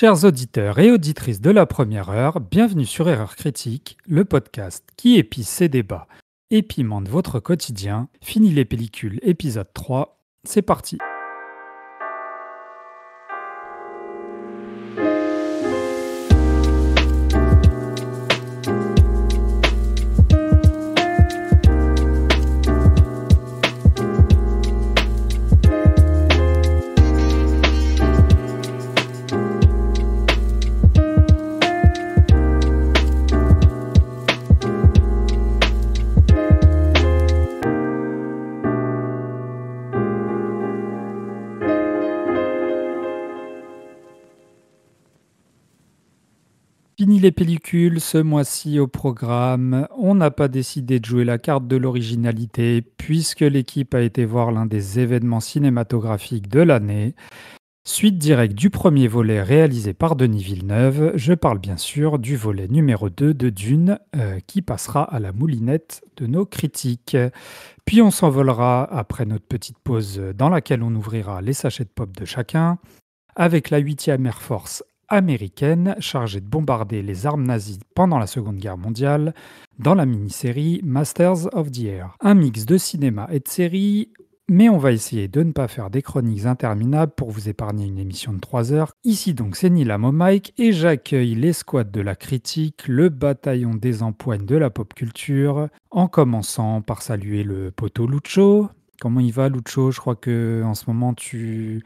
Chers auditeurs et auditrices de la première heure, bienvenue sur Erreur Critique, le podcast qui épice ses débats et pimente votre quotidien. Fini les pellicules, épisode 3, c'est parti. Fini les pellicules, ce mois-ci au programme, on n'a pas décidé de jouer la carte de l'originalité puisque l'équipe a été voir l'un des événements cinématographiques de l'année. Suite directe du premier volet réalisé par Denis Villeneuve, je parle bien sûr du volet numéro 2 de Dune qui passera à la moulinette de nos critiques. Puis on s'envolera après notre petite pause dans laquelle on ouvrira les sachets de pop de chacun avec la 8e Air Force américaine chargée de bombarder les armes nazies pendant la Seconde Guerre mondiale dans la mini-série Masters of the Air. Un mix de cinéma et de série, mais on va essayer de ne pas faire des chroniques interminables pour vous épargner une émission de 3 heures. Ici donc c'est Nilam au mic et j'accueille l'escouade de la critique, le bataillon des empoignes de la pop culture, en commençant par saluer le poteau Lucho. Comment il va Lucho? Je crois que en ce moment tu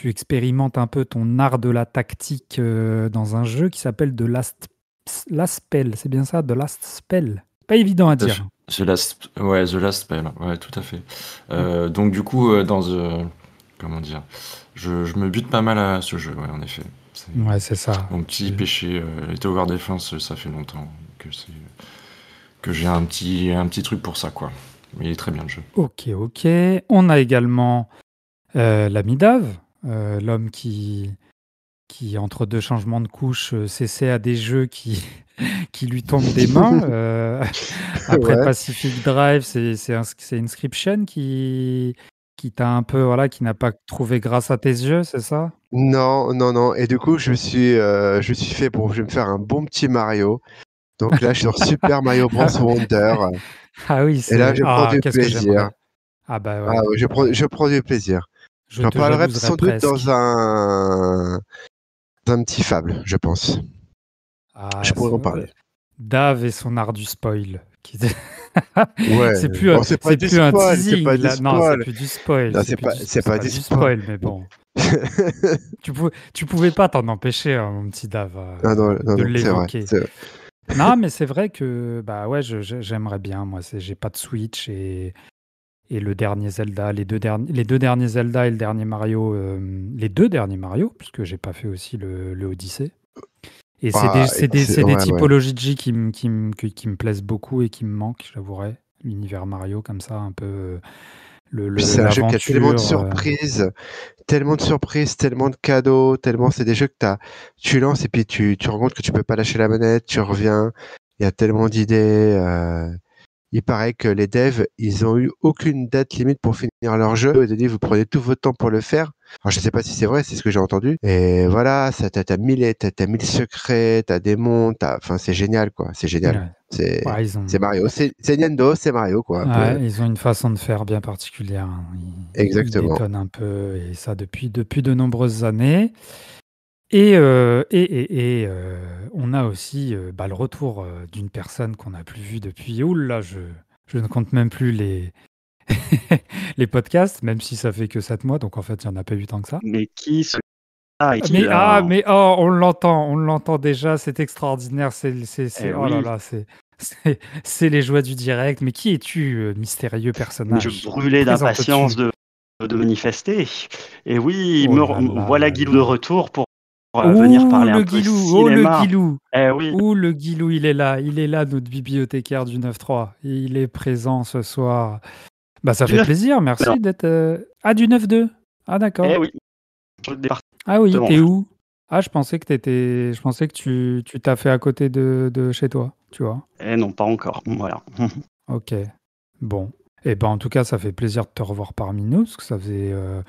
expérimentes un peu ton art de la tactique dans un jeu qui s'appelle The Last Spell. C'est bien ça, The Last Spell. Pas évident à dire. The Last Spell, ouais, tout à fait. Donc du coup, comment dire, je me bute pas mal à ce jeu, ouais, en effet. Ouais, c'est ça. Mon petit péché, les Tower Defense, ça fait longtemps que j'ai un petit truc pour ça, quoi. Mais il est très bien le jeu. Ok. On a également l'ami Dave, l'homme qui, entre deux changements de couche, s'essaie à des jeux qui lui tombent des mains. Après Ouais. Pacific Drive, c'est Inscription qui t'a un peu, voilà, qui n'a pas trouvé grâce à tes yeux, c'est ça? Non. Et du coup, je suis fait pour, je vais me faire un bon petit Mario. Donc là, je suis sur Super Mario Bros. Wonder. Ah oui, Et là, je prends du qu'est-ce que plaisir. j'aimerais. Ah bah ouais. Ah ouais, je prends du plaisir. Je J'en te parlerai jalouserais sans doute presque. dans un petit fable, je pense. Ah, Je pourrais en parler. Dave et son art du spoil. Ouais. C'est plus, Bon, c'est pas du plus un spoil, c'est teasing. pas du là. Non, c'est spoil. plus du spoil. Non, c'est pas du spoil, mais bon. Tu pouvais pas t'en empêcher, hein, mon petit Dave, Non, de l'évoquer. c'est vrai. Non, mais c'est vrai que bah ouais, j'aimerais bien. Moi, j'ai pas de Switch et le dernier Zelda, les deux derniers Zelda et le dernier Mario, les deux derniers Mario, puisque j'ai pas fait aussi le Odyssey. Et c'est des typologies de jeux qui me plaisent beaucoup et qui me manquent, j'avouerais. L'univers Mario, comme ça, un peu Puis c'est un jeu qui a tellement de l'aventure. surprises, tellement de cadeaux, c'est des jeux que tu lances et puis tu te rends compte que tu peux pas lâcher la manette, tu reviens, il y a tellement d'idées. Il paraît que les devs, ils ont eu aucune date limite pour finir leur jeu. Ils ont dit, vous prenez tout votre temps pour le faire. Alors, je sais pas si c'est vrai, c'est ce que j'ai entendu. Et voilà, t'as 1000 secrets, t'as des mondes, enfin, c'est génial, quoi. C'est génial. Ouais. C'est Mario. C'est Nintendo, c'est Mario, quoi. Ils ont une façon de faire bien particulière. Hein. Exactement. Ils détonnent un peu, et ça depuis de nombreuses années. Et on a aussi le retour d'une personne qu'on n'a plus vue depuis. Oula, je ne compte même plus les les podcasts, même si ça fait que 7 mois, donc en fait, il n'y en a pas eu tant que ça. Mais qui se... on l'entend déjà, c'est extraordinaire, oh là là, c'est les joies du direct. Mais qui es-tu, mystérieux personnage? Mais je brûlais d'impatience de manifester. Et oui, voilà Guilou de retour pour venir parler un peu cinéma. Oh, le Guilou. Oui. Le Guilou, il est là, notre bibliothécaire du 9-3. Il est présent ce soir. Bah, ça fait plaisir, merci d'être... du 9-2. Ah, d'accord. Oui. Ah oui, t'es où? Ah, je pensais que tu t'as fait à côté de chez toi, tu vois. Non, pas encore, voilà. Ok, bon. Et ben en tout cas, ça fait plaisir de te revoir parmi nous, parce que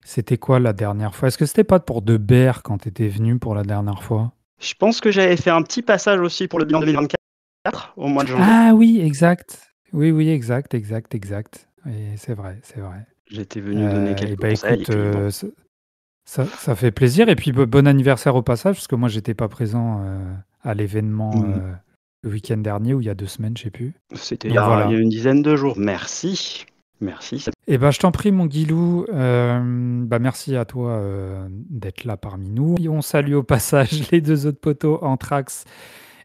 C'était quoi la dernière fois? Est-ce que c'était pas pour De Beer quand tu étais venu pour la dernière fois? Je pense que j'avais fait un petit passage aussi pour le bilan 2024 au mois de janvier. Ah oui, exact. Oui, exact. Et c'est vrai. J'étais venu donner quelques bah conseils. écoute, Et puis, bon. ça fait plaisir. Et puis bon anniversaire au passage, parce que moi j'étais pas présent à l'événement le week-end dernier ou il y a 2 semaines, je sais plus. C'était Donc il y voilà. a une dizaine de jours. Merci. Eh ben, je t'en prie, mon Guilou. Bah, merci à toi d'être là parmi nous. Et on salue au passage les 2 autres poteaux, Anthrax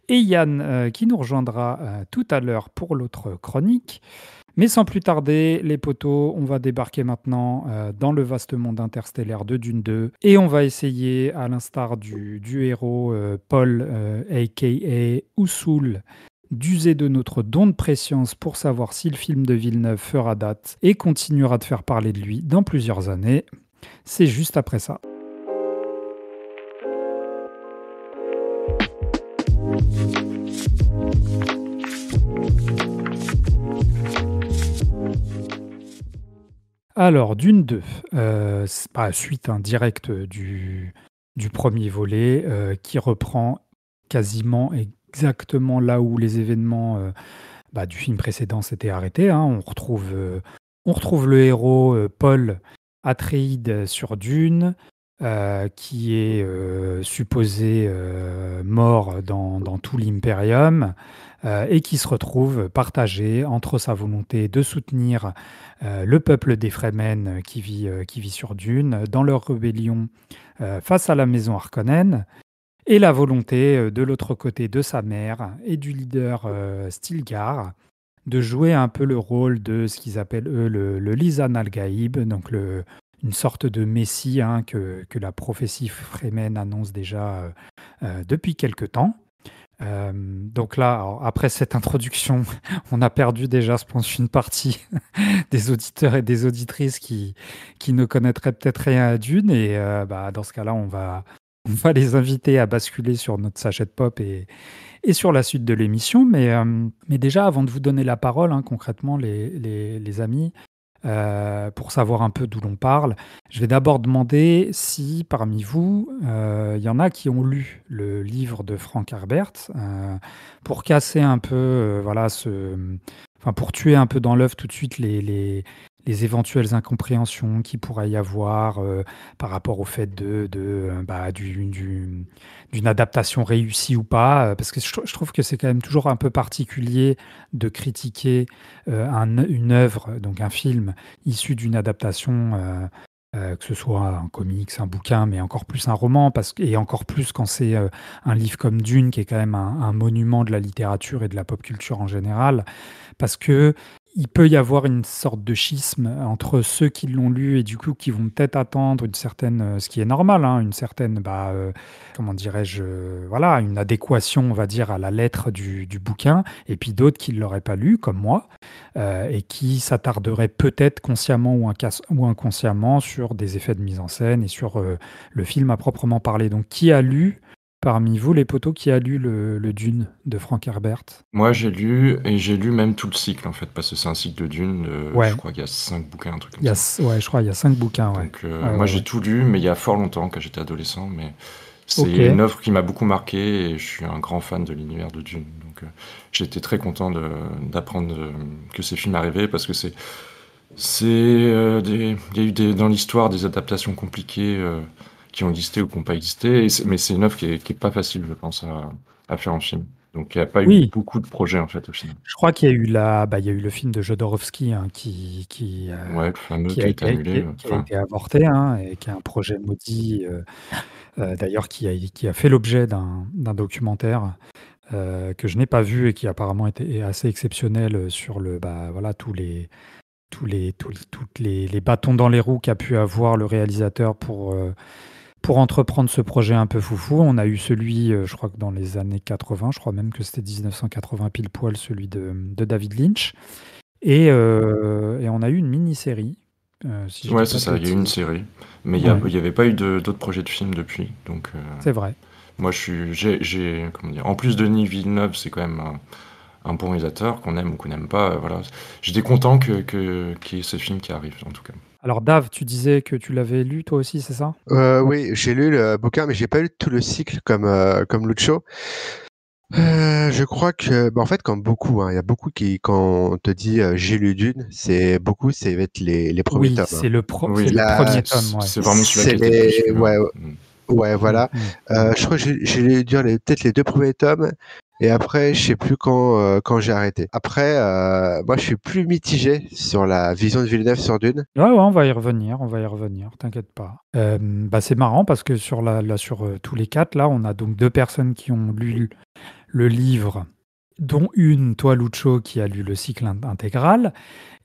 et Yann, qui nous rejoindra tout à l'heure pour l'autre chronique. Mais sans plus tarder, les poteaux, on va débarquer maintenant dans le vaste monde interstellaire de Dune 2 et on va essayer, à l'instar du héros Paul, a.k.a. Usul, d'user de notre don de préscience pour savoir si le film de Villeneuve fera date et continuera de faire parler de lui dans plusieurs années. C'est juste après ça. Alors, Dune 2, c'est pas suite directe du premier volet, qui reprend quasiment exactement là où les événements du film précédent s'étaient arrêtés, hein. On retrouve le héros Paul Atreides sur Dune, qui est supposé mort dans tout l'Imperium, et qui se retrouve partagé entre sa volonté de soutenir le peuple des Fremen qui vit sur Dune dans leur rébellion face à la maison Harkonnen, et la volonté de l'autre côté de sa mère et du leader Stilgar de jouer un peu le rôle de ce qu'ils appellent eux le Lisan al-Gaïb, donc une sorte de messie que la prophétie Fremen annonce déjà depuis quelque temps. Donc là, alors, après cette introduction, on a perdu déjà, je pense, une partie des auditeurs et des auditrices qui ne connaîtraient peut-être rien à Dune. Et dans ce cas-là, on va les inviter à basculer sur notre sachet de pop et sur la suite de l'émission. Mais déjà, avant de vous donner la parole, concrètement, les amis, pour savoir un peu d'où l'on parle, je vais d'abord demander si parmi vous, il y en a qui ont lu le livre de Frank Herbert, pour casser un peu, pour tuer un peu dans l'œuf tout de suite les éventuelles incompréhensions qu'il pourrait y avoir par rapport au fait d'une adaptation réussie ou pas, parce que je trouve que c'est quand même toujours un peu particulier de critiquer une œuvre, donc un film issu d'une adaptation, que ce soit un comics, un bouquin, mais encore plus un roman, et encore plus quand c'est un livre comme Dune, qui est quand même un monument de la littérature et de la pop culture en général, parce que il peut y avoir une sorte de schisme entre ceux qui l'ont lu et du coup qui vont peut-être attendre une certaine, ce qui est normal, une certaine, comment dirais-je, une adéquation, on va dire, à la lettre du bouquin, et puis d'autres qui ne l'auraient pas lu, comme moi, et qui s'attarderaient peut-être consciemment ou inconsciemment sur des effets de mise en scène et sur le film à proprement parler. Donc, qui a lu parmi vous, les poteaux, qui a lu le Dune de Frank Herbert? Moi, j'ai lu, et j'ai lu même tout le cycle, en fait, parce que c'est un cycle de Dune. Ouais. Je crois qu'il y a 5 bouquins, un truc comme ça. Ouais, je crois qu'il y a 5 bouquins. Ouais. Donc, moi, j'ai tout lu, mais il y a fort longtemps, quand j'étais adolescent. Mais c'est Ok. une œuvre qui m'a beaucoup marqué, et je suis un grand fan de l'univers de Dune. Donc, j'étais très content d'apprendre que ces films arrivaient, parce que il y a eu dans l'histoire des adaptations compliquées qui ont existé ou qui n'ont pas existé, mais c'est une œuvre qui est pas facile, je pense, à faire en film. Donc il n'y a pas eu beaucoup de projets, en fait, au final. Je crois qu'il y a eu il y a eu le film de Jodorowsky qui le fameux qui a a été annulé. été avorté, et qui est un projet maudit, d'ailleurs qui a fait l'objet d'un documentaire que je n'ai pas vu et qui apparemment est assez exceptionnel sur tous les bâtons dans les roues qu'a pu avoir le réalisateur pour entreprendre ce projet un peu foufou. On a eu celui, je crois que dans les années 80, je crois même que c'était 1980 pile poil, celui de David Lynch. Et on a eu une mini-série. Ouais, c'est ça, il y a eu une série. Mais il n'y avait pas eu d'autres projets de films depuis. Donc, c'est vrai. Moi, comment dire, en plus de Denis Villeneuve, c'est quand même un bon réalisateur, qu'on aime ou qu'on n'aime pas. Voilà. J'étais content qu'il y ait ce film qui arrive, en tout cas. Alors Dave, tu disais que tu l'avais lu toi aussi, c'est ça? Oui, j'ai lu le bouquin, mais j'ai pas lu tout le cycle comme Lucho. Je crois que, en fait, comme beaucoup, il y a beaucoup qui, quand on te dit j'ai lu Dune, ça va être les premiers Oui, tomes. c'est le premier La- tome, ouais. c'est vraiment celui-là C'est qui a été le plus lu. ouais, voilà. Je crois que j'ai lu peut-être les 2 premiers tomes, et après, je sais plus quand j'ai arrêté. Après, moi, je suis plus mitigé sur la vision de Villeneuve sur Dune. Ouais, on va y revenir, t'inquiète pas. C'est marrant parce que sur tous les 4, là, on a donc 2 personnes qui ont lu le livre, dont une, toi, Lucho, qui a lu le cycle intégral.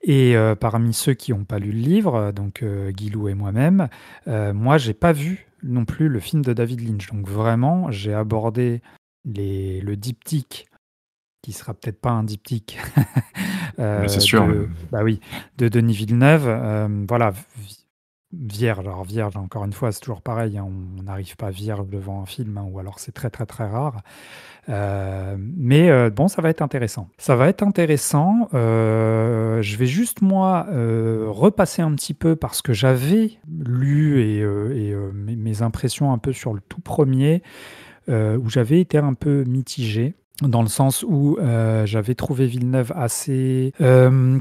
Et parmi ceux qui n'ont pas lu le livre, donc Guilou et moi-même, moi, j'ai pas vu non plus le film de David Lynch. Donc vraiment, j'ai abordé le diptyque, qui sera peut-être pas un diptyque, Mais c'est sûr. de Denis Villeneuve. Voilà, vierge. Alors vierge, encore une fois, c'est toujours pareil, hein, on n'arrive pas vierge devant un film, hein, ou alors c'est très très très rare. Mais bon, ça va être intéressant. Je vais juste, moi, repasser un petit peu parce que j'avais lu et mes impressions un peu sur le tout premier, où j'avais été un peu mitigé. Dans le sens où j'avais trouvé Villeneuve assez,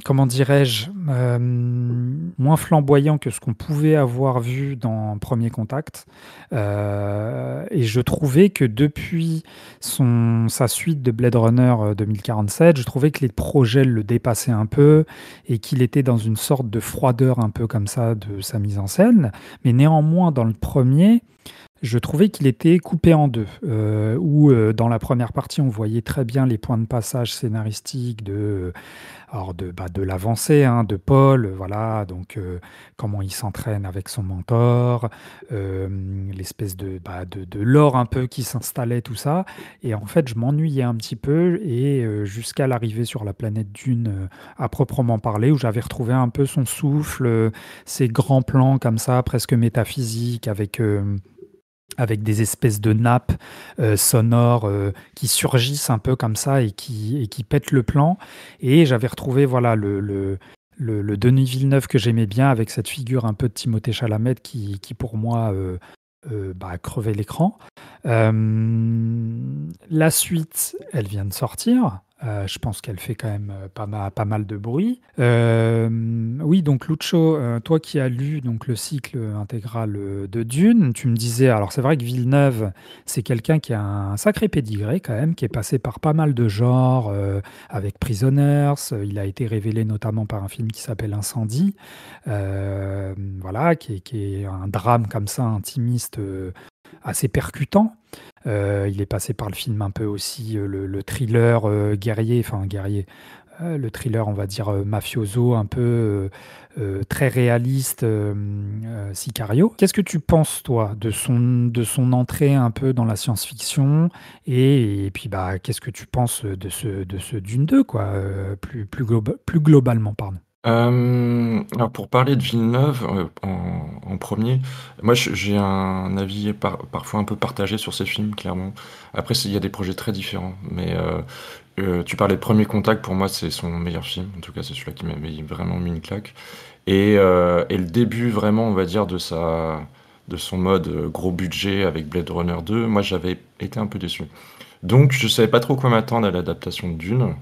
comment dirais-je, moins flamboyant que ce qu'on pouvait avoir vu dans Premier Contact. Et je trouvais que depuis sa suite de Blade Runner 2047, je trouvais que les projets le dépassaient un peu et qu'il était dans une sorte de froideur un peu comme ça de sa mise en scène. Mais néanmoins, dans le premier, je trouvais qu'il était coupé en deux, où dans la première partie, on voyait très bien les points de passage scénaristiques de l'avancée, hein, de Paul, voilà, donc comment il s'entraîne avec son mentor, l'espèce de lore un peu qui s'installait, tout ça. Et en fait, je m'ennuyais un petit peu, et jusqu'à l'arrivée sur la planète Dune, à proprement parler, où j'avais retrouvé un peu son souffle, ces grands plans comme ça, presque métaphysiques, avec des espèces de nappes sonores qui surgissent un peu comme ça et qui pètent le plan. Et j'avais retrouvé voilà, le Denis Villeneuve que j'aimais bien, avec cette figure un peu de Timothée Chalamet qui pour moi, crevait l'écran. La suite, elle vient de sortir. Je pense qu'elle fait quand même pas mal de bruit. Oui, donc Lucho, toi qui as lu donc le cycle intégral de Dune, tu me disais, alors c'est vrai que Villeneuve, c'est quelqu'un qui a un sacré pédigré quand même, qui est passé par pas mal de genres, avec Prisoners. Il a été révélé notamment par un film qui s'appelle Incendie, voilà, qui est un drame comme ça, intimiste, assez percutant. Il est passé par le film un peu aussi, le thriller guerrier, le thriller, on va dire, mafioso, un peu très réaliste, Sicario. Qu'est-ce que tu penses, toi, de son entrée un peu dans la science-fiction, et puis qu'est-ce que tu penses de ce Dune 2, quoi, plus globalement, pardon. Alors pour parler de Villeneuve, en premier, moi j'ai un avis parfois un peu partagé sur ces films, clairement. Après, il y a des projets très différents, mais tu parlais de Premier Contact, pour moi c'est son meilleur film, en tout cas c'est celui-là qui m'avait vraiment mis une claque. Et le début vraiment, on va dire, de son mode gros budget avec Blade Runner 2, moi j'avais été un peu déçu. Donc je savais pas trop quoi m'attendre à l'adaptation de Dune.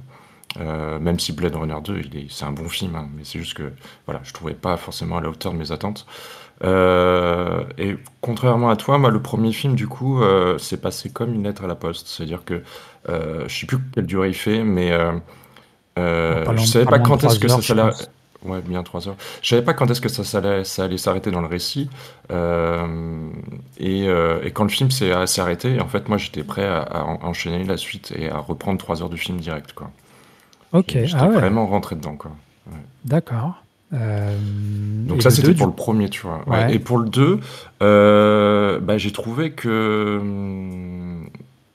Même si Blade Runner 2, c'est un bon film, hein, mais c'est juste que voilà, je trouvais pas forcément à la hauteur de mes attentes. Et contrairement à toi, moi, le premier film, du coup, c'est passé comme une lettre à la poste. C'est-à-dire que je sais plus quelle durée il fait, mais je savais pas quand est-ce que ça allait. Ouais, bien 3 heures. Je savais pas quand est-ce que ça allait s'arrêter dans le récit. Et quand le film s'est arrêté, en fait, moi, j'étais prêt à enchaîner la suite et à reprendre 3 heures de film direct, quoi. Ok, J'étais vraiment rentré dedans, quoi. Ouais. D'accord. Donc ça, c'était pour le premier, tu vois. Ouais. Ouais. Et pour le 2, j'ai trouvé que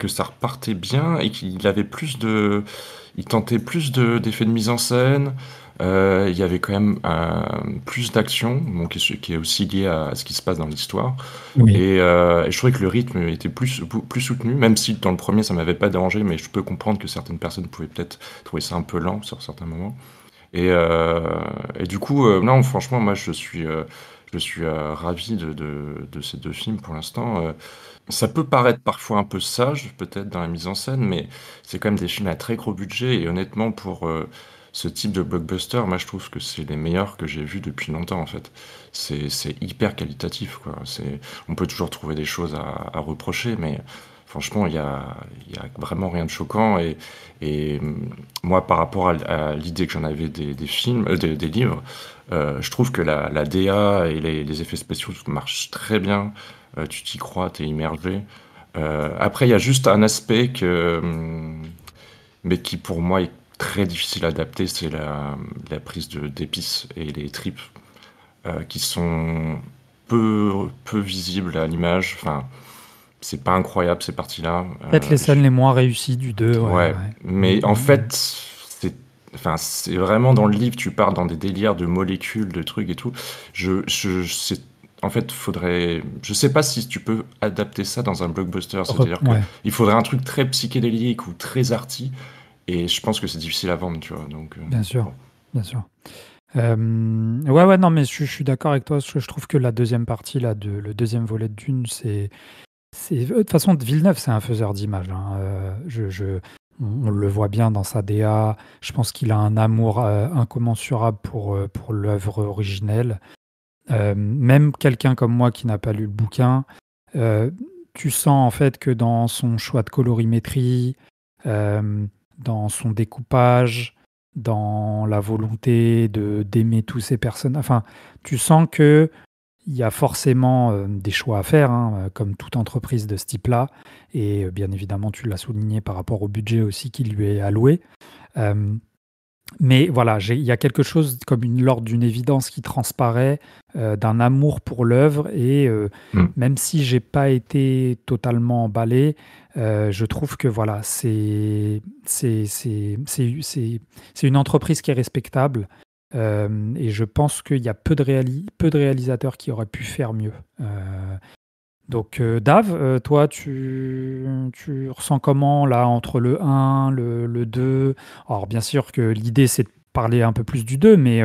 ça repartait bien et qu'il avait il tentait plus d'effets de mise en scène. Il y avait quand même plus d'action, qui est aussi lié à ce qui se passe dans l'histoire. Oui. Et je trouvais que le rythme était plus soutenu, même si dans le premier ça m'avait pas dérangé, mais je peux comprendre que certaines personnes pouvaient peut-être trouver ça un peu lent sur certains moments. Et du coup, non, franchement, moi, je suis ravi de ces deux films pour l'instant. Ça peut paraître parfois un peu sage, peut-être, dans la mise en scène, mais c'est quand même des films à très gros budget. Et honnêtement, pour ce type de blockbuster, moi, je trouve que c'est les meilleurs que j'ai vus depuis longtemps, en fait. C'est hyper qualitatif, quoi. On peut toujours trouver des choses à reprocher, mais franchement, il y a vraiment rien de choquant. Moi, par rapport à l'idée que j'en avais des films, des livres, je trouve que la DA et les effets spéciaux marchent très bien. Tu t'y crois, t'es immergé. Après, il y a juste un aspect mais qui pour moi est très difficile à adapter, c'est la prise d'épices et les tripes, qui sont peu visibles à l'image. Enfin, c'est pas incroyable ces parties-là. Peut-être les scènes les moins réussies du 2, ouais. Ouais, mais en fait, c'est vraiment dans le livre, tu pars dans des délires de molécules, de trucs et tout. En fait, je sais pas si tu peux adapter ça dans un blockbuster, c'est-à-dire Ouais, qu'il faudrait un truc très psychédélique ou très arty, et je pense que c'est difficile à vendre, tu vois. Donc, bien sûr, bon. bien sûr. Ouais, non, mais je suis d'accord avec toi. Je trouve que la deuxième partie, là, le deuxième volet de Dune, de toute façon, Villeneuve, c'est un faiseur d'images, hein. On le voit bien dans sa DA. Je pense qu'il a un amour incommensurable pour l'œuvre originelle. Même quelqu'un comme moi qui n'a pas lu le bouquin, euh, tu sens en fait que dans son choix de colorimétrie, dans son découpage, dans la volonté d'aimer tous ces personnages, enfin, tu sens que il y a forcément des choix à faire, hein, comme toute entreprise de ce type-là. Et bien évidemment, tu l'as souligné par rapport au budget aussi qui lui est alloué. Euh, mais voilà, il y a quelque chose comme l'ordre d'une évidence qui transparaît, d'un amour pour l'œuvre. Et Mm. même si j'ai pas été totalement emballé, je trouve que voilà, c'est une entreprise qui est respectable. Et je pense qu'il y a peu de réalisateurs qui auraient pu faire mieux. Donc, Dave, toi, tu ressens comment là entre le 1, le 2? Alors, bien sûr que l'idée, c'est de parler un peu plus du 2, mais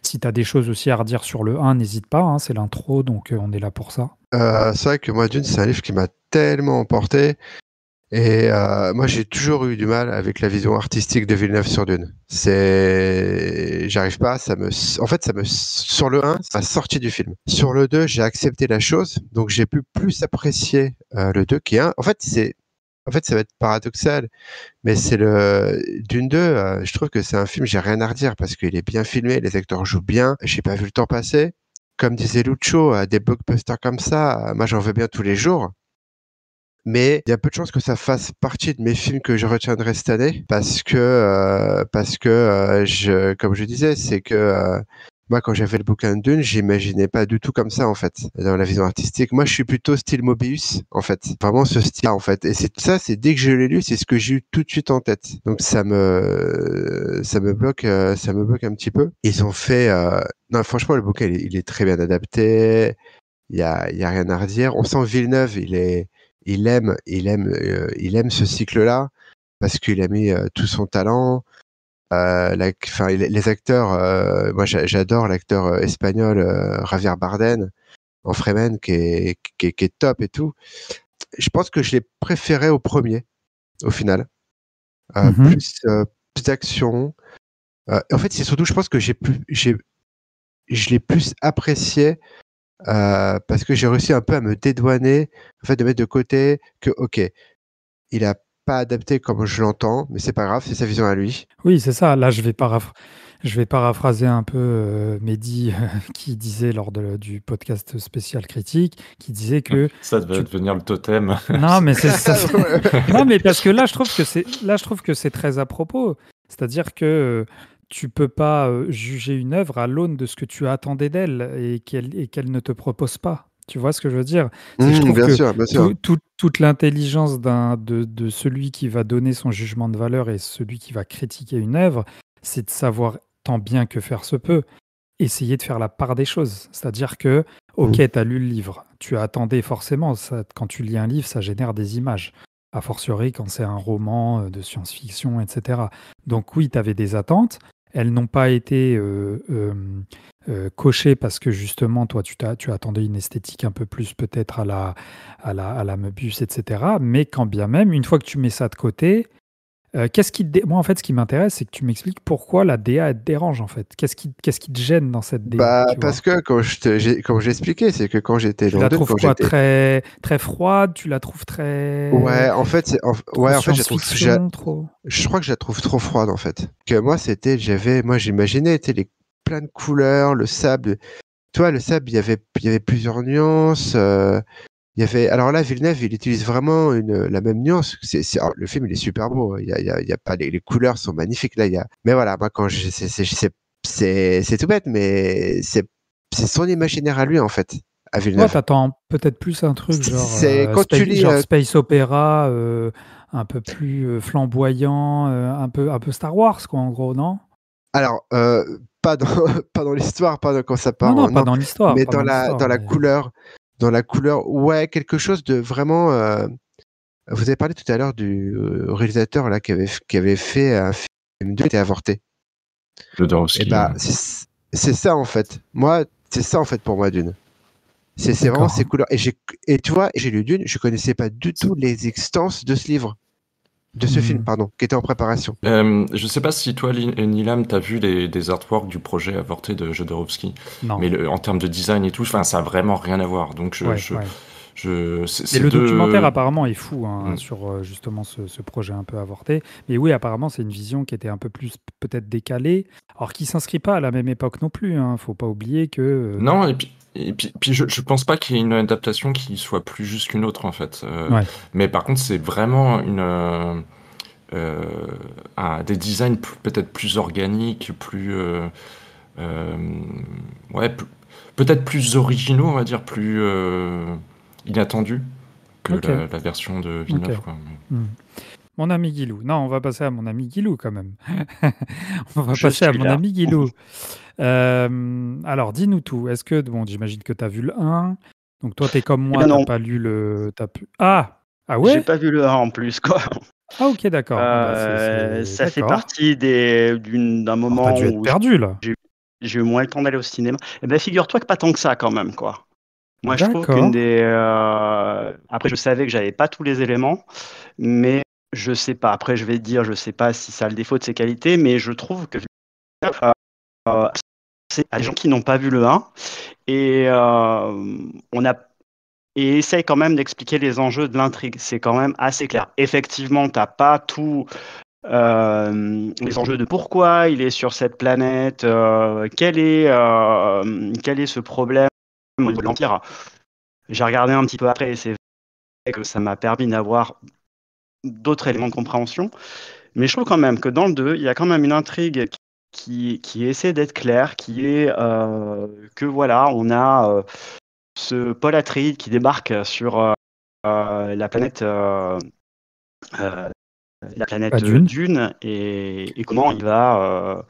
si tu as des choses aussi à redire sur le 1, n'hésite pas, hein, c'est l'intro, donc on est là pour ça. C'est vrai que moi, Dune, c'est un livre qui m'a tellement emporté. Et moi, j'ai toujours eu du mal avec la vision artistique de Villeneuve sur Dune. J'arrive pas, en fait, sur le 1, ça m'a sorti du film. Sur le 2, j'ai accepté la chose, donc j'ai pu plus apprécier le 2 qui est un. En fait, ça va être paradoxal, mais c'est Dune 2, je trouve que c'est un film, j'ai rien à redire parce qu'il est bien filmé, les acteurs jouent bien, j'ai pas vu le temps passer. Comme disait Lucho, des blockbusters comme ça, moi j'en veux bien tous les jours. Mais il y a peu de chances que ça fasse partie de mes films que je retiendrai cette année parce que comme je disais, c'est que moi quand j'ai fait le bouquin de Dune, j'imaginais pas du tout comme ça en fait dans la vision artistique. Moi, je suis plutôt style Mobius en fait, vraiment ce style en fait. Et c'est dès que je l'ai lu, c'est ce que j'ai eu tout de suite en tête. Donc ça me bloque un petit peu. Ils ont fait non franchement le bouquin il est très bien adapté. Il y a rien à redire. On sent Villeneuve, il aime ce cycle-là parce qu'il a mis tout son talent. Les acteurs, moi j'adore l'acteur espagnol Javier Bardem en Fremen qui est top et tout. Je pense que je l'ai préféré au premier, au final. Plus d'action. En fait, c'est surtout, je pense que je l'ai plus apprécié parce que j'ai réussi un peu à me dédouaner, en fait, de mettre de côté que, ok, il a pas adapté comme je l'entends, mais c'est pas grave, c'est sa vision à lui. Oui, c'est ça. Là, je vais paraphraser un peu Mehdi qui disait lors du podcast spécial critique, qui disait que Ça devait devenir le totem. non, mais c'est ça. Non, mais parce que là, je trouve que c'est très à propos. C'est-à-dire que tu peux pas juger une œuvre à l'aune de ce que tu attendais d'elle et qu'elle ne te propose pas. Tu vois ce que je veux dire? Je trouve bien que sûr, bien sûr. toute l'intelligence de celui qui va donner son jugement de valeur et celui qui va critiquer une œuvre, c'est de savoir tant bien que faire se peut, essayer de faire la part des choses. C'est-à-dire que, ok, tu as lu le livre, tu attendais forcément, quand tu lis un livre, ça génère des images, a fortiori quand c'est un roman de science-fiction, etc. Donc oui, tu avais des attentes. elles n'ont pas été cochées parce que justement, toi, tu attendais une esthétique un peu plus peut-être à la Möbius, etc. Mais quand bien même, une fois que tu mets ça de côté, moi, en fait, ce qui m'intéresse, c'est que tu m'expliques pourquoi la DA elle te dérange, en fait. Qu'est-ce qui te gêne dans cette DA, tu Parce vois? que comme j'ai expliqué, c'est que quand j'étais Tu la London, trouves quand quoi? j'étais, Très, très froide? Tu la trouves très, ouais, en fait, trop ouais, en fait, science-fiction, trop. je crois que je la trouve trop froide, en fait. Que moi, moi, j'imaginais, tu sais, plein de couleurs, le sable. Toi, le sable, il y avait plusieurs nuances. Alors là, Villeneuve, il utilise vraiment la même nuance. Alors, le film, il est super beau. Il y a pas, les couleurs sont magnifiques. Là, mais voilà, moi, c'est tout bête, mais c'est son imaginaire à lui, en fait, à Toi, Villeneuve. t'attends peut-être plus un truc C'est quand tu lis, genre space opéra, un peu plus flamboyant, un peu Star Wars, quoi, en gros, non? alors, pas dans, pas dans l'histoire, pas quand ça Non, part, non, pas non, dans l'histoire, mais pas dans l'histoire, mais dans la couleur, ouais, quelque chose de vraiment. Vous avez parlé tout à l'heure du réalisateur là qui avait fait un film 2 qui était avorté. Et Jodorowsky. bah, c'est ça en fait. Moi, c'est ça en fait pour moi Dune. C'est vraiment d'accord. ces couleurs. Et tu vois, j'ai lu Dune, je connaissais pas du tout les existences de ce livre, de ce film, Hmm. pardon, qui était en préparation. Je sais pas si toi, Nilam, t'as vu des artworks du projet avorté de Jodorowsky, Non. mais en termes de design et tout, enfin, ça a vraiment rien à voir. Donc, Ouais. Et c'est le deux. documentaire apparemment est fou, hein, Mm. sur justement ce projet un peu avorté. Mais oui, apparemment c'est une vision qui était un peu plus peut-être décalée, alors qui s'inscrit pas à la même époque non plus, hein. Faut pas oublier que Non, puis je pense pas qu'il y ait une adaptation qui soit plus juste qu'une autre, en fait. ouais. Mais par contre, c'est vraiment des designs peut-être plus organiques, euh, ouais, peut-être plus originaux, on va dire, plus inattendus que Ok. la version de Ok. Villeneuve, quoi. Hmm. Mon ami Guilou. Non, on va passer à mon ami Guilou quand même. On va Je passer à suis mon là. ami Guilou. Alors, dis-nous tout. Est-ce que, bon, j'imagine que tu as vu le 1. Donc, toi, tu es comme Eh moi, ben tu non, pas lu le. Ah! Ah j'ai ouais? pas vu le 1 en plus, quoi. Ah, ok, d'accord. Ah, bah, Ça fait d'accord. partie d'un Alors, tu as moment dû être où perdu, là. j'ai eu moins le temps d'aller au cinéma. Eh ben, figure-toi que pas tant que ça, quand même, quoi. Moi, je trouve D'accord. Après, je savais que j'avais pas tous les éléments, mais je sais pas. Après, je vais te dire, je sais pas si ça a le défaut de ses qualités, mais je trouve que euh, c'est à des gens qui n'ont pas vu le 1 et on a et essaye quand même d'expliquer les enjeux de l'intrigue. C'est quand même assez clair. Effectivement, t'as pas tout les enjeux de pourquoi il est sur cette planète, quel est ce problème au niveau de l'Empire. J'ai regardé un petit peu après et c'est vrai que ça m'a permis d'avoir d'autres éléments de compréhension. Mais je trouve quand même que dans le 2, il y a quand même une intrigue qui essaie d'être claire, qui est que voilà, on a ce Paul Atreides qui débarque sur euh, euh, la Pas planète d'une. Dune et comment il va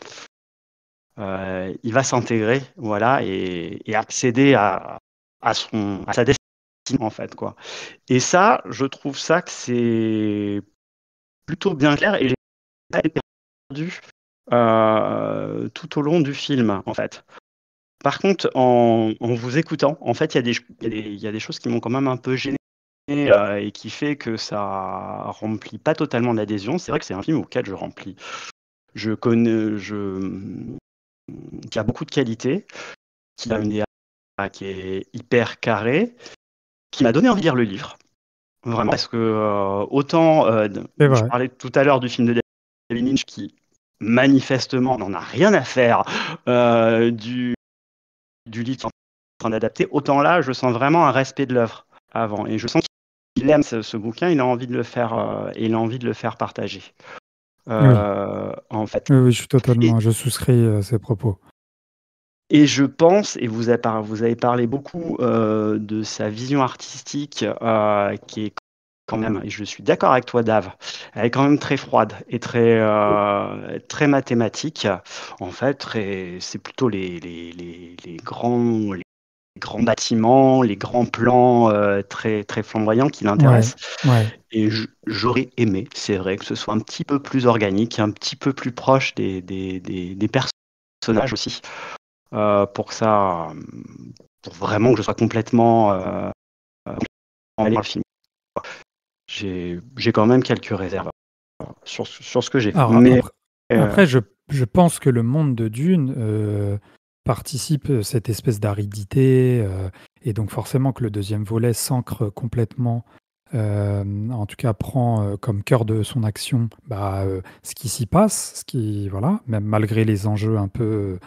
s'intégrer, voilà, et accéder à sa destinée en fait, quoi. Et ça, je trouve ça que c'est plutôt bien clair et j'ai pas été perdu tout au long du film, en fait. Par contre, en vous écoutant, en fait, il y a des choses qui m'ont quand même un peu gêné et qui fait que ça remplit pas totalement l'adhésion. C'est vrai que c'est un film auquel je connais, qui a beaucoup de qualités, qui a une DA qui est hyper carrée, qui m'a donné envie de lire le livre. Vraiment, parce que autant C'est je vrai. parlais tout à l'heure du film de David Lynch qui manifestement n'en a rien à faire du livre qu'il est en train d'adapter, autant là, je sens vraiment un respect de l'œuvre avant. Et je sens qu'il aime ce bouquin, il a envie de le faire, et il a envie de le faire partager. Oui. En fait. Oui, Et, je souscris à ces propos. et je pense, et vous avez parlé beaucoup de sa vision artistique, qui est quand même, et je suis d'accord avec toi, Dave, elle est quand même très froide et très mathématique. En fait, c'est plutôt les grands grands bâtiments, les grands plans très, très flamboyants qui Ouais, l'intéressent. ouais. Et j'aurais aimé, c'est vrai, que ce soit un petit peu plus organique, un petit peu plus proche des personnages aussi, pour que ça, pour vraiment que je sois complètement emballé par le film. J'ai quand même quelques réserves sur ce que j'ai vu. Alors Mais après, je pense que le monde de Dune participe à cette espèce d'aridité, et donc forcément que le deuxième volet s'ancre complètement, en tout cas prend comme cœur de son action ce qui s'y passe, voilà, même malgré les enjeux un peu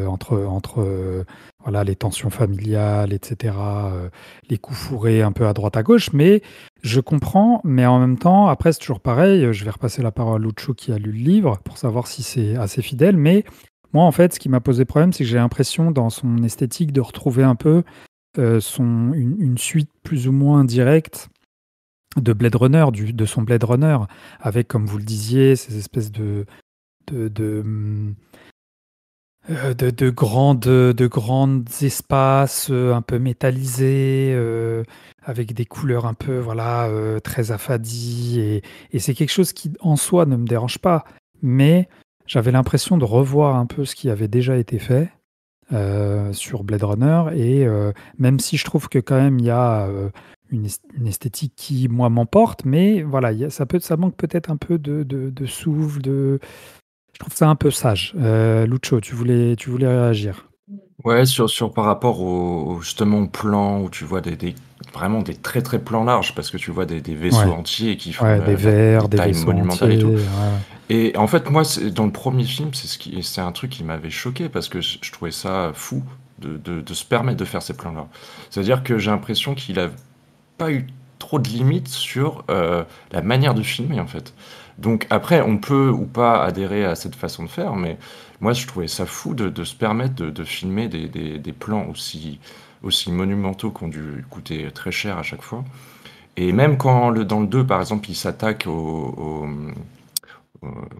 entre voilà, les tensions familiales, etc., les coups fourrés un peu à droite à gauche. Mais je comprends, mais en même temps, après, c'est toujours pareil. Je vais repasser la parole à Lucho qui a lu le livre pour savoir si c'est assez fidèle. Mais moi, en fait, ce qui m'a posé problème, c'est que j'ai l'impression, dans son esthétique, de retrouver un peu une suite plus ou moins directe de Blade Runner, de son Blade Runner, avec, comme vous le disiez, ces espèces de, de, hum, de grands espaces un peu métallisés, avec des couleurs un peu voilà, très affadies. Et c'est quelque chose qui, en soi, ne me dérange pas. Mais j'avais l'impression de revoir un peu ce qui avait déjà été fait sur Blade Runner. Et même si je trouve que quand même il y a une esthétique qui, moi, m'emporte, mais voilà, ça manque peut-être un peu de souffle, je trouve ça un peu sage. Lucho, tu voulais réagir. Ouais, par rapport justement au plan où tu vois vraiment des très très plans larges parce que tu vois des vaisseaux Ouais, entiers qui font ouais, des des vers, des tailles vaisseaux monumentales et tout. entiers. Ouais, Et en fait, moi, dans le premier film, c'est un truc qui m'avait choqué parce que je trouvais ça fou de se permettre de faire ces plans-là. C'est-à-dire que j'ai l'impression qu'il a pas eu trop de limites sur la manière de filmer en fait. Donc après, on peut ou pas adhérer à cette façon de faire, mais moi je trouvais ça fou de se permettre de filmer des plans aussi monumentaux qui ont dû coûter très cher à chaque fois. Et même quand dans le 2, par exemple, il s'attaque au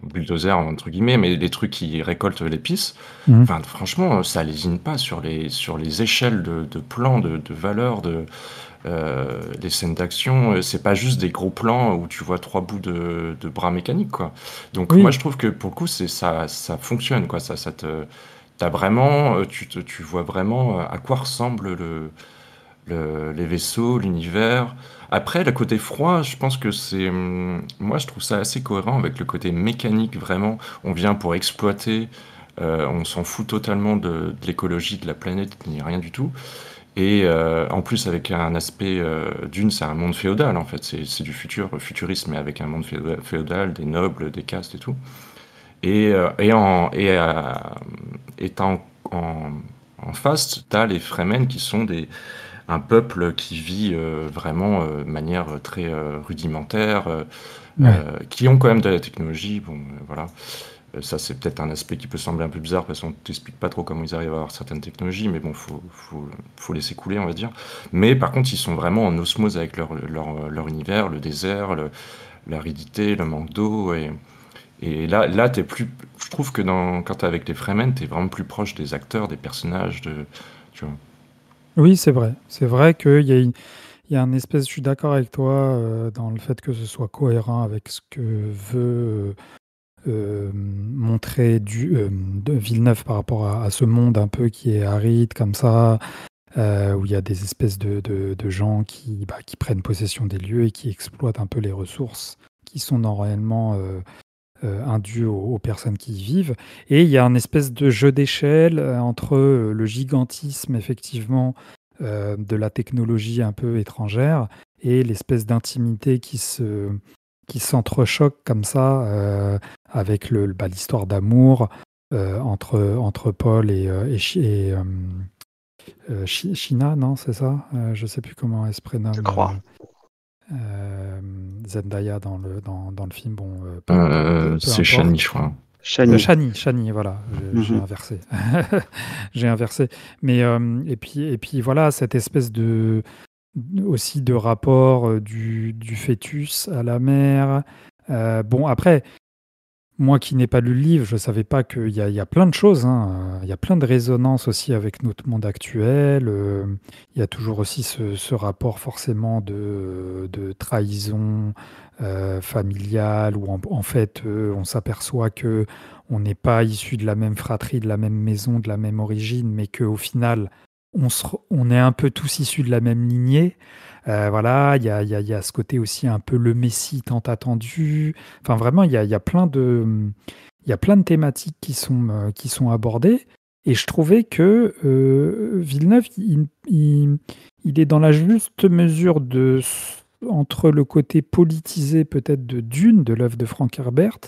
bulldozer, entre guillemets, mais les trucs qui récoltent l'épice, ouais. enfin, franchement, ça lésine pas sur les échelles de plans, de valeurs, les scènes d'action, c'est pas juste des gros plans où tu vois trois bouts de bras mécaniques, quoi. Donc moi, Oui, je trouve que pour le coup, ça fonctionne, quoi. T'as vraiment, tu vois vraiment à quoi ressemble les vaisseaux, l'univers. Après, le côté froid, je pense que moi, je trouve ça assez cohérent avec le côté mécanique, vraiment. On vient pour exploiter, on s'en fout totalement de l'écologie, de la planète, ni rien du tout. Et en plus, avec un aspect Dune, c'est un monde féodal en fait. C'est du futurisme, mais avec un monde féodal, des nobles, des castes et tout. Et t'as en face, t'as les Fremen qui sont un peuple qui vit vraiment de manière très rudimentaire, ouais. qui ont quand même de la technologie. Bon, voilà. Ça, c'est peut-être un aspect qui peut sembler un peu bizarre parce qu'on ne t'explique pas trop comment ils arrivent à avoir certaines technologies, mais bon, faut laisser couler, on va dire. Mais par contre, ils sont vraiment en osmose avec leur univers, le désert, l'aridité, le manque d'eau. Et là je trouve que quand t'es avec les Fremen, t'es vraiment plus proche des acteurs, des personnages, tu vois. Oui, c'est vrai. C'est vrai qu'il y a un espèce, je suis d'accord avec toi dans le fait que ce soit cohérent avec ce que veut montrer de Villeneuve par rapport à ce monde un peu qui est aride comme ça, où il y a des espèces de gens qui prennent possession des lieux et qui exploitent un peu les ressources qui sont normalement indues aux personnes qui y vivent. Et il y a un espèce de jeu d'échelle entre le gigantisme, effectivement, de la technologie un peu étrangère et l'espèce d'intimité qui s'entrechoque comme ça avec l'histoire d'amour entre Paul et Sheena, non, c'est ça? Je ne sais plus comment elle se je prénomme. crois. Zendaya dans le film, bon, peu C'est Shani, je importe. crois. Shani. Chani, voilà, j'ai Mhm. inversé. J'ai inversé. Mais, et puis voilà, cette espèce aussi de rapport du fœtus à la mère. Bon, après, moi qui n'ai pas lu le livre, je ne savais pas qu'il y a plein de choses, hein. Il y a plein de résonances aussi avec notre monde actuel. Il y a toujours aussi ce rapport forcément de trahison familiale, où en fait on s'aperçoit que on n'est pas issu de la même fratrie, de la même maison, de la même origine, mais qu'au final on est un peu tous issus de la même lignée. Voilà, il y a ce côté aussi un peu le Messie tant attendu. Enfin, vraiment, il y a plein de thématiques qui sont abordées. Et je trouvais que Villeneuve, il est dans la juste mesure entre le côté politisé peut-être de Dune, de l'œuvre de Frank Herbert,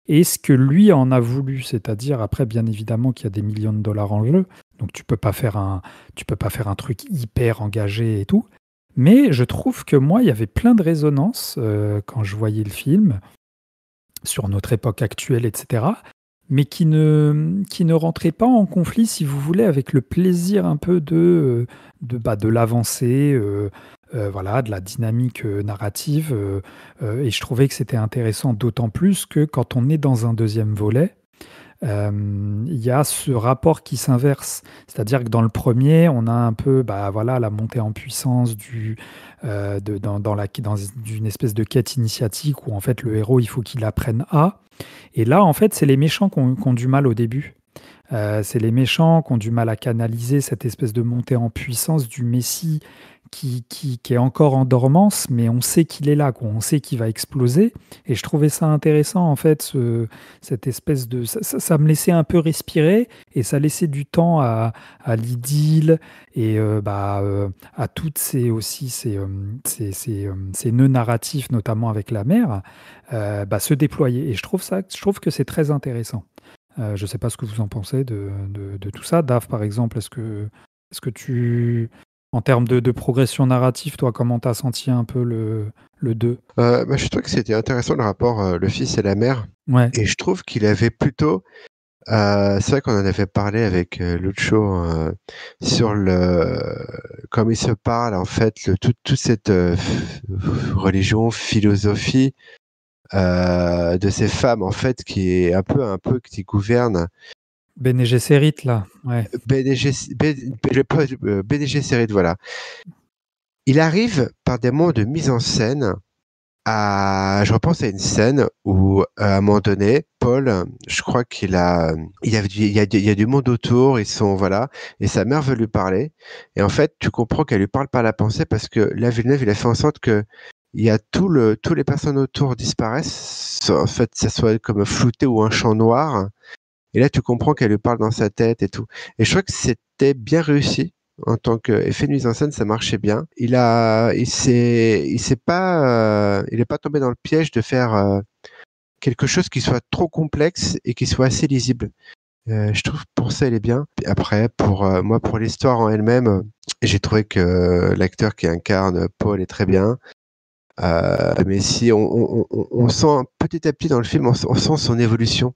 et ce que lui en a voulu. C'est-à-dire, après, bien évidemment, qu'il y a des millions de dollars en jeu. Donc, tu peux pas faire un truc hyper engagé et tout. Mais je trouve que moi, il y avait plein de résonances quand je voyais le film sur notre époque actuelle, etc. Mais qui ne rentraient pas en conflit, si vous voulez, avec le plaisir un peu de l'avancée, voilà, de la dynamique narrative. Et je trouvais que c'était intéressant, d'autant plus que quand on est dans un deuxième volet, il y a ce rapport qui s'inverse. C'est-à-dire que dans le premier, on a un peu voilà, la montée en puissance dans d'une espèce de quête initiatique où en fait le héros, il faut qu'il apprenne à. Et là, en fait, c'est les méchants qui ont du mal au début. C'est les méchants qui ont du mal à canaliser cette espèce de montée en puissance du Messie qui est encore en dormance, mais on sait qu'il est là, quoi. On sait qu'il va exploser. Et je trouvais ça intéressant, en fait, cette espèce de... Ça me laissait un peu respirer, et ça laissait du temps à l'idylle et à toutes ces nœuds narratifs, notamment avec la mère, se déployer. Et je trouve que c'est très intéressant. Je ne sais pas ce que vous en pensez de tout ça. Dave, par exemple, est-ce que tu... En termes de progression narrative, toi, comment t'as senti un peu le 2? Je trouve que c'était intéressant le rapport le fils et la mère. Ouais. Et je trouve qu'il avait plutôt... c'est vrai qu'on en avait parlé avec Lucho sur comme il se parle, en fait, toute cette religion, philosophie de ces femmes, en fait, qui est un peu qui gouverne. Bene Gesserit, là. Ouais. Bene Gesserit, voilà. Il arrive par des mots de mise en scène je repense à une scène où, à un moment donné, Paul, je crois il y a du monde autour, ils sont, voilà, et sa mère veut lui parler. Et en fait, tu comprends qu'elle lui parle par la pensée parce que là, Villeneuve, il a fait en sorte que il y a tous les personnes autour disparaissent, en fait, ça soit comme flouté ou un champ noir. Et là, tu comprends qu'elle lui parle dans sa tête et tout. Et je crois que c'était bien réussi. En tant qu'effet de mise en scène, ça marchait bien. Il est pas tombé dans le piège de faire quelque chose qui soit trop complexe et qui soit assez lisible. Je trouve pour ça, il est bien. Puis après, pour l'histoire en elle-même, j'ai trouvé que l'acteur qui incarne Paul est très bien. Mais si on sent petit à petit dans le film, on sent son évolution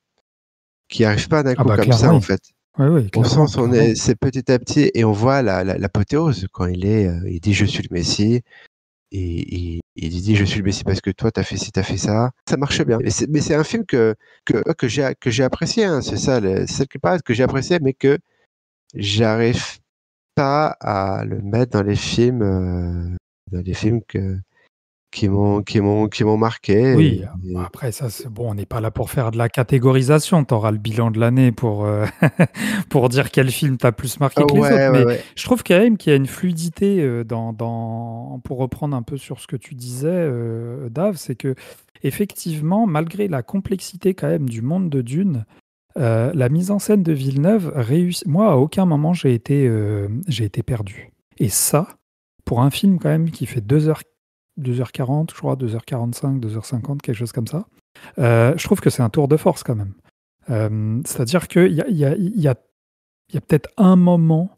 qui arrive pas d'un coup comme ça, en fait. Oui, On sent c'est petit à petit et on voit l'apothéose quand il dit je suis le Messie et il dit je suis le Messie parce que toi t'as fait ci, t'as fait ça. Ça marche bien. Mais c'est un film que j'ai apprécié, hein. C'est ça, c'est ça qui paraît que j'ai apprécié, mais que j'arrive pas à le mettre dans les films qui m'ont marqué. Oui, après ça, c'est bon, on n'est pas là pour faire de la catégorisation. Tu auras le bilan de l'année pour, pour dire quel film t'a plus marqué que les autres. Mais ouais. je trouve quand même qu'il y a une fluidité pour reprendre un peu sur ce que tu disais, Dave, c'est que effectivement, malgré la complexité quand même du monde de Dune, la mise en scène de Villeneuve réussit. Moi, à aucun moment, j'ai été perdu. Et ça, pour un film quand même qui fait 2h40, je crois, 2h45, 2h50, quelque chose comme ça. Je trouve que c'est un tour de force quand même. C'est-à-dire qu'il y a peut-être un moment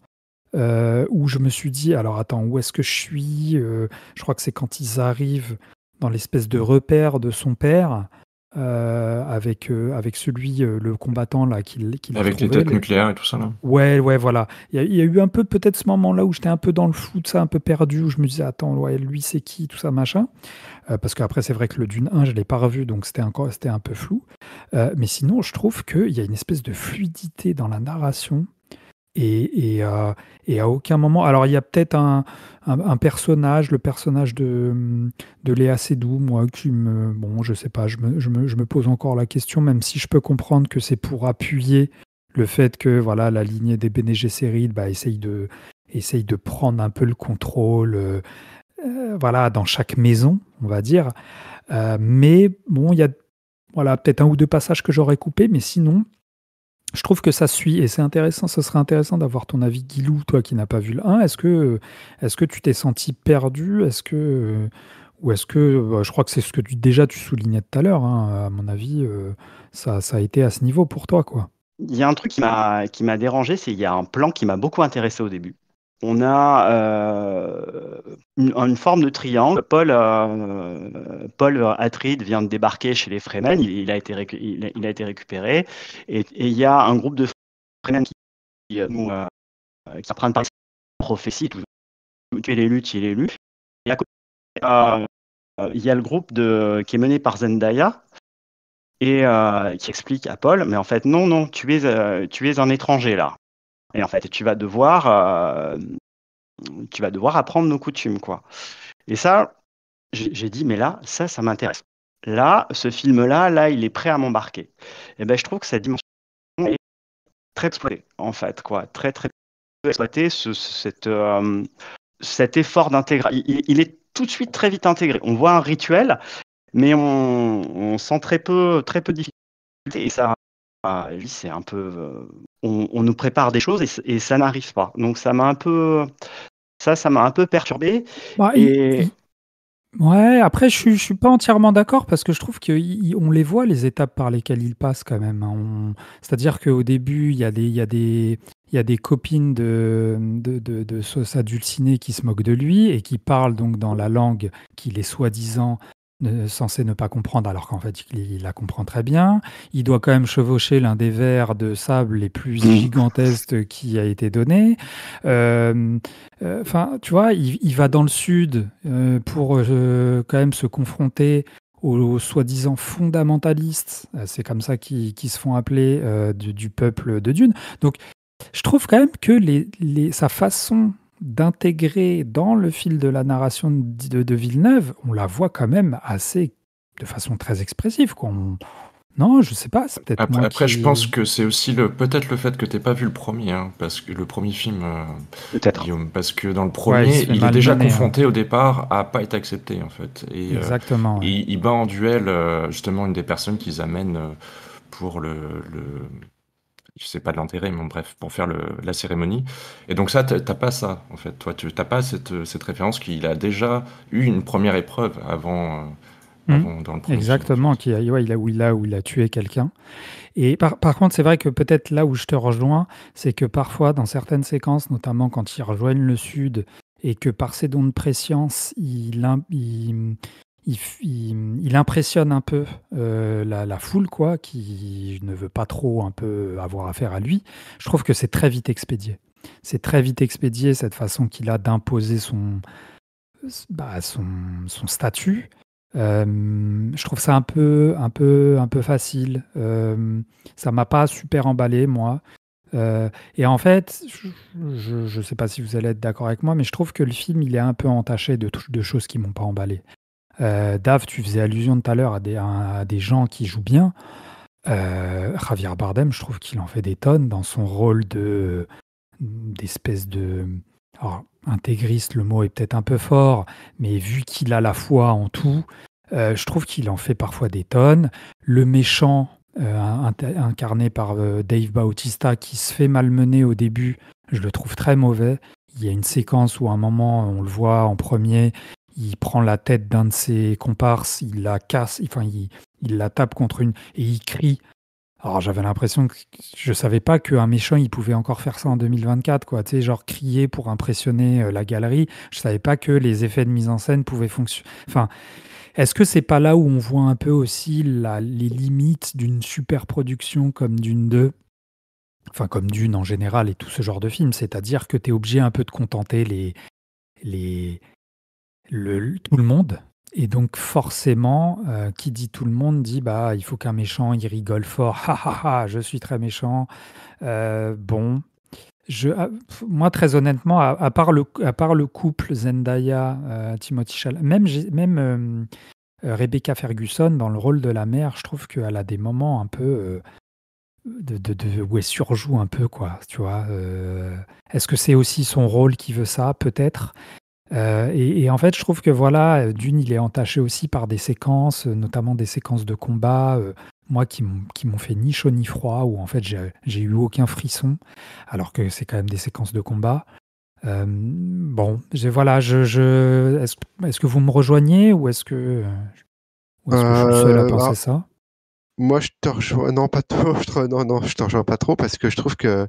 où je me suis dit, alors attends, où est-ce que je suis Je crois que c'est quand ils arrivent dans l'espèce de repère de son père, avec celui, le combattant là, qu'il Avec les têtes nucléaires et tout ça, là. Ouais, voilà. Il y a eu un peu peut-être ce moment-là où j'étais un peu dans le flou de ça, un peu perdu, où je me disais, attends, ouais, lui c'est qui, tout ça, machin. parce qu'après, c'est vrai que le Dune 1, je ne l'ai pas revu, donc c'était un peu flou. Mais sinon, je trouve qu'il y a une espèce de fluidité dans la narration. Et à aucun moment. Alors, il y a peut-être un personnage, le personnage de Léa Seydoux, moi, qui me. Bon, je sais pas, je me pose encore la question, même si je peux comprendre que c'est pour appuyer le fait que voilà, la lignée des Bene Gesserit essaye de prendre un peu le contrôle voilà, dans chaque maison, on va dire. Mais bon, il y a voilà, peut-être un ou deux passages que j'aurais coupés, mais sinon. Je trouve que ça suit et c'est intéressant. Ce serait intéressant d'avoir ton avis, Guilou, toi qui n'as pas vu le 1. Est-ce que tu t'es senti perdu? Ou est-ce que, je crois que c'est ce que déjà tu soulignais tout à l'heure, hein, à mon avis, ça a été à ce niveau pour toi, quoi. Il y a un truc qui m'a dérangé, c'est il y a un plan qui m'a beaucoup intéressé au début. On a une forme de triangle. Paul Atreides vient de débarquer chez les Fremen. Il a été récupéré. Et il y a un groupe de Fremen qui sont en train de parler de prophétie. Tu es l'élu, tu es l'élu. Et à côté, il y a le groupe qui est mené par Zendaya et qui explique à Paul, mais en fait, non, non, tu es un étranger là. Et en fait, tu vas devoir apprendre nos coutumes, quoi. Et ça, j'ai dit, mais là, ça m'intéresse. Là, ce film-là, là, il est prêt à m'embarquer. Et ben, je trouve que cette dimension est très exploitée, en fait, quoi. Très, très exploitée, cet effort d'intégration. Il est tout de suite très vite intégré. On voit un rituel, mais on sent très peu de difficultés. Et ça, lui, c'est un peu. On nous prépare des choses et ça n'arrive pas. Donc ça m'a un peu perturbé. Bah, Et ouais, après, je suis pas entièrement d'accord parce que je trouve qu'on les voit, les étapes par lesquelles il passe quand même, hein. C'est-à-dire qu'au début, il y a des copines de sauce adulcinée qui se moquent de lui et qui parlent donc dans la langue qu'il est soi-disant censé ne pas comprendre, alors qu'en fait, il la comprend très bien. Il doit quand même chevaucher l'un des vers de sable les plus gigantesques qui a été donné. Euh, Enfin, tu vois, il va dans le sud pour quand même se confronter aux soi-disant fondamentalistes. C'est comme ça qu'ils se font appeler du peuple de Dune. Donc, je trouve quand même que sa façon d'intégrer dans le fil de la narration de Villeneuve, on la voit quand même de façon très expressive, quoi. Non, je sais pas, c'est peut-être Après, moi après, je qui. pense que c'est aussi peut-être le fait que t'aies pas vu le premier, hein, parce que le premier film, peut-être. Guillaume, parce que dans le Ouais, il premier, se fait il est déjà malmener, hein. confronté au départ à pas être accepté en fait, et Exactement, ouais. il bat en duel justement une des personnes qu'ils amènent pour je sais pas de l'enterrer, mais bon, bref, pour faire la cérémonie. Et donc ça, t'as pas ça en fait, toi, tu t'as pas cette référence qu'il a déjà eu une première épreuve avant dans le premier film, en Exactement, fait. ouais, où il a tué quelqu'un. Et par contre, c'est vrai que peut-être là où je te rejoins, c'est que parfois, dans certaines séquences, notamment quand ils rejoignent le Sud, et que par ses dons de préscience, il impressionne un peu la foule, quoi, qui ne veut pas trop un peu avoir affaire à lui. Je trouve que c'est très vite expédié. C'est très vite expédié, cette façon qu'il a d'imposer son statut. Je trouve ça un peu facile. Ça m'a pas super emballé, moi. Et en fait, je sais pas si vous allez être d'accord avec moi, mais je trouve que le film, il est un peu entaché de choses qui m'ont pas emballé. Dave, tu faisais allusion tout à l'heure à des gens qui jouent bien. Javier Bardem, je trouve qu'il en fait des tonnes dans son rôle d'espèce de. Alors, intégriste, le mot est peut-être un peu fort, mais vu qu'il a la foi en tout, je trouve qu'il en fait parfois des tonnes. Le méchant, incarné par Dave Bautista, qui se fait malmener au début, je le trouve très mauvais. Il y a une séquence où à un moment, on le voit en premier, il prend la tête d'un de ses comparses, il la casse, enfin, il la tape contre une, et il crie. Alors j'avais l'impression que je savais pas qu'un méchant il pouvait encore faire ça en 2024, quoi. Tu sais, genre crier pour impressionner la galerie. Je savais pas que les effets de mise en scène pouvaient fonctionner. Enfin, est-ce que c'est pas là où on voit un peu aussi les limites d'une super production comme Dune 2, enfin comme Dune en général et tout ce genre de film, c'est-à-dire que tu es obligé un peu de contenter tout le monde. Et donc forcément, qui dit tout le monde dit bah il faut qu'un méchant il rigole fort. Ha ha ha, je suis très méchant. Bon, moi très honnêtement, à part le couple Zendaya, Timothée Chalamet, même Rebecca Ferguson dans le rôle de la mère, je trouve qu'elle a des moments un peu où elle surjoue un peu quoi. Tu vois. Est-ce que c'est aussi son rôle qui veut ça peut-être? Et en fait, je trouve que voilà, d'une, il est entaché aussi par des séquences, notamment des séquences de combat, moi qui m'ont fait ni chaud ni froid, où en fait j'ai eu aucun frisson, alors que c'est quand même des séquences de combat. Bon, voilà, est-ce que vous me rejoignez ou est-ce que je suis le seul à penser Alors, ça? moi, je te rejoins, non, pas trop, non, non, je te rejoins pas trop parce que je trouve que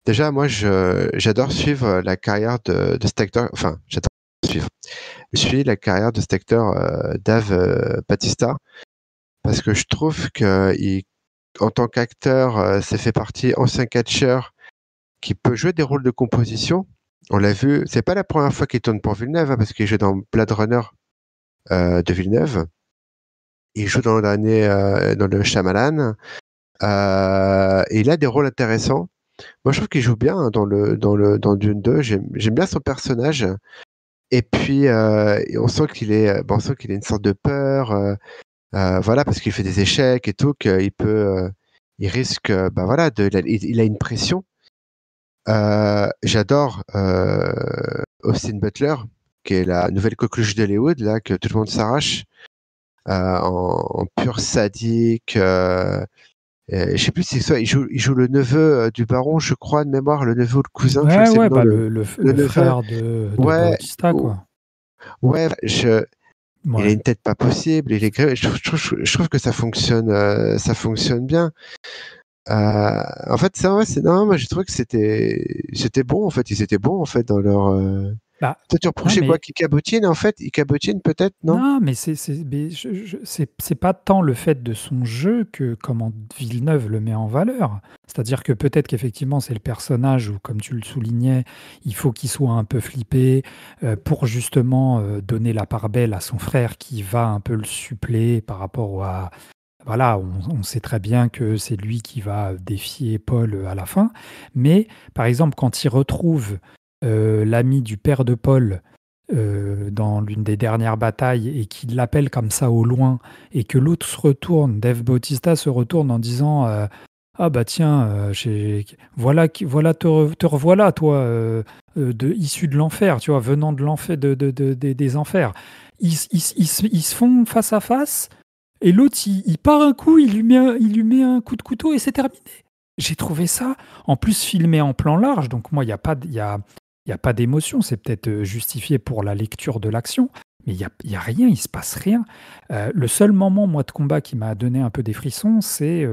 déjà, moi, j'adore suivre la carrière de cet acteur, enfin, j'adore suivre. Je suis la carrière de cet acteur Dave Bautista parce que je trouve que en tant qu'acteur, ça fait partie ancien catcheur qui peut jouer des rôles de composition. On l'a vu, c'est pas la première fois qu'il tourne pour Villeneuve, hein, parce qu'il joue dans Blade Runner de Villeneuve. Il joue dans le dernier, dans le Shyamalan. Et il a des rôles intéressants. Moi, je trouve qu'il joue bien hein, dans Dune 2. J'aime bien son personnage. Et puis, on sent on sent qu'il a une sorte de peur. Voilà, parce qu'il fait des échecs et tout, il risque, bah voilà, il a une pression. J'adore Austin Butler, qui est la nouvelle coqueluche d'Hollywood, là, que tout le monde s'arrache, en pur sadique. Je sais plus si c'est ça, il joue le neveu du baron, je crois, de mémoire, le neveu ou le cousin, je Ouais, sais le ouais, nom, bah le le neveu. frère de Ouais, Bautista, quoi. ouais, il a Ouais. une tête pas possible, je trouve que ça fonctionne bien. En fait, ça, ouais, non, moi j'ai trouvé que c'était bon, en fait, ils étaient bons, en fait, dans leur. Bah, Toi, tu non, reprochais quoi? mais Qu'ils cabotinent, en fait? Ils cabotinent peut-être, non? non, mais c'est pas tant le fait de son jeu que comment Villeneuve le met en valeur. C'est-à-dire que peut-être qu'effectivement c'est le personnage où, comme tu le soulignais, il faut qu'il soit un peu flippé pour justement donner la part belle à son frère qui va un peu le suppléer par rapport à... Voilà, on sait très bien que c'est lui qui va défier Paul à la fin. Mais par exemple, quand il retrouve l'ami du père de Paul dans l'une des dernières batailles et qu'il l'appelle comme ça au loin et que l'autre se retourne, Dave Bautista se retourne en disant ah bah tiens, voilà te revoilà toi, issu de l'enfer, tu vois, venant de l'enfer, des enfers. Ils se font face à face et l'autre il part un coup, il lui met un coup de couteau et c'est terminé. J'ai trouvé ça, en plus filmé en plan large, donc moi, il y a pas d'émotion, c'est peut-être justifié pour la lecture de l'action, mais il y a rien, il se passe rien. Le seul moment, moi, de combat qui m'a donné un peu des frissons, c'est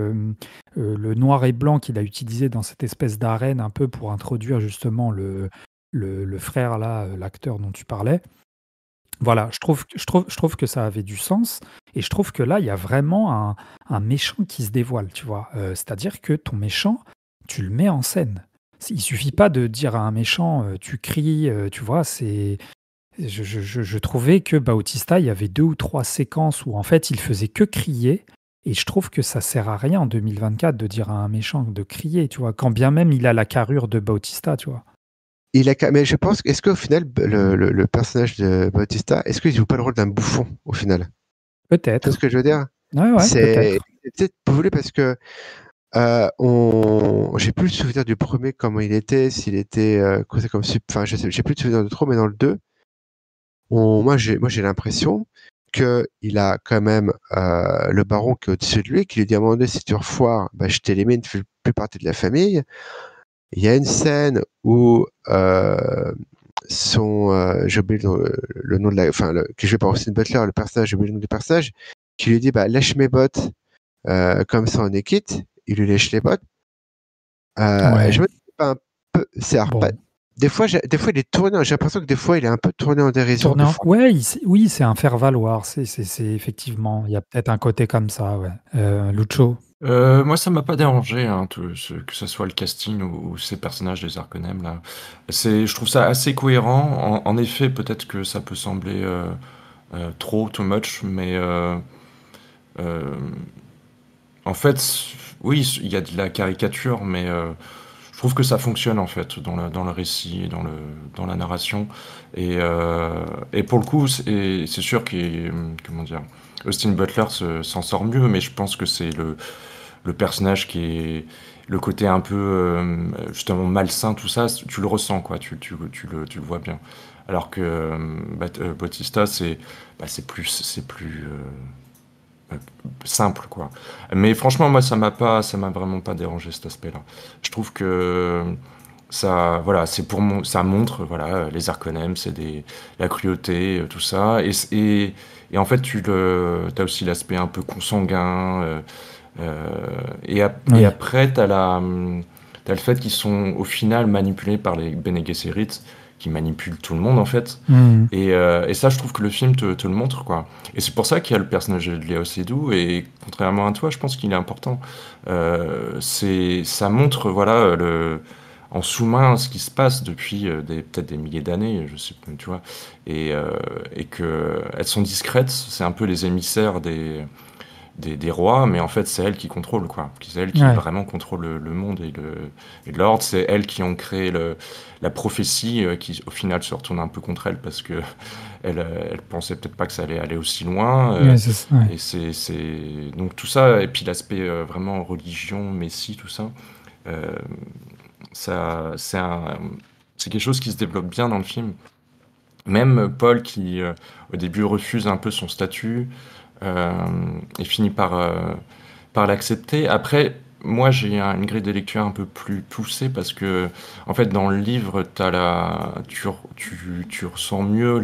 le noir et blanc qu'il a utilisé dans cette espèce d'arène un peu pour introduire justement le frère, là, l'acteur dont tu parlais. Voilà, je trouve que ça avait du sens et je trouve que là, il y a vraiment un méchant qui se dévoile, tu vois. C'est-à-dire que ton méchant, tu le mets en scène. Il suffit pas de dire à un méchant, tu cries, tu vois. Je trouvais que Bautista, il y avait 2 ou 3 séquences où en fait, il faisait que crier. Et je trouve que ça sert à rien en 2024 de dire à un méchant de crier, tu vois. Quand bien même il a la carrure de Bautista, tu vois. Mais je pense, est-ce qu'au final, le personnage de Bautista, est-ce qu'il joue pas le rôle d'un bouffon, au final? Tu vois ce Peut-être. que je veux dire? Ouais, C'est peut-être. peut-être voulu parce que j'ai plus le souvenir du premier, comment il était, s'il était enfin, j'ai plus de souvenir de trop, mais dans le 2, moi j'ai l'impression que il a quand même le baron qui est au-dessus de lui, qui lui dit à un moment donné, si tu refoires, bah, je t'élimine, tu fais plus partie de la famille. Il y a une scène où j'ai oublié le nom de qui est joué par Austin Butler, le personnage, j'ai oublié le nom du personnage, qui lui dit bah, lèche mes bottes, comme ça on est quitte. Il lui lèche les bottes. Je Ouais. me dis pas un peu, Bon. des fois, il est tourné, j'ai l'impression que des fois il est un peu tourné en dérision, Tourner des en fois. ouais, oui, c'est un faire-valoir. C'est effectivement, il y a peut-être un côté comme ça, ouais. Lucho? Moi, ça m'a pas dérangé, hein, que ce soit le casting ou ces personnages des Arcanum, là. Je trouve ça assez cohérent. En effet, peut-être que ça peut sembler too much, mais en fait, oui, il y a de la caricature, mais je trouve que ça fonctionne en fait dans le récit, dans la narration. Et pour le coup, c'est sûr comment dire, Austin Butler s'en sort mieux, mais je pense que c'est le personnage qui est le côté un peu justement malsain, tout ça, tu le ressens quoi, tu le vois bien. Alors que Bautista, c'est plus simple quoi. Mais franchement, moi, ça m'a vraiment pas dérangé cet aspect-là. Je trouve que ça, voilà, ça montre, voilà, les Harkonnen, la cruauté, tout ça, et en fait, t'as aussi l'aspect un peu consanguin, et Oui. après, t'as le fait qu'ils sont au final manipulés par les Bene Gesserit, qui manipulent tout le monde en fait. Mhm. Et ça, je trouve que le film te le montre, quoi. Et c'est pour ça qu'il y a le personnage de Léo Seydoux, et contrairement à toi, je pense qu'il est important. Ça montre, voilà, en sous-main ce qui se passe depuis peut-être des milliers d'années, je sais pas, tu vois. Et que elles sont discrètes, c'est un peu les émissaires des rois, mais en fait, c'est elles qui contrôlent, quoi. C'est elles qui Ouais. vraiment contrôlent le monde et l'ordre. C'est elles qui ont créé la prophétie qui, au final, se retourne un peu contre elles parce que elles pensaient peut-être pas que ça allait aller aussi loin. Ouais, c'est ça, ouais. Et donc tout ça, et puis l'aspect vraiment religion, messie, tout ça, euh, c'est quelque chose qui se développe bien dans le film. Même Paul qui, au début, refuse un peu son statut, euh, et finit par l'accepter. Après, moi, j'ai une grille de lecture un peu plus poussée parce que, en fait, dans le livre, tu ressens mieux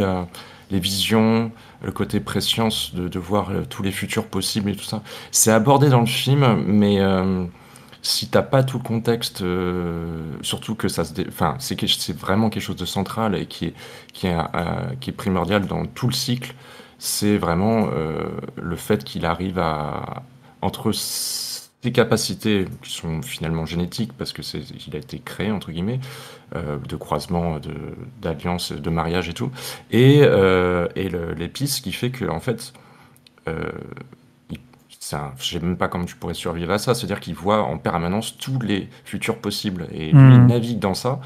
les visions, le côté préscience de voir tous les futurs possibles et tout ça. C'est abordé dans le film, mais si t'as pas tout le contexte, surtout que enfin, c'est vraiment quelque chose de central et qui est primordial dans tout le cycle, c'est vraiment le fait qu'il arrive entre ses capacités qui sont finalement génétiques parce que il a été créé entre guillemets de croisement, d'alliance, de mariage et tout, et l'épice qui fait que en fait euh, je sais même pas comment tu pourrais survivre à ça, c'est-à-dire qu'il voit en permanence tous les futurs possibles et lui il Mhm. navigue dans ça.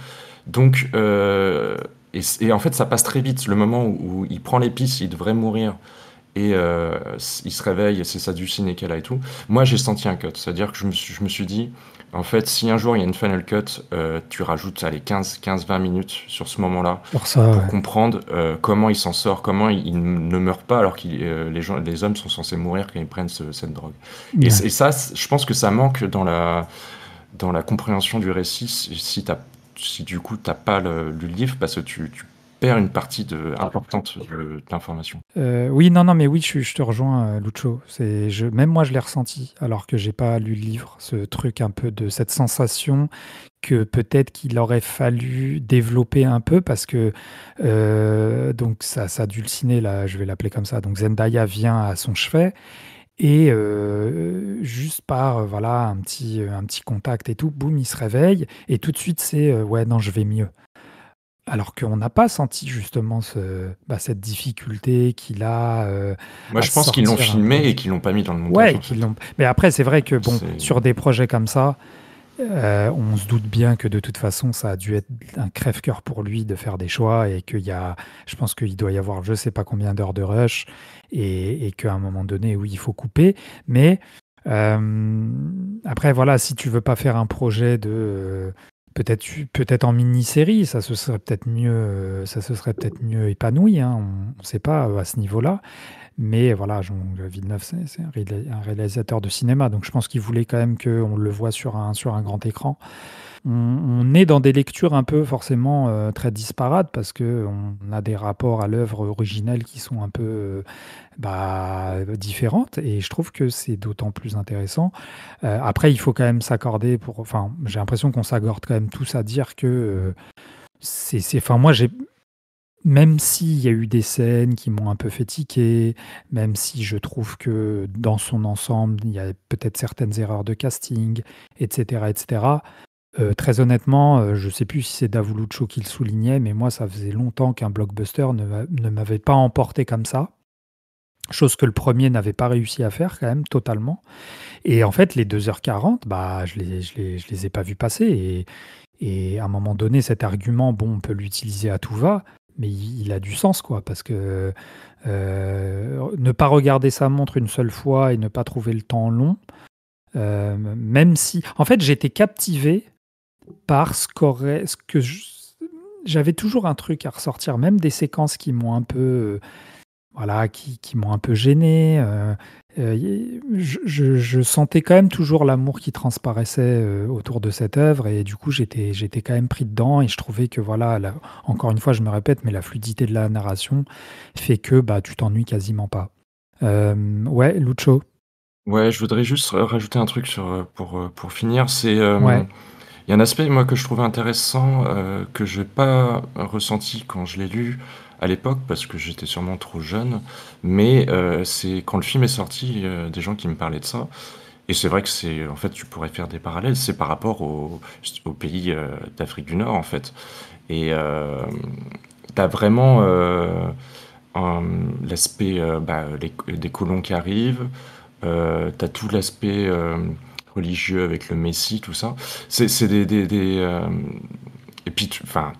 Donc, et en fait, ça passe très vite. Le moment où il prend l'épice, il devrait mourir, et il se réveille, et c'est sa dulcinée qu'elle a et tout. Moi, j'ai senti un cut. C'est-à-dire que je me suis dit, en fait, si un jour il y a une final cut, tu rajoutes allez, 15-20 minutes sur ce moment-là Pour ça, pour ouais. comprendre comment il s'en sort, comment il ne meurt pas alors que les hommes sont censés mourir quand ils prennent cette drogue. Et, Ouais. et ça, je pense que ça manque dans la compréhension du récit si du coup t'as pas lu le livre parce que tu perds une partie importante de l'information. Oui, non, non, mais oui, je te rejoins, Lucho. Même moi, je l'ai ressenti, alors que j'ai pas lu le livre, ce truc un peu de cette sensation que peut-être qu'il aurait fallu développer un peu parce que donc ça dulciné, là, je vais l'appeler comme ça. Donc Zendaya vient à son chevet et juste par voilà un petit contact et tout, boum, il se réveille et tout de suite c'est ouais, non, je vais mieux. Alors qu'on n'a pas senti justement cette difficulté qu'il a Moi, à je pense qu'ils l'ont sortir un peu. filmé et qu'ils l'ont pas mis dans le montage Ouais, en qu'ils fait. l'ont. Mais après, c'est vrai que bon, C'est sur des projets comme ça, on se doute bien que de toute façon, ça a dû être un crève-cœur pour lui de faire des choix et je pense qu'il doit y avoir je sais pas combien d'heures de rush et qu'à un moment donné, oui, il faut couper. Mais après, voilà, si tu veux pas faire un projet de peut-être en mini-série, ça se serait peut-être mieux, ça se serait peut-être mieux épanoui, hein, on ne sait pas à ce niveau-là. Mais voilà, Villeneuve, c'est un réalisateur de cinéma, donc je pense qu'il voulait quand même qu'on le voit sur un grand écran. On est dans des lectures un peu forcément très disparates parce que on a des rapports à l'œuvre originelle qui sont un peu différentes et je trouve que c'est d'autant plus intéressant. Après, il faut quand même s'accorder enfin, j'ai l'impression qu'on s'accorde quand même tous à dire que enfin, moi, même s'il y a eu des scènes qui m'ont un peu fait tiquer, même si je trouve que dans son ensemble, il y a peut-être certaines erreurs de casting, etc., etc. Très honnêtement, je ne sais plus si c'est Davuluccio qui le soulignait, mais moi, ça faisait longtemps qu'un blockbuster ne m'avait pas emporté comme ça. chose que le premier n'avait pas réussi à faire quand même totalement. Et en fait, les 2h40, bah, je les ai pas vus passer. Et à un moment donné, cet argument, bon, on peut l'utiliser à tout va, mais il a du sens, quoi, parce que ne pas regarder sa montre une seule fois et ne pas trouver le temps long, même si... En fait, j'étais captivé par ce que j'avais toujours un truc à ressortir, même des séquences qui m'ont un peu... voilà, qui m'ont un peu gêné. Je sentais quand même toujours l'amour qui transparaissait autour de cette œuvre et du coup j'étais quand même pris dedans et je trouvais que voilà, encore une fois je me répète, mais la fluidité de la narration fait que bah, tu t'ennuies quasiment pas. Ouais, Lucho. Ouais, je voudrais juste rajouter un truc pour finir. C'est, Ouais, il y a un aspect, moi, que je trouvais intéressant, que j'ai pas ressenti quand je l'ai lu à l'époque, parce que j'étais sûrement trop jeune. Mais c'est quand le film est sorti, des gens qui me parlaient de ça. Et c'est vrai que en fait, tu pourrais faire des parallèles. C'est par rapport aux pays d'Afrique du Nord, en fait. Et t'as vraiment l'aspect des colons qui arrivent. T'as tout l'aspect religieux avec le Messie, tout ça. C'est et puis, enfin,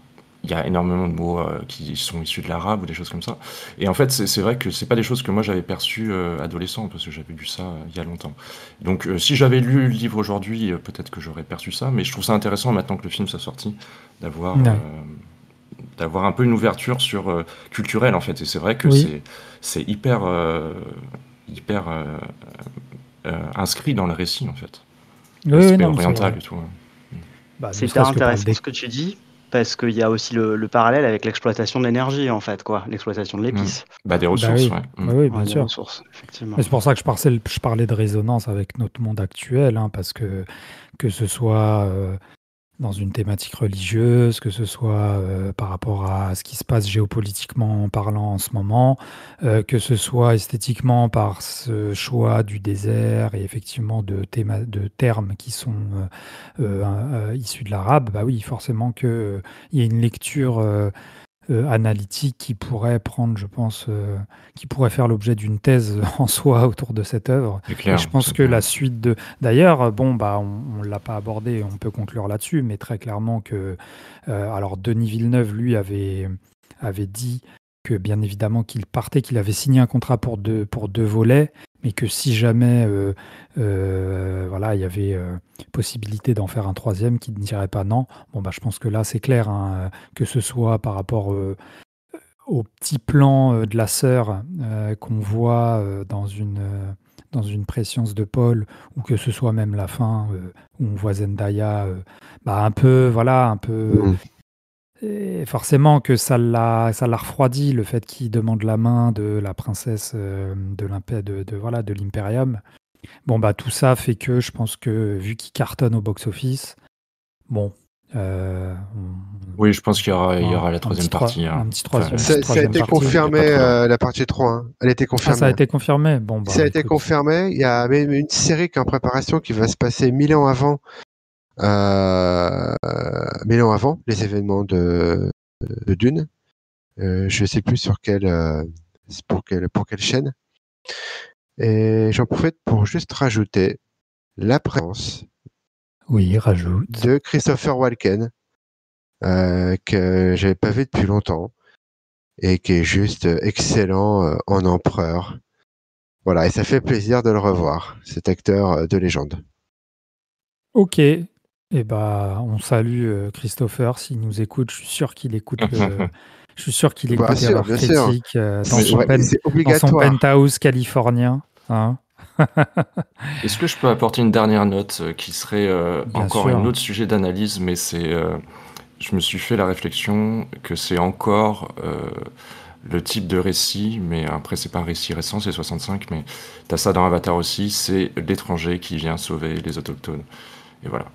il y a énormément de mots qui sont issus de l'arabe ou des choses comme ça. Et en fait, c'est vrai que c'est pas des choses que moi j'avais perçues adolescent, parce que j'avais lu ça il y a longtemps. Donc, si j'avais lu le livre aujourd'hui, peut-être que j'aurais perçu ça. Mais je trouve ça intéressant maintenant que le film soit sorti, d'avoir ouais. un peu une ouverture culturelle en fait. Et c'est vrai que Oui, c'est hyper inscrit dans le récit en fait. oui, oui, L'aspect non, mais c'est oriental vrai. et tout. Ouais. Bah, ne C'est hyper serait-ce que par le intéressant ce que tu dis, parce qu'il y a aussi le parallèle avec l'exploitation de l'énergie, en fait, quoi, l'exploitation de Mm. l'épice. Bah, des Bah ressources, oui, ouais. Mm. oui, oui, bien Ouais, des sûr. ressources, effectivement. Et c'est pour ça que je parlais de résonance avec notre monde actuel, hein, parce que ce soit dans une thématique religieuse, que ce soit par rapport à ce qui se passe géopolitiquement parlant en ce moment, que ce soit esthétiquement par ce choix du désert et effectivement de termes qui sont issus de l'arabe, bah oui, forcément qu'il y a une lecture analytique qui pourrait prendre, je pense, qui pourrait faire l'objet d'une thèse en soi autour de cette œuvre. C'est Et clair. je pense que la suite de... D'ailleurs, bon, bah, on ne l'a pas abordé, on peut conclure là-dessus, mais très clairement que... alors, Denis Villeneuve, lui, avait dit que, bien évidemment, qu'il partait, qu'il avait signé un contrat pour deux volets, mais que si jamais voilà, il y avait possibilité d'en faire un troisième, qu'il ne dirait pas non. Bon, bah, je pense que là, c'est clair, hein, que ce soit par rapport au petit plan de la sœur qu'on voit dans une préscience de Paul, ou que ce soit même la fin où on voit Zendaya, bah, un peu, voilà, un peu. Mm. Et forcément que ça l'a refroidi, le fait qu'il demande la main de la princesse voilà, de l'Imperium. Bon, bah, tout ça fait que je pense que, vu qu'il cartonne au box-office, bon, Oui, je pense qu'il y aura la un troisième partie. Hein. un petit Enfin, Ça a troisième été partie. il y a confirmé, pas trop. la partie 3. Hein. Elle a été Ah, ça confirmée. a Hein. été confirmé? Bon, Ça a bah, été écoute. confirmé. Il y a même une série qui est en préparation qui va se passer 1000 ans avant. 1000 ans avant les événements de Dune. Je sais plus sur pour quelle chaîne. Et j'en profite pour juste rajouter la présence Oui, rajoute. de Christopher Walken, que j'avais pas vu depuis longtemps et qui est juste excellent en empereur. Voilà, et ça fait plaisir de le revoir, cet acteur de légende. Ok. Et bah, on salue Christopher s'il nous écoute. Je suis sûr qu'il écoute je suis sûr qu'il Bien écoute sûr, Erreur bien sûr. Critique C'est dans son obligatoire. penthouse californien. Hein. Est-ce que je peux apporter une dernière note qui serait Bien encore un sûr. autre sujet d'analyse, mais je me suis fait la réflexion que c'est encore le type de récit, mais après c'est pas un récit récent, c'est 65, mais t'as ça dans Avatar aussi, c'est l'étranger qui vient sauver les autochtones. Et voilà,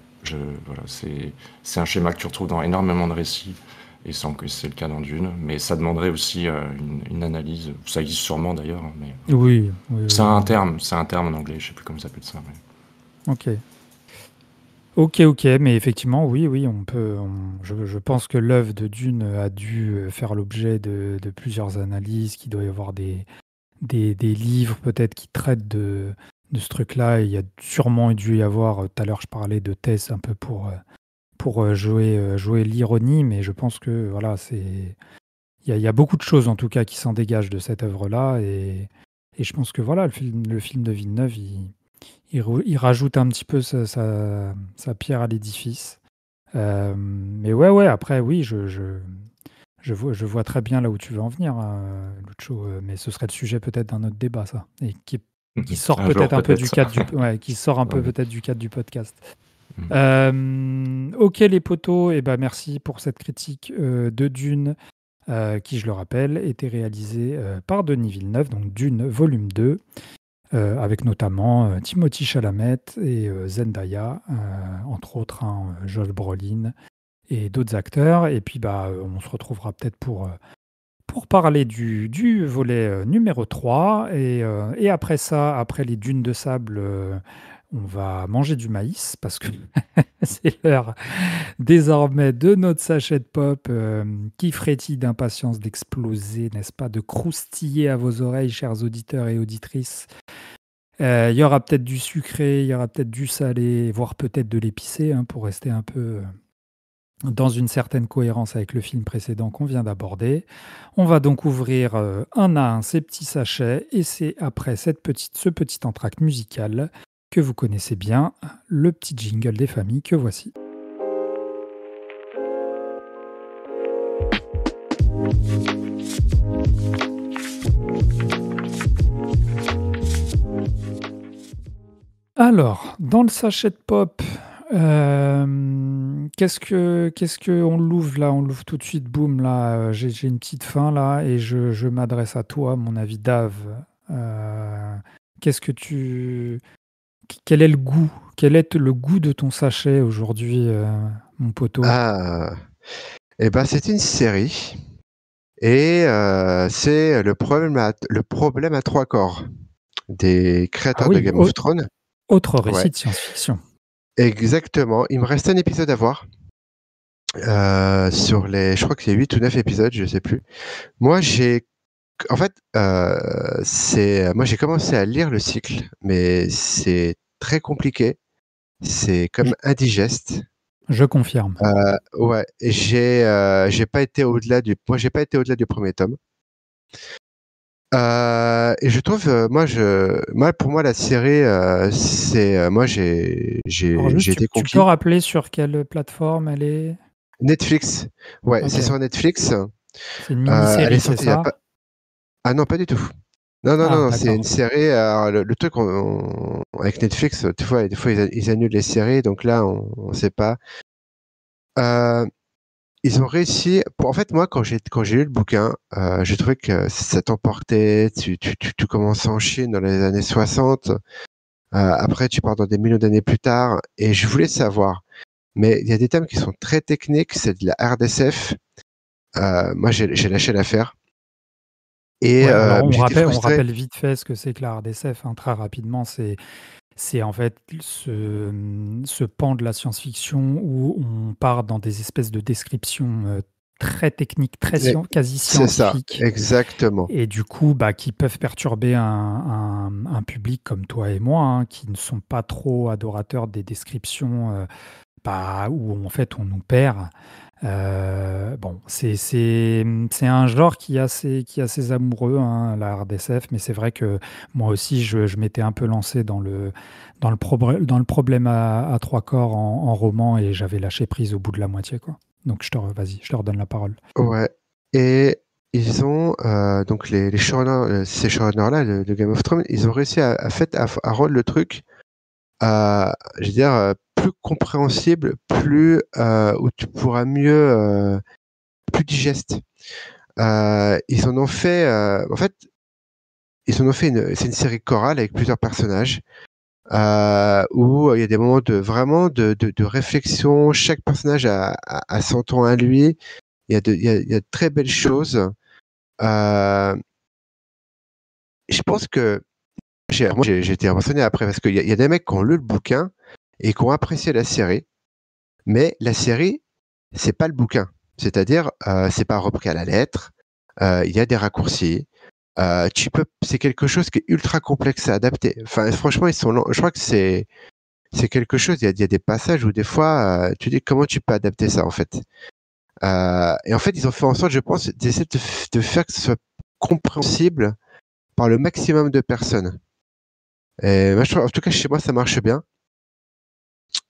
voilà, c'est un schéma que tu retrouves dans énormément de récits, et sans que c'est le cas dans Dune, mais ça demanderait aussi une analyse, ça existe sûrement d'ailleurs, hein, mais Oui, oui, c'est oui. un terme en anglais, je sais plus comment ça s'appelle ça. Mais... Ok. Ok, mais effectivement, oui, je pense que l'œuvre de Dune a dû faire l'objet de plusieurs analyses, qu'il doit y avoir des livres peut-être qui traitent de ce truc-là. Il y a sûrement dû y avoir, tout à l'heure je parlais de thèse un peu pour jouer l'ironie, mais je pense que voilà, il y a beaucoup de choses en tout cas qui s'en dégagent de cette œuvre-là, et je pense que voilà, le film de Villeneuve, il rajoute un petit peu sa pierre à l'édifice. Mais ouais, après, oui, je vois très bien là où tu veux en venir, Lucho, mais ce serait le sujet peut-être d'un autre débat, ça, et qui sort Un jour, peut-être un peu du peut-être. cadre qui sort un peu Ouais. peut-être du cadre du podcast. Mm. Ok les potos, et ben merci pour cette critique de Dune, qui, je le rappelle, était réalisée par Denis Villeneuve, donc Dune volume 2, avec notamment Timothée Chalamet et Zendaya, entre autres, Joel Brolin et d'autres acteurs. Et puis on se retrouvera peut-être pour parler du volet numéro 3. Et après ça, après les dunes de sable, on va manger du maïs parce que c'est l'heure désormais de notre sachet de pop qui frétille d'impatience d'exploser, n'est-ce pas, de croustiller à vos oreilles, chers auditeurs et auditrices. Il y aura peut-être du sucré, il y aura peut-être du salé, voire peut-être de l'épicé, pour rester un peu dans une certaine cohérence avec le film précédent qu'on vient d'aborder. On va donc ouvrir un à un ces petits sachets, et c'est après ce petit entracte musical que vous connaissez bien, le petit jingle des familles que voici. Alors, dans le sachet de pop, qu'est-ce que on l'ouvre là? On l'ouvre tout de suite, boum, là. J'ai une petite faim là, et je m'adresse à toi, mon avis Dave. Qu'est-ce que quel est le goût? Quel est le goût de ton sachet aujourd'hui, mon poteau? Ah, et ben c'est une série et c'est le problème à trois corps des Ah créateurs de oui, Game of Thrones. autre Ouais, récit de science-fiction. exactement. Il me reste un épisode à voir sur je crois que c'est 8 ou 9 épisodes, je sais plus. Moi, en fait, moi j'ai commencé à lire le cycle, mais c'est très compliqué. C'est Je, comme indigeste. je confirme. Ouais, et j'ai pas été j'ai pas été au-delà du premier tome. Et je trouve, pour moi, la série, moi, Alors juste, j'ai été tu peux conquis. rappeler sur quelle plateforme elle est? Netflix, ouais, c'est Ok. sur Netflix. C'est une Elle est mini-série, c'est sortie il y a ça? pas. Ah non, pas du tout. Non, non, Ah, non, c'est d'accord. une série. Alors, le truc avec Netflix, des fois ils annulent les séries, donc là, on sait pas. Euh, Ils ont réussi. En fait, moi, quand j'ai lu le bouquin, j'ai trouvé que ça t'emportait. Tu commences en Chine dans les années 60. Après, tu pars dans des millions d'années plus tard. Et je voulais savoir. Mais il y a des thèmes qui sont très techniques. C'est de la RDSF. Moi, j'ai lâché l'affaire. Et Ouais, alors mais j'étais on frustré. rappelle vite fait ce que c'est que la RDSF, très rapidement. C'est en fait ce pan de la science-fiction où on part dans des espèces de descriptions très techniques, Et quasi c'est ça, scientifiques, exactement. et du coup, qui peuvent perturber un public comme toi et moi, qui ne sont pas trop adorateurs des descriptions, où en fait on nous perd. Bon, c'est un genre qui a ses amoureux, la RDSF, mais c'est vrai que moi aussi, je m'étais un peu lancé dans le problème à trois corps en roman, et j'avais lâché prise au bout de la moitié, quoi. Donc vas-y, je te redonne la parole. Ouais. Et ils ont donc les showrunners, ces showrunners-là de Game of Thrones, ils ont réussi à rendre le truc, je veux dire, plus compréhensible, où tu pourras plus digeste. Ils en ont fait, en fait, c'est une série chorale avec plusieurs personnages, où il y a des moments de réflexion. Chaque personnage a son ton à lui. Il y a de très belles choses. Je pense que j'ai été impressionné après parce qu'il y a des mecs qui ont lu le bouquin et qui ont apprécié la série, mais la série, c'est pas le bouquin. C'est-à-dire, c'est pas repris à la lettre. Il y a des raccourcis. c'est quelque chose qui est ultra complexe à adapter. Enfin, franchement, ils sont je crois que c'est quelque chose. Il y a des passages où des fois, tu dis comment tu peux adapter ça en fait. Et en fait, ils ont fait en sorte, je pense, d'essayer de faire que ce soit compréhensible par le maximum de personnes. Et moi, en tout cas, chez moi, ça marche bien.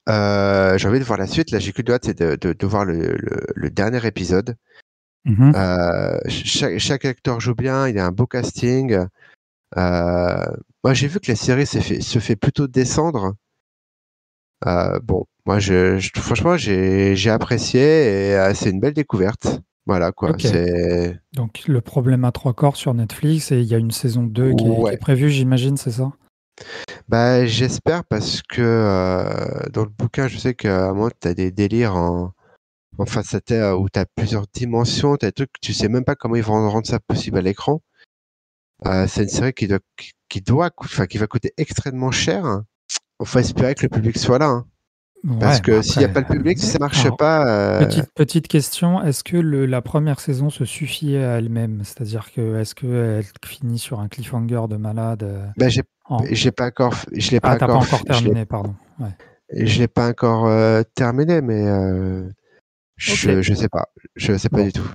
J'ai envie de voir la suite. Là, j'ai que de hâte, c'est de voir le dernier épisode. Chaque acteur joue bien, il y a un beau casting. Moi, j'ai vu que la série se fait plutôt descendre. Bon, moi, franchement, j'ai apprécié et c'est une belle découverte. Voilà, quoi. Ok. Donc, le problème à 3 corps sur Netflix, et il y a une saison 2 qui est Ouais. prévue, j'imagine, c'est ça? Bah, j'espère parce que dans le bouquin, je sais qu'à un moment, tu as des délires en face à terre où tu as plusieurs dimensions, tu as des trucs, tu sais même pas comment ils vont rendre ça possible à l'écran. C'est une série qui va coûter extrêmement cher. Il faut espérer que le public soit là, hein. Parce Ouais, que s'il n'y a pas le public, si ça marche alors, pas, petite question, est-ce que la première saison se suffit à elle-même? C'est-à-dire que est-ce qu'elle finit sur un cliffhanger de malade bah, en... j'ai pas encore, je l'ai pas Ah, t'as pas encore, encore terminé, pardon. Ouais. je l'ai pas encore terminé, mais Ok. je sais pas, Bon. du tout.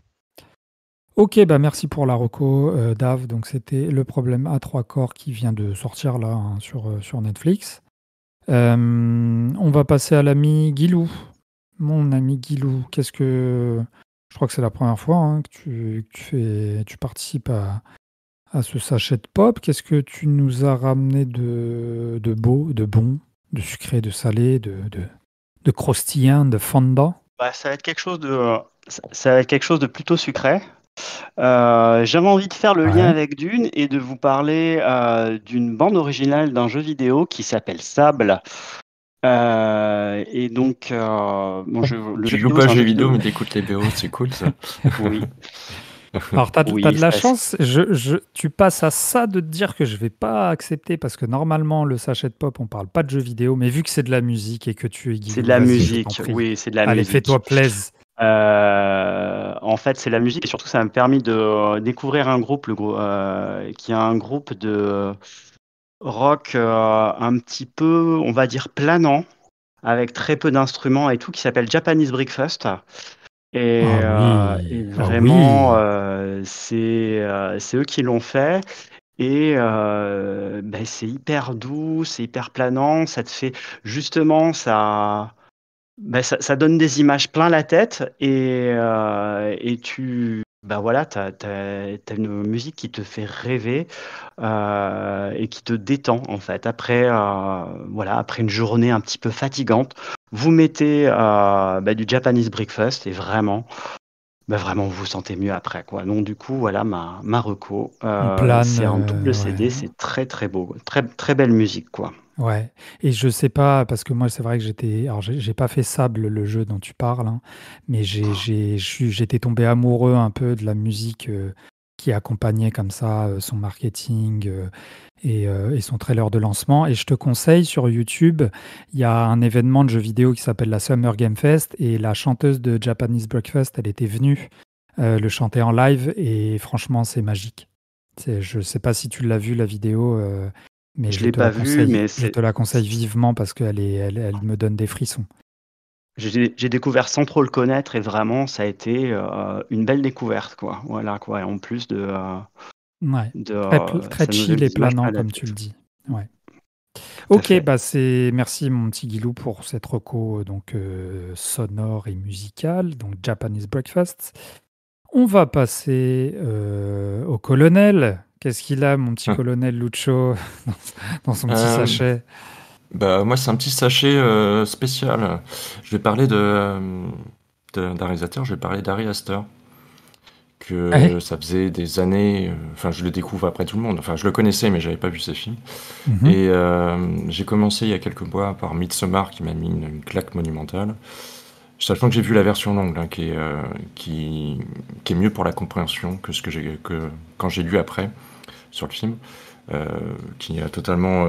Ok, bah merci pour la reco, Dave. Donc c'était le problème à 3 corps qui vient de sortir là hein, sur Netflix. On va passer à l'ami Guilou. Mon ami Guilou, je crois que c'est la première fois hein, que tu participes à ce sachet de pop. Qu'est-ce que tu nous as ramené de beau, de bon, de sucré, de salé, de croustillant, de fondant? Bah, ça va être quelque chose de plutôt sucré. J'avais envie de faire le lien Ouais. avec Dune et de vous parler d'une bande originale d'un jeu vidéo qui s'appelle Sable. Et donc, le Tu jeu joues vidéo, pas c'est aux un jeux jeu vidéo, vidéo. mais t'écoutes les BO, c'est cool ça. Oui, Alors, t'as de oui, la chance, tu passes à ça de te dire que je vais pas accepter parce que normalement, le sachet de pop, on parle pas de jeux vidéo, mais vu que c'est de la musique et que tu es c'est de Guilou, la vas-y, je t'en musique. prie. Oui, c'est de la Allez, musique. fais-toi plaisir. En fait, c'est la musique et surtout, ça m'a permis de découvrir un groupe, qui est un groupe de rock un petit peu, on va dire, planant, avec très peu d'instruments et tout, qui s'appelle Japanese Breakfast. Ah Et oui, ah vraiment, oui. c'est eux qui l'ont fait. Et ben, c'est hyper doux, c'est hyper planant. Ça te fait justement, ça donne des images plein la tête. Et ben voilà, t'as une musique qui te fait rêver et qui te détend en fait. Après une journée un petit peu fatigante, vous mettez du Japanese Breakfast et vraiment vous vous sentez mieux après quoi. Donc du coup voilà ma reco. On plane, C'est un double CD, ouais. c'est très très beau, très très belle musique quoi. Ouais, et je sais pas, parce que moi, c'est vrai que alors j'ai pas fait Sable, le jeu dont tu parles, hein, mais j'étais tombé amoureux un peu de la musique qui accompagnait comme ça son marketing et son trailer de lancement. Et je te conseille, sur YouTube, il y a un événement de jeux vidéo qui s'appelle la Summer Game Fest, et la chanteuse de Japanese Breakfast, elle était venue le chanter en live, et franchement, c'est magique. Je sais pas si tu l'as vu, la vidéo. Mais Je l'ai pas vu, mais je te la conseille vivement parce elle me donne des frissons. j'ai découvert sans trop le connaître et vraiment ça a été une belle découverte quoi. Voilà quoi. Et en plus Ouais, très ça nous donne chill et des images planant plein la comme tu tête. le dis. Ouais. Tout à Ok, fait. bah merci mon petit Guilou pour cette reco donc sonore et musicale, donc Japanese Breakfast. On va passer au colonel. Qu'est-ce qu'il a, mon petit colonel Lucho, dans son petit sachet? Bah, moi, c'est un petit sachet spécial. Je vais parler d'un réalisateur, je vais parler d'Ari Aster. Que ça faisait des années, enfin je le découvre après tout le monde, enfin je le connaissais mais j'avais pas vu ses films. Et j'ai commencé il y a quelques mois par Midsommar qui m'a mis une claque monumentale. Sachant que j'ai vu la version longue, hein, qui est mieux pour la compréhension que quand j'ai lu après sur le film, qui est totalement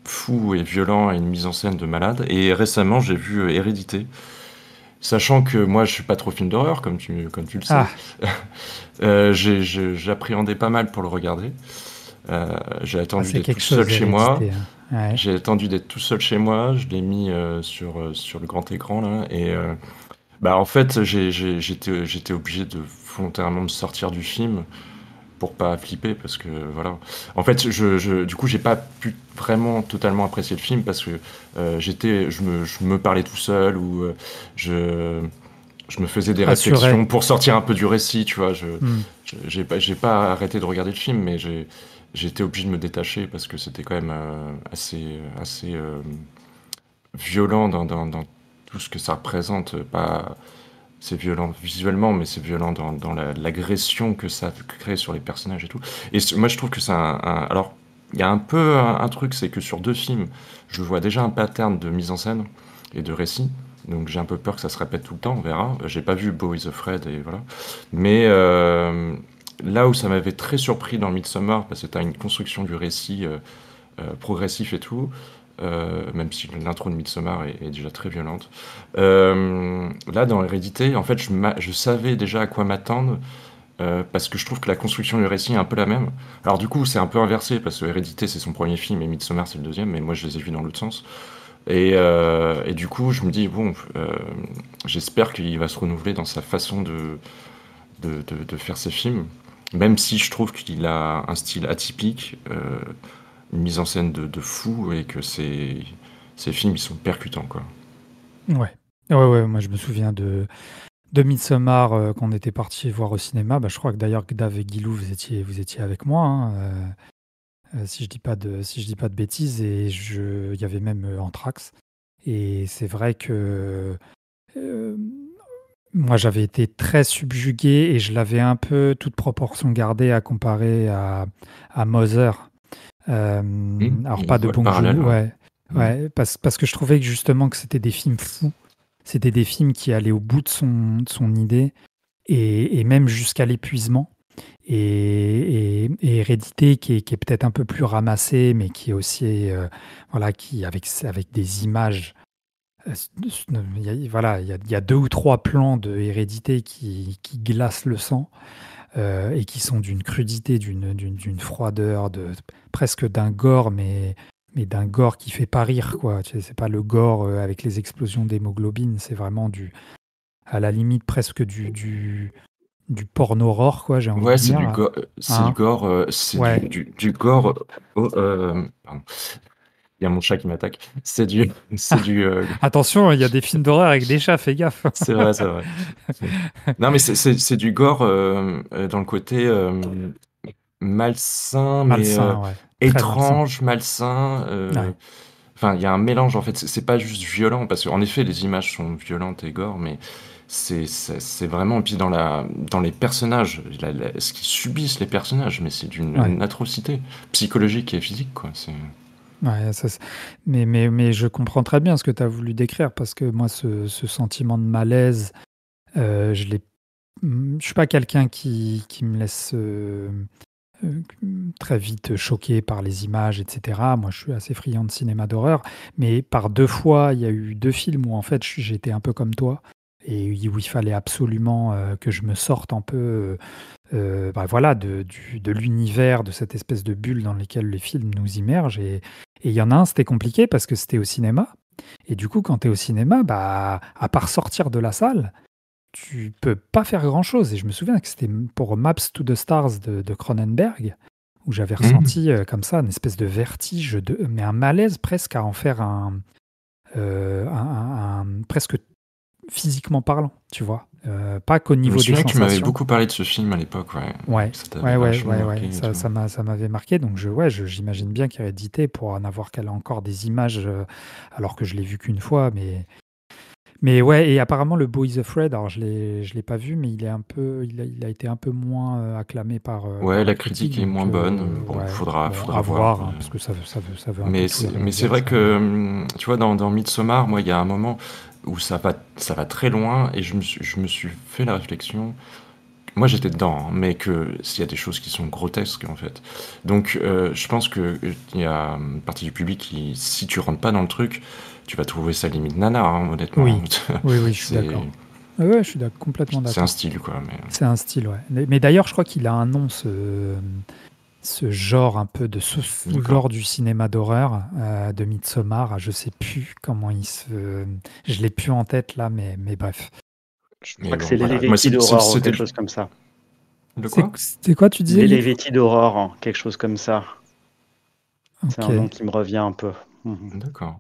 fou et violent et une mise en scène de malade. Et récemment j'ai vu Hérédité, Sachant que moi, je suis pas trop film d'horreur, comme tu le sais. Ah, J'appréhendais pas mal pour le regarder. J'ai ah, attendu c'est d'être tout quelque seul chose, chez moi. Hérédité, hein. Ouais. J'ai attendu d'être tout seul chez moi. Je l'ai mis sur le grand écran là. Et bah en fait, j'étais obligé de volontairement me sortir du film pour pas flipper parce que voilà. En fait, du coup, j'ai pas pu vraiment totalement apprécier le film parce que je me parlais tout seul ou je, je me faisais des Rassuré. réflexions pour sortir un peu du récit, tu vois. Hmm. J'ai pas arrêté de regarder le film, mais j'ai été obligé de me détacher parce que c'était quand même assez violent dans tout ce que ça représente. Pas, c'est violent visuellement, mais c'est violent dans l'agression que ça crée sur les personnages et tout. Et moi, je trouve que c'est alors, il y a un peu un truc, c'est que sur 2 films, je vois déjà un pattern de mise en scène et de récit. Donc j'ai un peu peur que ça se répète tout le temps, on verra. J'ai pas vu Beau is Afraid et voilà. Mais là où ça m'avait très surpris dans Midsommar, parce que tu as une construction du récit progressif et tout, même si l'intro de Midsommar est déjà très violente. Là, dans Hérédité, en fait, je savais déjà à quoi m'attendre, parce que je trouve que la construction du récit est un peu la même. Alors du coup, c'est un peu inversé, parce que Hérédité, c'est son premier film, et Midsommar, c'est le deuxième, mais moi, je les ai vus dans l'autre sens. Et du coup, je me dis, bon, j'espère qu'il va se renouveler dans sa façon de faire ses films, même si je trouve qu'il a un style atypique, une mise en scène de fou, et que ses films, ils sont percutants, quoi. Ouais. Ouais, moi je me souviens de Midsommar qu'on était parti voir au cinéma. Bah, je crois que d'ailleurs Gdav et Guilou, vous étiez avec moi, hein, si je dis pas de bêtises, et il y avait même Anthrax. Et c'est vrai que euh, moi j'avais été très subjugué et je l'avais un peu toute proportion gardée à comparer à Mother. Alors pas Je de vois le Bong parallèle, Joon-ho, ouais. ouais, ouais, parce que je trouvais que justement que c'était des films fous, c'était des films qui allaient au bout de son idée et même jusqu'à l'épuisement. Et Hérédité qui est peut-être un peu plus ramassé, mais qui est aussi voilà, qui avec des images. Voilà, il y a 2 ou 3 plans de Hérédité qui glacent le sang et qui sont d'une crudité, d'une froideur, presque d'un gore, mais d'un gore qui fait pas rire, quoi. Tu sais, c'est pas le gore avec les explosions d'hémoglobine, c'est vraiment à la limite presque du porno-horror, quoi, j'ai envie Ouais, de c'est dire. du gore, c'est du Hein? gore, c'est Ouais. du gore. Pardon. Il y a mon chat qui m'attaque. C'est du, Attention, il y a des films d'horreur avec des chats, fais gaffe. c'est vrai, c'est vrai. Non, mais c'est du gore dans le côté malsain, mais Malsain, ouais. Très malsain. étrange, malsain. Ouais. Enfin, il y a un mélange en fait. C'est pas juste violent, parce qu'en effet, les images sont violentes et gore, mais c'est vraiment. Et puis dans les personnages, ce qu'ils subissent les personnages, mais c'est d'une Ouais. atrocité psychologique et physique, quoi. Ouais, mais je comprends très bien ce que tu as voulu décrire parce que moi, ce sentiment de malaise, je l'ai. Je suis pas quelqu'un qui me laisse euh, très vite choqué par les images, etc. Moi, je suis assez friand de cinéma d'horreur, mais par 2 fois, il y a eu 2 films où en fait j'étais un peu comme toi et où il fallait absolument que je me sorte un peu bah voilà, de l'univers, de cette espèce de bulle dans laquelle les films nous immergent. Et il y en a un, c'était compliqué parce que c'était au cinéma. Et du coup, quand tu es au cinéma, bah, à part sortir de la salle, tu peux pas faire grand-chose. Et je me souviens que c'était pour Maps to the Stars de Cronenberg, où j'avais Mhm. ressenti comme ça une espèce de vertige, mais un malaise presque à en faire presque physiquement parlant, tu vois. Pas qu'au Je me niveau des souviens que tu m'avais sensations. beaucoup parlé de ce film à l'époque, ouais. Ouais, Ça t'avait ouais, vachement ouais. marqué et tout. Ça m'avait marqué. Donc, j'imagine bien qu'Hérédité, pour en avoir qu'elle a encore des images, alors que je l'ai vu qu'une fois. Mais ouais, et apparemment, le Boy is Afraid, alors je l'ai pas vu, mais il a été un peu moins acclamé par Ouais, la la critique. critique est Donc, moins bonne. Bon, ouais, bon, à faudra voir. voir, hein, parce que ça veut un peu tout et rien Mais c'est dire, vrai ça. Mais que, tu vois, dans Midsommar, moi, il y a un moment où ça va très loin, et je me suis fait la réflexion moi j'étais dedans, hein, mais s'il y a des choses qui sont grotesques en fait. Donc je pense que il y a une partie du public qui, si tu rentres pas dans le truc, tu vas trouver ça limite nanar, hein, honnêtement. Oui, oui, je suis C'est d'accord. Ouais, je suis complètement c'est un d'accord. style, quoi. Mais C'est un style, ouais. Mais d'ailleurs, je crois qu'il a un nom, ce genre un peu de d'accord. sous-genre du cinéma d'horreur de Midsommar. Je sais plus comment il se. Je l'ai plus en tête là, mais bref. Je Mais crois que bon, c'est voilà. Moi, l'Elevetti d'horreur ou c'était quelque chose comme ça. de quoi? C'était quoi, tu disais, Guy? L'Elevetti d'horreur, hein, quelque chose comme ça. C'est Ok. un nom qui me revient un peu. Mhm. D'accord.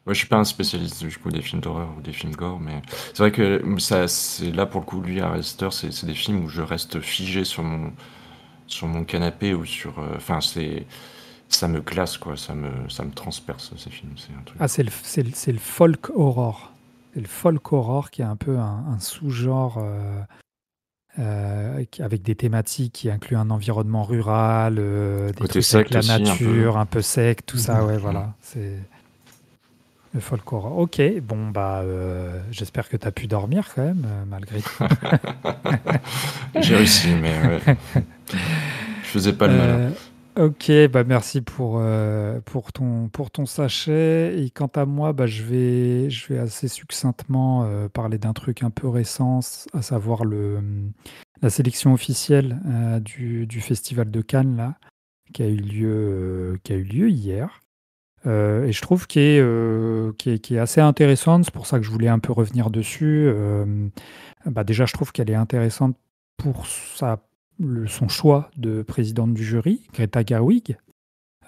Moi, je suis pas un spécialiste du coup des films d'horreur ou des films gore, mais c'est vrai que ça, c'est là pour le coup, lui, Ari Aster, c'est des films où je reste figé sur mon canapé ou sur, enfin, ça me glace, quoi. Ça me transperce, ces films. C'est un truc. Ah, c'est le folk horror. C'est le folk horror qui est un peu un sous-genre avec des thématiques qui incluent un environnement rural, des Côté trucs avec secte la aussi, un peu. nature, un peu sec, tout ça, ouais, Mm. voilà. C'est le folk horror. Ok, bon, bah, j'espère que tu as pu dormir quand même, malgré tout. J'ai réussi, mais ouais. Je faisais pas le malin. Ok, bah merci pour ton sachet. Et quant à moi, bah, je vais assez succinctement parler d'un truc un peu récent, à savoir la sélection officielle du Festival de Cannes, là, qui a eu lieu hier. Et je trouve qu'il est assez intéressante. C'est pour ça que je voulais un peu revenir dessus. Bah déjà, je trouve qu'elle est intéressante pour son choix de présidente du jury, Greta Gerwig,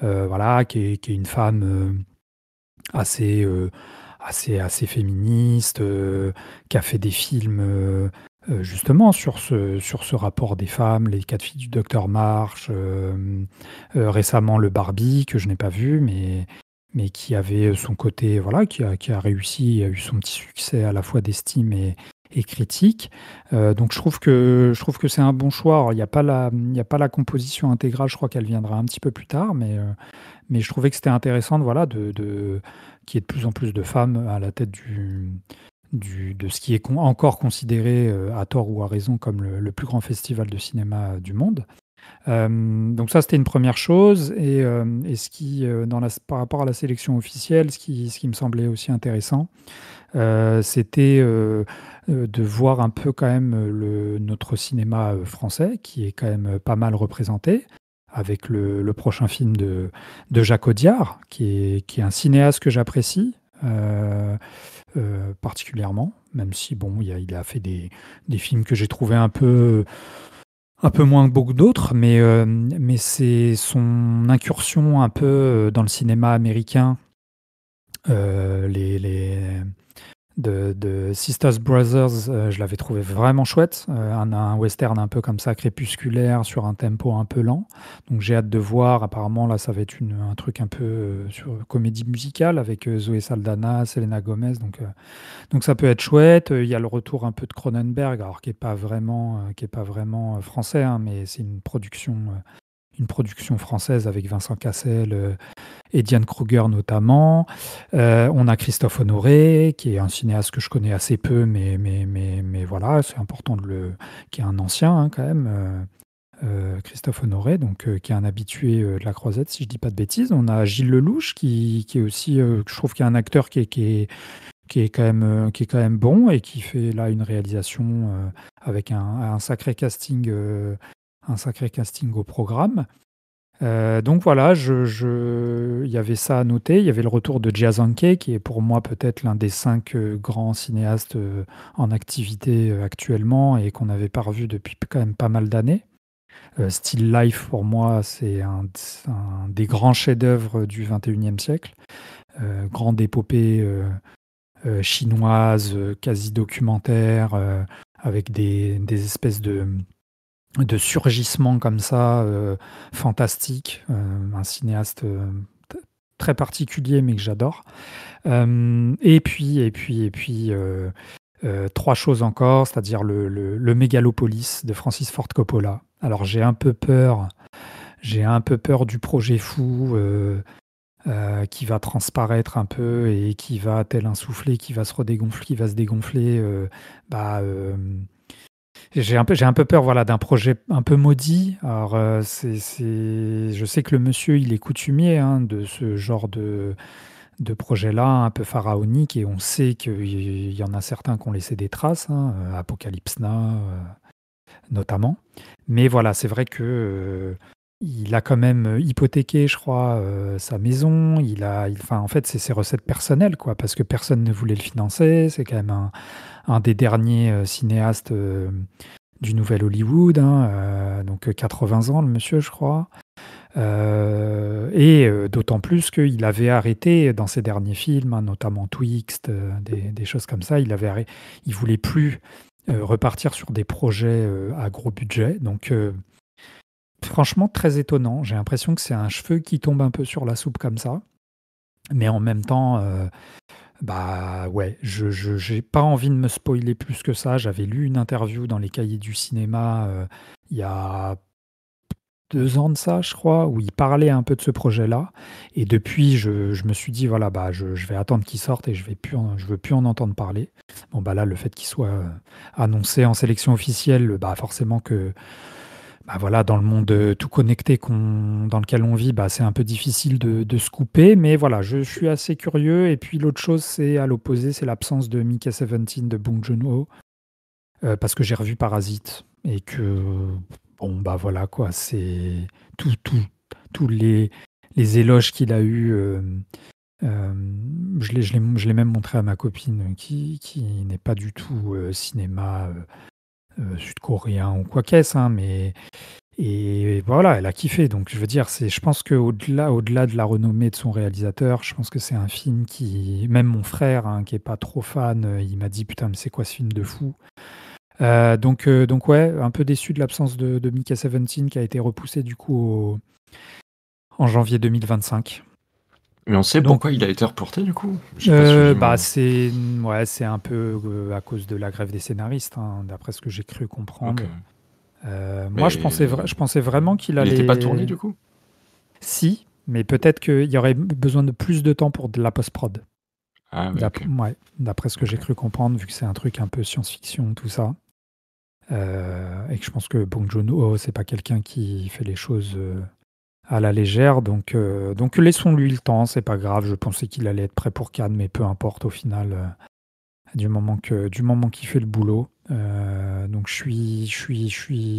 voilà, qui est une femme assez, assez féministe, qui a fait des films justement sur ce rapport des femmes, les quatre filles du docteur March, récemment le Barbie, que je n'ai pas vu, mais qui avait son côté, voilà, qui a réussi, a eu son petit succès à la fois d'estime et critique. Donc je trouve que c'est un bon choix. Alors, il n'y a pas la composition intégrale, je crois qu'elle viendra un petit peu plus tard, mais je trouvais que c'était intéressant voilà, qu'il y ait de plus en plus de femmes à la tête de ce qui est encore considéré, à tort ou à raison, comme le plus grand festival de cinéma du monde. Donc ça, c'était une première chose. Et ce qui, par rapport à la sélection officielle, ce qui me semblait aussi intéressant, c'était de voir un peu quand même notre cinéma français, qui est quand même pas mal représenté, avec le prochain film de Jacques Audiard, qui est un cinéaste que j'apprécie particulièrement, même si bon, il a fait des films que j'ai trouvé un peu moins que beaucoup d'autres, mais c'est son incursion un peu dans le cinéma américain, les de Sisters Brothers, je l'avais trouvé vraiment chouette. Un western un peu comme ça, crépusculaire, sur un tempo un peu lent. Donc j'ai hâte de voir. Apparemment, là, ça va être un truc un peu sur comédie musicale avec Zoé Saldana, Selena Gomez. Donc ça peut être chouette. Il y a le retour un peu de Cronenberg, alors qui est pas vraiment français, hein, mais c'est une production française avec Vincent Cassel et Diane Kruger notamment. On a Christophe Honoré, qui est un cinéaste que je connais assez peu, mais voilà, c'est important qui est un ancien quand même. Christophe Honoré, donc qui est un habitué de la Croisette, si je dis pas de bêtises. On a Gilles Lelouch, qui est aussi, je trouve, qu'il est un acteur qui est quand même bon et qui fait là une réalisation avec un sacré casting au programme. Donc voilà, il y avait ça à noter. Il y avait le retour de Jia Zhangke, qui est pour moi peut-être l'un des 5 grands cinéastes en activité actuellement et qu'on n'avait pas revu depuis quand même pas mal d'années. Still Life, pour moi, c'est un des grands chefs-d'œuvre du 21e siècle. Grande épopée chinoise, quasi documentaire, avec des espèces de surgissement comme ça, fantastique, un cinéaste très particulier mais que j'adore. Et puis, trois choses encore, c'est-à-dire le Mégalopolis de Francis Ford Coppola. Alors j'ai un peu peur du projet fou qui va transparaître un peu et qui va, tel un soufflet, qui va se redégonfler, qui va se dégonfler. J'ai un peu peur, voilà, d'un projet un peu maudit. Alors, je sais que le monsieur, il est coutumier hein, de ce genre de projet-là, un peu pharaonique, et on sait qu'il y en a certains qui ont laissé des traces, hein, Apocalypse Now, notamment. Mais voilà, c'est vrai que il a quand même hypothéqué, je crois, sa maison. Enfin, en fait, c'est ses recettes personnelles, quoi, parce que personne ne voulait le financer. C'est quand même un des derniers cinéastes du nouvel Hollywood, hein, donc 80 ans, le monsieur, je crois. Et d'autant plus qu'il avait arrêté dans ses derniers films, hein, notamment Twixt, des choses comme ça. Il voulait plus repartir sur des projets à gros budget. Donc, franchement, très étonnant. J'ai l'impression que c'est un cheveu qui tombe un peu sur la soupe comme ça. Mais en même temps, bah ouais, je j'ai pas envie de me spoiler plus que ça. J'avais lu une interview dans les cahiers du cinéma il y a 2 ans de ça, je crois, où il parlait un peu de ce projet-là. Et depuis, je me suis dit, voilà, bah, je vais attendre qu'il sorte et je veux plus en entendre parler. Bon, bah là, le fait qu'il soit annoncé en sélection officielle, bah forcément que, bah voilà, dans le monde tout connecté dans lequel on vit, bah, c'est un peu difficile de se couper. Mais voilà, je suis assez curieux. Et puis l'autre chose, c'est à l'opposé, c'est l'absence de Mickey 17 de Bong Joon-ho, parce que j'ai revu Parasite et que bon bah voilà quoi, c'est tous les éloges qu'il a eu. Je l'ai même montré à ma copine qui n'est pas du tout cinéma sud-coréen ou quoi qu'est-ce, hein, mais et voilà, elle a kiffé. Donc je veux dire, je pense que au-delà de la renommée de son réalisateur, je pense que c'est un film qui, même mon frère, hein, qui est pas trop fan, il m'a dit putain mais c'est quoi ce film de fou. Donc ouais, un peu déçu de l'absence de Mickey 17 qui a été repoussé du coup en janvier 2025. Mais on sait Donc, pourquoi il a été reporté du coup? J'ai pas suivi, bah moi. c'est un peu à cause de la grève des scénaristes, hein, d'après ce que j'ai cru comprendre. Ok. Moi, je Mais pensais vraiment qu'il il n'était pas tourné allait. du coup? Si, mais peut-être qu'il y aurait besoin de plus de temps pour de la post-prod. Ah ouais, ok. Ouais, d'après ce que j'ai Ok. cru comprendre, vu que c'est un truc un peu science-fiction, tout ça. Et que je pense que Bong Joon-ho, c'est pas quelqu'un qui fait les choses à la légère. Donc laissons-lui le temps, c'est pas grave. Je pensais qu'il allait être prêt pour Cannes, mais peu importe au final, du moment qu'il fait le boulot. Donc je suis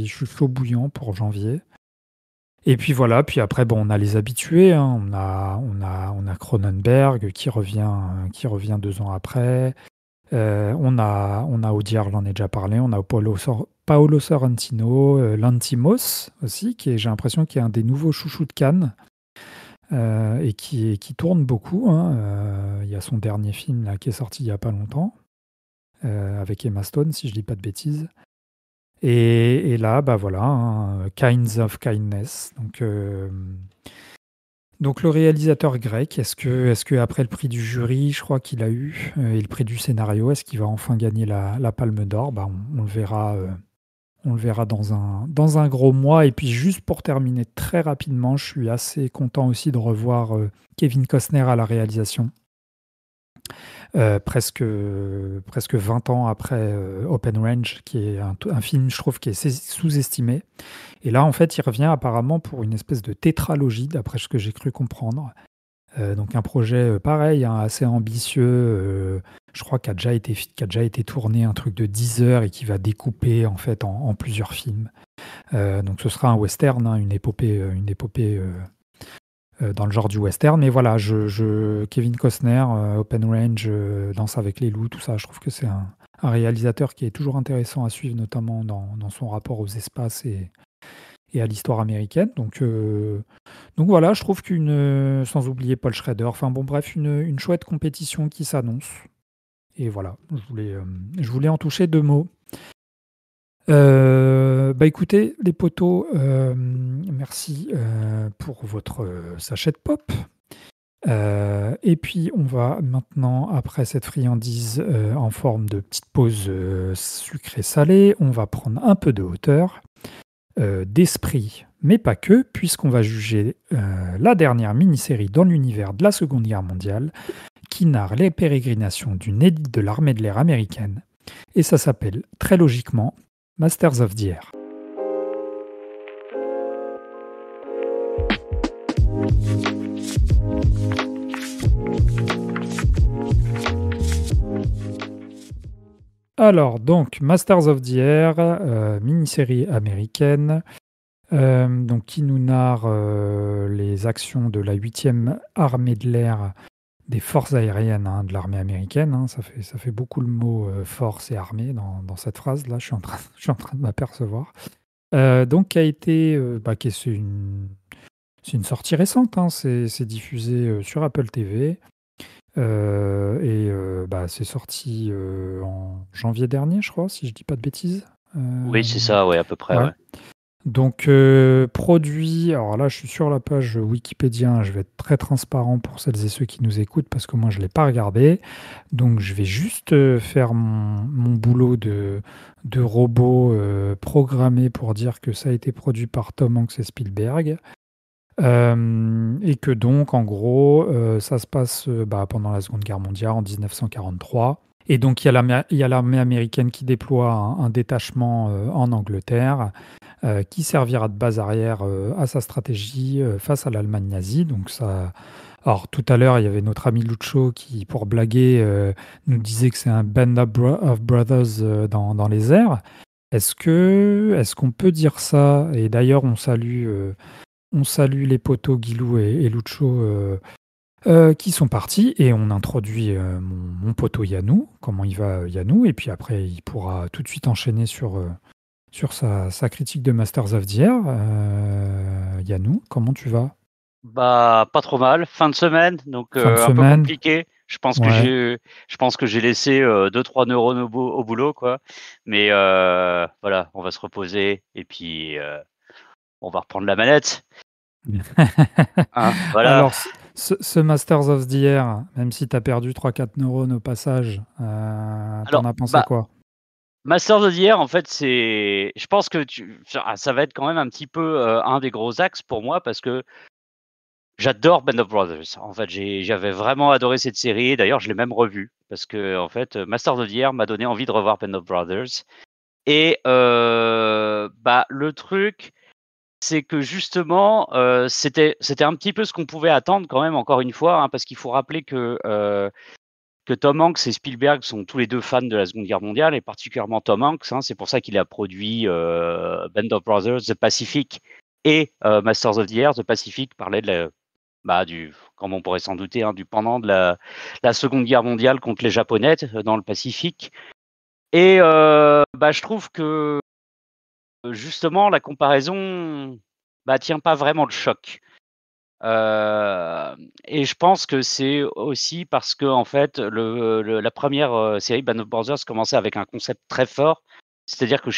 chaud bouillant pour janvier. Et puis voilà, puis après, bon, on a les habitués, hein. On a Cronenberg qui revient 2 ans après. On a Audiard, j'en ai déjà parlé. On a Paolo Sorrentino, Lanthimos aussi, j'ai l'impression qu'il est un des nouveaux chouchous de Cannes et qui tourne beaucoup, hein. Il y a son dernier film là, qui est sorti il n'y a pas longtemps, avec Emma Stone, si je dis pas de bêtises. Et là, bah voilà, hein, Kinds of Kindness. Donc le réalisateur grec, est-ce que après le prix du jury, je crois qu'il a eu, et le prix du scénario, est-ce qu'il va enfin gagner la Palme d'Or? Bah, on le verra, dans un gros mois. Et puis juste pour terminer très rapidement, je suis assez content aussi de revoir Kevin Costner à la réalisation. Presque 20 ans après Open Range, qui est un film, je trouve, qui est sous-estimé. Et là, en fait, il revient apparemment pour une espèce de tétralogie, d'après ce que j'ai cru comprendre. Donc un projet pareil, hein, assez ambitieux, je crois qui a déjà été tourné, un truc de 10 heures et qui va découper en fait en plusieurs films. Donc ce sera un western, hein, une épopée dans le genre du western. Mais voilà, Kevin Costner, Open Range, Danse avec les loups, tout ça, je trouve que c'est un réalisateur qui est toujours intéressant à suivre, notamment dans son rapport aux espaces et à l'histoire américaine. Donc voilà, je trouve sans oublier Paul Schrader, enfin bon bref, une chouette compétition qui s'annonce. Et voilà, je voulais en toucher 2 mots. Bah écoutez les potos, merci pour votre sachet de pop. Et puis on va maintenant, après cette friandise en forme de petite pause sucrée-salée, on va prendre un peu de hauteur, d'esprit, mais pas que, puisqu'on va juger la dernière mini-série dans l'univers de la Seconde Guerre mondiale, qui narre les pérégrinations d'une élite de l'armée de l'air américaine. Et ça s'appelle, très logiquement, Masters of the Air. Alors, donc, Masters of the Air, mini-série américaine, donc, qui nous narre les actions de la 8e armée de l'air des forces aériennes de l'armée américaine. Ça fait beaucoup le mot force et armée dans cette phrase-là, je suis en train de m'apercevoir. Donc, qui a été, c'est une sortie récente, c'est diffusé sur Apple TV. C'est sorti en janvier dernier, je crois, si je dis pas de bêtises. Oui, c'est ça, ouais, à peu près. ouais. Ouais. Donc, produit, alors là, je suis sur la page Wikipédia, je vais être très transparent pour celles et ceux qui nous écoutent parce que moi, je ne l'ai pas regardé. Donc, je vais juste faire mon boulot de robot programmé pour dire que ça a été produit par Tom Hanks et Spielberg. Et que donc, en gros, ça se passe pendant la Seconde Guerre mondiale, en 1943. Et donc, il y a l'armée américaine qui déploie un détachement en Angleterre qui servira de base arrière à sa stratégie face à l'Allemagne nazie. Donc ça... Alors, tout à l'heure, il y avait notre ami Lucho qui, pour blaguer, nous disait que c'est un band of brothers dans les airs. Est-ce qu'on peut dire ça? Et d'ailleurs, on salue les potos Guilou et Lucho qui sont partis et on introduit mon poteau Yannou. Comment il va, Yannou? Et puis après, il pourra tout de suite enchaîner sur sa critique de Masters of the Air. Yannou, comment tu vas? Bah, pas trop mal. Fin de semaine, donc Fin de un peu semaine. compliqué. Je pense que Ouais. j'ai laissé 2-3 neurones au boulot, quoi. Mais voilà, on va se reposer et puis on va reprendre la manette. Voilà. Alors, ce Masters of the Air, même si tu as perdu 3-4 neurones au passage, t'en Alors, as pensé quoi? Masters of the Air, en fait, je pense que ça va être quand même un petit peu un des gros axes pour moi parce que j'adore Band of Brothers. En fait, j'avais vraiment adoré cette série. D'ailleurs, je l'ai même revue parce que, en fait, Masters of the Air m'a donné envie de revoir Band of Brothers. Et le truc, c'est que justement, c'était un petit peu ce qu'on pouvait attendre quand même, encore une fois, parce qu'il faut rappeler que Tom Hanks et Spielberg sont tous les deux fans de la Seconde Guerre mondiale, et particulièrement Tom Hanks. C'est pour ça qu'il a produit Band of Brothers, The Pacific et Masters of the Air. The Pacific parlait de comme on pourrait s'en douter, du pendant de la Seconde Guerre mondiale contre les Japonais dans le Pacifique. Et je trouve que justement la comparaison tient pas vraiment le choc. Et je pense que c'est aussi parce que en fait la première série Band of Brothers commençait avec un concept très fort, c'est-à-dire que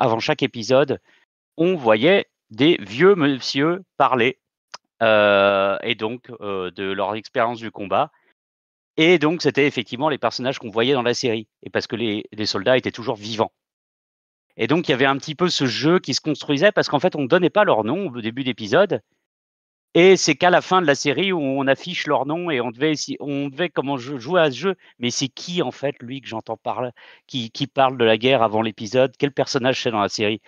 avant chaque épisode, on voyait des vieux monsieur parler et donc de leur expérience du combat. Et donc, c'était effectivement les personnages qu'on voyait dans la série, et parce que les soldats étaient toujours vivants. Et donc, il y avait un petit peu ce jeu qui se construisait, parce qu'en fait, on ne donnait pas leur nom au début d'épisode, et c'est qu'à la fin de la série où on affiche leur nom, et on devait comment jouer à ce jeu. Mais c'est qui, en fait, lui, que j'entends parler, qui parle de la guerre avant l'épisode? Quel personnage c'est dans la série?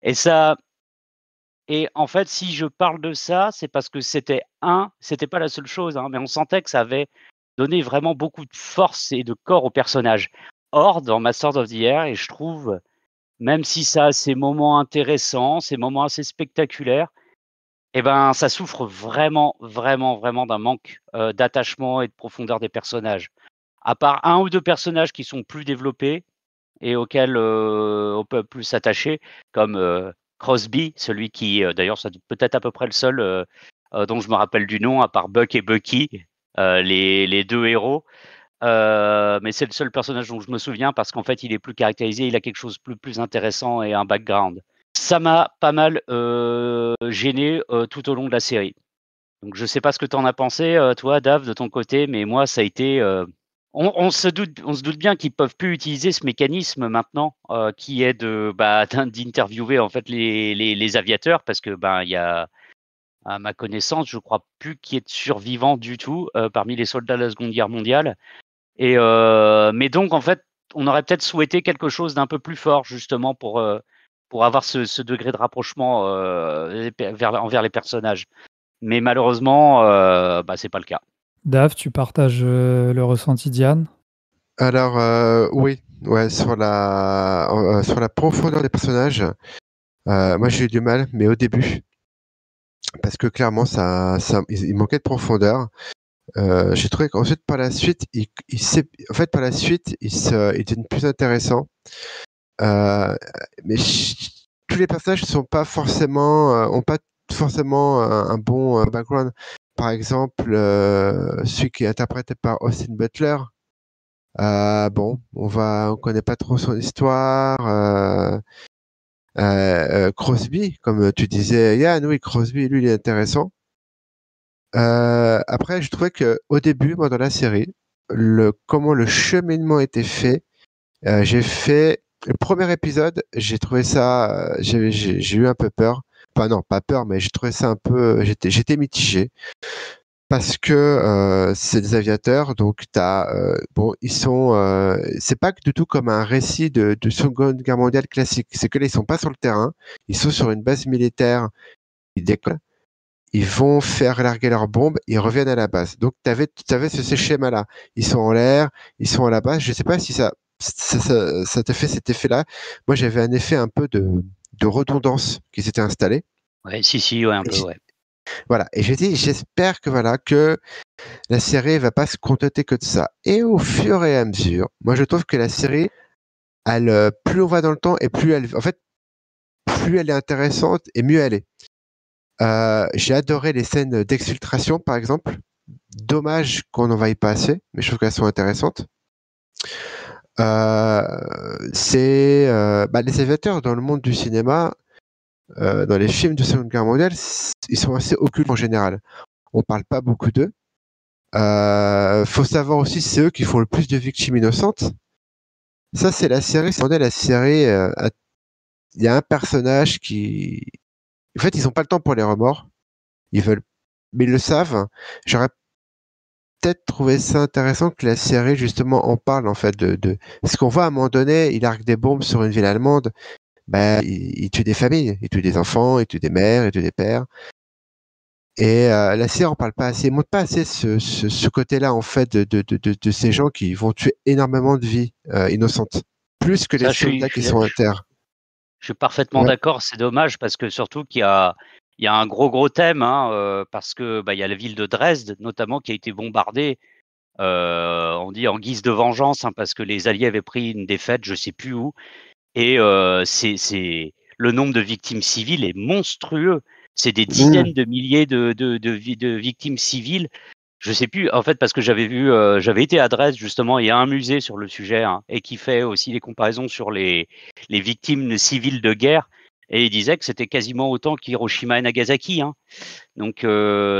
Et ça... Et en fait, si je parle de ça, c'est parce que c'était pas la seule chose, mais on sentait que ça avait donné vraiment beaucoup de force et de corps au personnage. Or, dans Masters of the Air, et je trouve, même si ça a ses moments intéressants, ses moments assez spectaculaires, ça souffre vraiment, vraiment, vraiment d'un manque d'attachement et de profondeur des personnages. À part un ou deux personnages qui sont plus développés et auxquels on peut plus s'attacher, comme Crosby, celui qui, d'ailleurs, c'est peut-être à peu près le seul dont je me rappelle du nom, à part Buck et Bucky, les deux héros. Mais c'est le seul personnage dont je me souviens parce qu'en fait, il est plus caractérisé, il a quelque chose de plus intéressant et un background. Ça m'a pas mal gêné tout au long de la série. Donc, je sais pas ce que tu en as pensé, toi, Dave, de ton côté, mais moi, ça a été. On se doute bien qu'ils peuvent plus utiliser ce mécanisme maintenant, qui est d'interviewer en fait les aviateurs, parce que il y a, à ma connaissance, je crois plus qu'il y ait de survivants du tout parmi les soldats de la Seconde Guerre mondiale. Et mais donc en fait, on aurait peut-être souhaité quelque chose d'un peu plus fort justement pour avoir ce degré de rapprochement envers les personnages. Mais malheureusement, c'est pas le cas. Dave, tu partages le ressenti d'Yann? Alors, oui, ouais, sur la profondeur des personnages, moi j'ai eu du mal, mais au début, parce que clairement, il manquait de profondeur. J'ai trouvé qu'ensuite, par la suite, il devient plus intéressant. Mais tous les personnages sont pas forcément, ont pas forcément un bon background. Par exemple, celui qui est interprété par Austin Butler. Bon, on connaît pas trop son histoire. Crosby, comme tu disais, Yann, oui, Crosby, lui, il est intéressant. Après, je trouvais que au début, moi, dans la série, comment le cheminement était fait, j'ai fait le premier épisode, j'ai trouvé ça, j'ai eu un peu peur. Enfin non, pas peur, mais j'ai trouvé ça un peu, j'étais mitigé parce que c'est des aviateurs, donc bon, c'est pas du tout comme un récit de Seconde Guerre mondiale classique. C'est que là, ils sont pas sur le terrain, ils sont sur une base militaire, ils décollent, ils vont faire larguer leurs bombes, ils reviennent à la base. Donc, t'avais ce schéma-là. Ils sont en l'air, ils sont à la base. Je sais pas si ça t'a fait cet effet-là. Moi, j'avais un effet un peu de redondance qui s'était installé. Ouais, si, ouais, un peu, ouais. Voilà. Et j'ai dit, j'espère que la série va pas se contenter que de ça. Et au fur et à mesure, moi, je trouve que la série, plus on va dans le temps et plus elle est intéressante et mieux elle est. J'ai adoré les scènes d'exfiltration, par exemple. Dommage qu'on n'en vaille pas assez, mais je trouve qu'elles sont intéressantes. Les aviateurs dans le monde du cinéma, dans les films de Seconde Guerre mondiale, ils sont assez occultes en général. On parle pas beaucoup d'eux. Faut savoir aussi, c'est eux qui font le plus de victimes innocentes. Ça, c'est la série. Il y a un personnage qui, en fait, ils n'ont pas le temps pour les remords. Ils veulent, mais ils le savent. J'aurais peut-être trouvé ça intéressant que la série justement en parle en fait de ce qu'on voit à un moment donné, il arque des bombes sur une ville allemande, il tue des familles, il tue des enfants, il tue des mères, il tue des pères. Et la série en parle pas assez, montre pas assez ce côté-là en fait de ces gens qui vont tuer énormément de vies innocentes, plus que les soldats qui sont à terre. Je suis parfaitement d'accord, c'est dommage parce que surtout qu'il y a un gros thème, hein, parce que il y a la ville de Dresde notamment qui a été bombardée, on dit en guise de vengeance, hein, parce que les Alliés avaient pris une défaite, je sais plus où, et c'est le nombre de victimes civiles est monstrueux. C'est des dizaines de milliers de victimes civiles. Je sais plus, en fait, parce que j'avais été à Dresde justement, il y a un musée sur le sujet, hein, et qui fait aussi les comparaisons sur les victimes civiles de guerre, et il disait que c'était quasiment autant qu'Hiroshima et Nagasaki, hein. Donc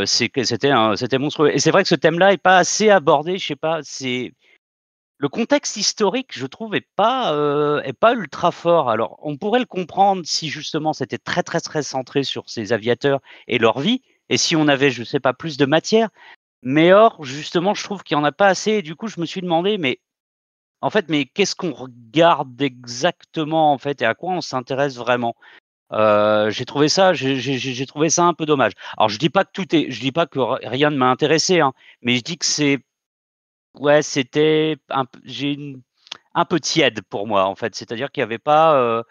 c'était monstrueux. Et c'est vrai que ce thème-là est pas assez abordé, je sais pas, c'est le contexte historique, je trouve, est pas ultra fort. Alors, on pourrait le comprendre si justement c'était très très très centré sur ces aviateurs et leur vie, et si on avait, je sais pas, plus de matière. Mais or, justement, je trouve qu'il n'y en a pas assez. Et du coup, je me suis demandé, mais qu'est-ce qu'on regarde exactement, en fait, et à quoi on s'intéresse vraiment? J'ai trouvé ça un peu dommage. Alors, je dis pas que rien ne m'a intéressé, hein, mais je dis que c'était un peu tiède pour moi, en fait. C'est-à-dire qu'il y avait pas,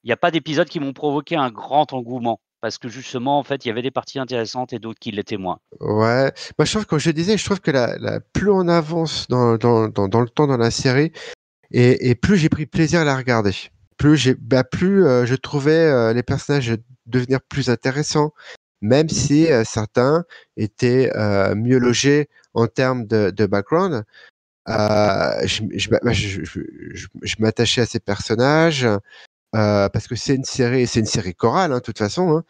il y a pas d'épisodes qui m'ont provoqué un grand engouement. Parce que justement, en fait, il y avait des parties intéressantes et d'autres qui l'étaient moins. Ouais, moi je trouve, comme je disais, je trouve que plus on avance dans le temps dans la série, et plus j'ai pris plaisir à la regarder. Plus je trouvais les personnages devenir plus intéressants, même si certains étaient mieux logés en termes de background. Je m'attachais à ces personnages parce que c'est une série chorale, hein, de toute façon. Hein.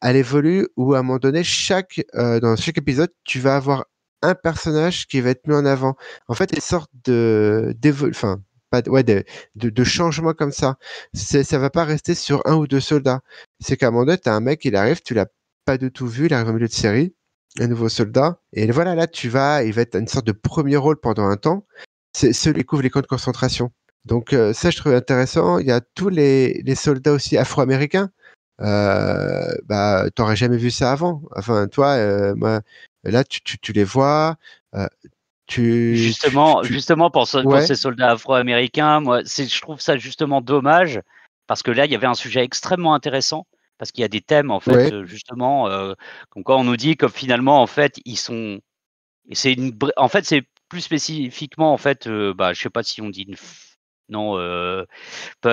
Elle évolue où à un moment donné, dans chaque épisode, tu vas avoir un personnage qui va être mis en avant. En fait, des sortes de changements comme ça. Ça va pas rester sur un ou deux soldats. C'est qu'à un moment donné, t'as un mec, il arrive, tu l'as pas du tout vu, il arrive au milieu de série, un nouveau soldat, et voilà, là, il va être une sorte de premier rôle pendant un temps. C'est ceux qui couvrent les camps de concentration. Donc ça, je trouve intéressant. Il y a tous les soldats aussi afro-américains. Bah, t'aurais jamais vu ça avant. Enfin, toi, moi, là, tu les vois. euh, Justement pour Ouais, ces soldats afro-américains, moi, je trouve ça justement dommage parce que là, il y avait un sujet extrêmement intéressant parce qu'il y a des thèmes en fait, ouais. justement, comme quoi on nous dit que finalement, en fait, ils sont, en fait, c'est plus spécifiquement en fait, bah, je sais pas si on dit non,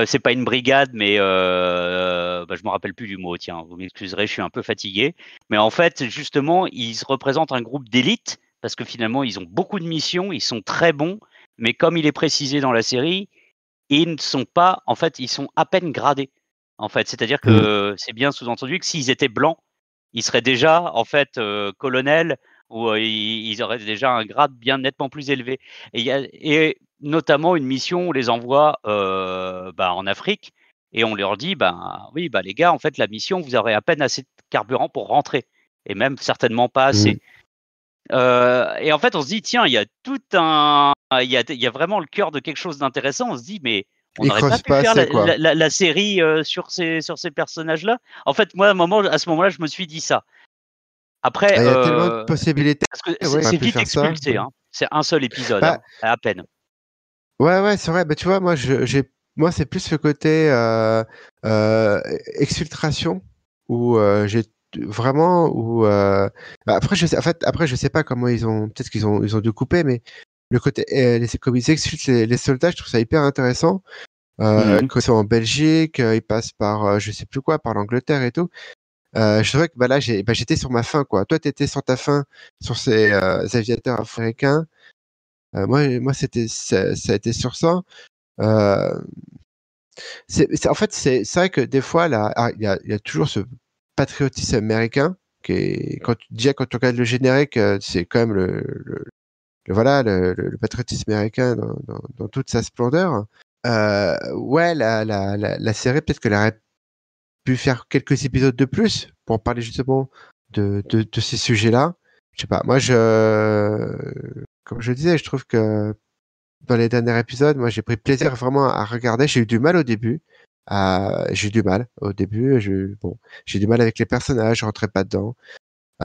c'est pas une brigade, mais bah, je me rappelle plus du mot. Tiens, vous m'excuserez, je suis un peu fatigué. Mais en fait, justement, ils représentent un groupe d'élite parce que finalement, ils ont beaucoup de missions, ils sont très bons, mais comme il est précisé dans la série, ils ne sont pas, en fait, ils sont à peine gradés. En fait, c'est-à-dire Mm. que c'est bien sous-entendu que s'ils étaient blancs, ils seraient déjà en fait colonels ou ils auraient déjà un grade bien nettement plus élevé. Et notamment une mission où on les envoie bah, en Afrique et on leur dit bah oui bah les gars en fait la mission vous aurez à peine assez de carburant pour rentrer et même certainement pas Mm. assez. Et en fait on se dit tiens il y a tout un il y a vraiment le cœur de quelque chose d'intéressant. On se dit mais on Ils n'aurait pas creusent pu pas faire assez, quoi. la série sur ces personnages-là. En fait moi à ce moment-là je me suis dit ça. Après, Ah, il y a tellement de possibilités. parce que Ouais, on a c'est pu vite faire ça. expulsé, hein. C'est un seul épisode, Bah, hein, à peine. ouais, c'est vrai. Bah, tu vois, moi, c'est plus le côté euh, exfiltration où j'ai vraiment bah, après, après, je sais pas comment peut-être ils ont dû couper, mais le côté, comme ils exfiltrent les soldats, je trouve ça hyper intéressant. Mmh. Quand ils sont en Belgique, ils passent par, je sais plus quoi, par l'Angleterre et tout. Je trouvais que bah, là, j'étais sur ma fin, quoi. Toi, t'étais sur ta fin, sur ces aviateurs africains. Moi, ça a été sur ça. Euh, en fait, c'est vrai que des fois, là, il y a toujours ce patriotisme américain déjà quand tu regardes le générique, c'est quand même voilà, le patriotisme américain dans toute sa splendeur. Ouais, la série, peut-être qu'elle aurait pu faire quelques épisodes de plus pour parler justement de ces sujets-là. Je sais pas, comme je disais, je trouve que dans les derniers épisodes, moi, j'ai pris plaisir vraiment à regarder. J'ai eu du mal au début. J'ai eu du mal au début. Bon, j'ai du mal avec les personnages, je rentrais pas dedans. Et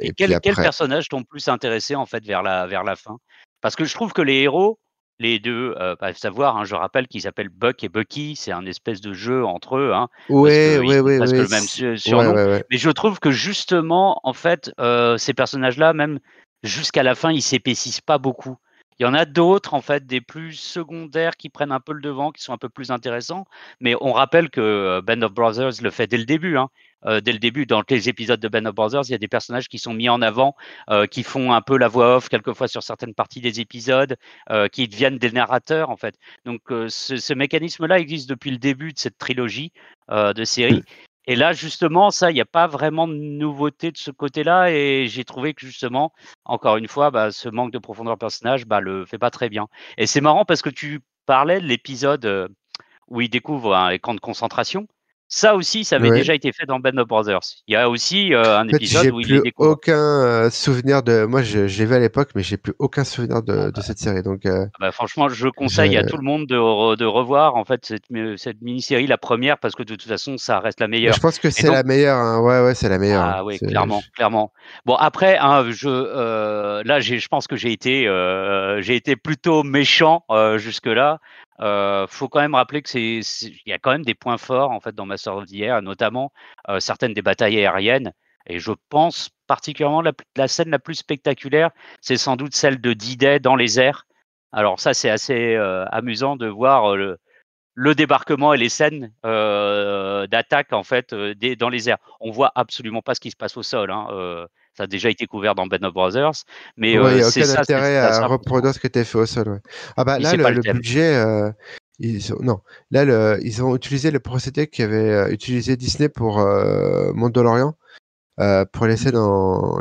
Et puis quels après, personnages t'ont plus intéressé, en fait, vers la fin? Parce que je trouve que les héros, les 2, à savoir, hein, je rappelle qu'ils s'appellent Buck et Bucky, c'est un espèce de jeu entre eux, hein, parce ouais, qu'ils ouais, ont ouais, presque ouais, le même ouais, surnom. ouais, ouais. Mais je trouve que justement, en fait, ces personnages-là, même jusqu'à la fin, ils s'épaississent pas beaucoup. Il y en a d'autres, en fait, des plus secondaires qui prennent un peu le devant, qui sont un peu plus intéressants. Mais on rappelle que Band of Brothers le fait dès le début, hein. Dès le début, dans les épisodes de Band of Brothers, il y a des personnages qui sont mis en avant, qui font un peu la voix off quelquefois sur certaines parties des épisodes, qui deviennent des narrateurs en fait. Donc ce mécanisme-là existe depuis le début de cette trilogie de séries. Et là, justement, ça, il n'y a pas vraiment de nouveauté de ce côté-là. Et j'ai trouvé que justement, encore une fois, bah, ce manque de profondeur personnage bah, le fait pas très bien. Et c'est marrant parce que tu parlais de l'épisode où il découvre les camps de concentration. Ça aussi, ça avait Ouais. déjà été fait dans Band of Brothers. Il y a aussi un En fait, épisode j'ai où il les plus découvre. aucun souvenir de. Moi, je l'ai vu à l'époque, mais j'ai plus aucun souvenir Ah de bah, cette série. Donc, bah, franchement, je conseille à je... tout le monde de revoir en fait cette mini-série, la première, parce que de toute façon, ça reste la Mais meilleure. je pense que Et c'est donc, la meilleure. Hein. Ouais, c'est la meilleure. Hein. ah oui, clairement, clairement. Bon après, hein, là, je pense que j'ai été plutôt méchant jusque-là. Faut quand même rappeler que il y a quand même des points forts en fait dans Master of the Air, notamment certaines des batailles aériennes. Et je pense particulièrement la scène la plus spectaculaire, c'est sans doute celle de D-Day dans les airs. Alors ça, c'est assez amusant de voir le débarquement et les scènes d'attaque en fait dans les airs. On voit absolument pas ce qui se passe au sol. Hein. Ça a déjà été couvert dans Band of Brothers, mais Ouais, il n'y a c'est aucun ça, intérêt c'est à assez impressionnant. reproduire ce qui était fait au sol. Ouais. Ah bah Et là, c'est pas le le thème. budget, non. Là, ils ont utilisé le procédé qu'avait utilisé Disney pour Mandalorian, pour les scènes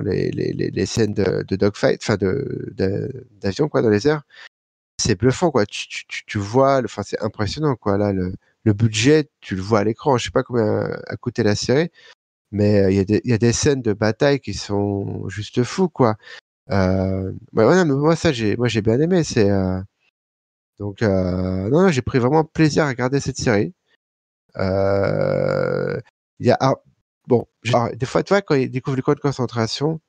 les scènes de dogfight, enfin d'avion quoi dans les airs. C'est bluffant quoi. Tu vois, enfin c'est impressionnant quoi. Là, le budget, tu le vois à l'écran. Je sais pas combien a coûté la série, mais il y a des scènes de bataille qui sont juste fous quoi. Ouais, mais moi ça j'ai bien aimé. Donc, non, j'ai pris vraiment plaisir à regarder cette série. Il y a, bon, alors, des fois, tu vois, quand ils découvrent le camp de concentration,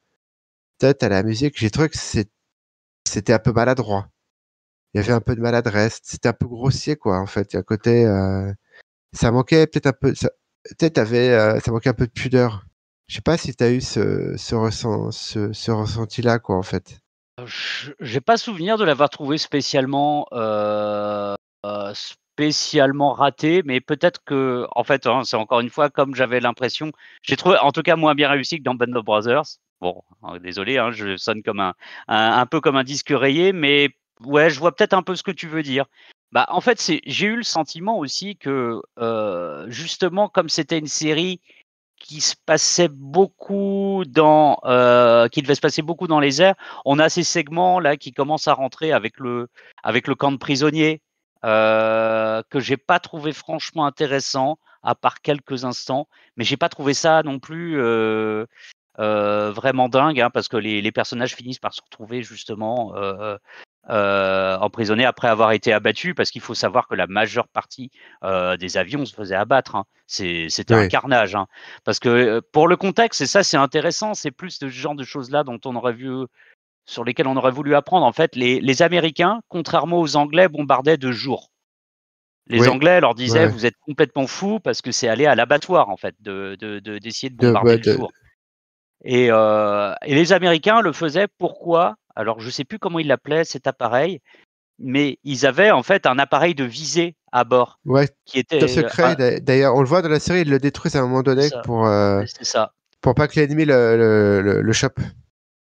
peut-être à la musique, j'ai trouvé que c'était un peu maladroit. Il y avait un peu de maladresse. C'était un peu grossier, quoi, en fait. Il y a un côté, ça manquait peut-être un peu, ça manquait un peu de pudeur. Je sais pas si tu as eu ce ressenti-là, quoi, en fait. J'ai pas souvenir de l'avoir trouvé spécialement raté, mais peut-être que, en fait, hein, c'est encore une fois comme j'avais l'impression. J'ai trouvé, en tout cas, moins bien réussi que dans Band of Brothers. Bon, désolé, hein, je sonne comme un peu comme un disque rayé, mais ouais, je vois peut-être un peu ce que tu veux dire. Bah, en fait, j'ai eu le sentiment aussi que, justement, comme c'était une série qui se passait beaucoup qui devait se passer beaucoup dans les airs. On a ces segments là qui commencent à rentrer avec le camp de prisonniers que j'ai pas trouvé franchement intéressant à part quelques instants, mais j'ai pas trouvé ça non plus vraiment dingue, hein, parce que les personnages finissent par se retrouver justement emprisonnés après avoir été abattus, parce qu'il faut savoir que la majeure partie des avions se faisaient abattre, hein. C'était un Oui. carnage, hein. Parce que pour le contexte, et ça c'est intéressant, c'est plus ce genre de choses-là sur lesquelles on aurait voulu apprendre. En fait, les Américains, contrairement aux Anglais, bombardaient de jour. Les Oui. Anglais leur disaient, Ouais. vous êtes complètement fous, parce que c'est aller à l'abattoir, en fait, d'essayer de bombarder le jour. Et les Américains le faisaient pourquoi? Alors, je ne sais plus comment ils l'appelaient cet appareil, mais ils avaient en fait un appareil de visée à bord Ouais, qui top était. secret. D'ailleurs, on le voit dans la série, ils le détruisent à un moment donné Ça, c'est ça. pour pas que l'ennemi le chope.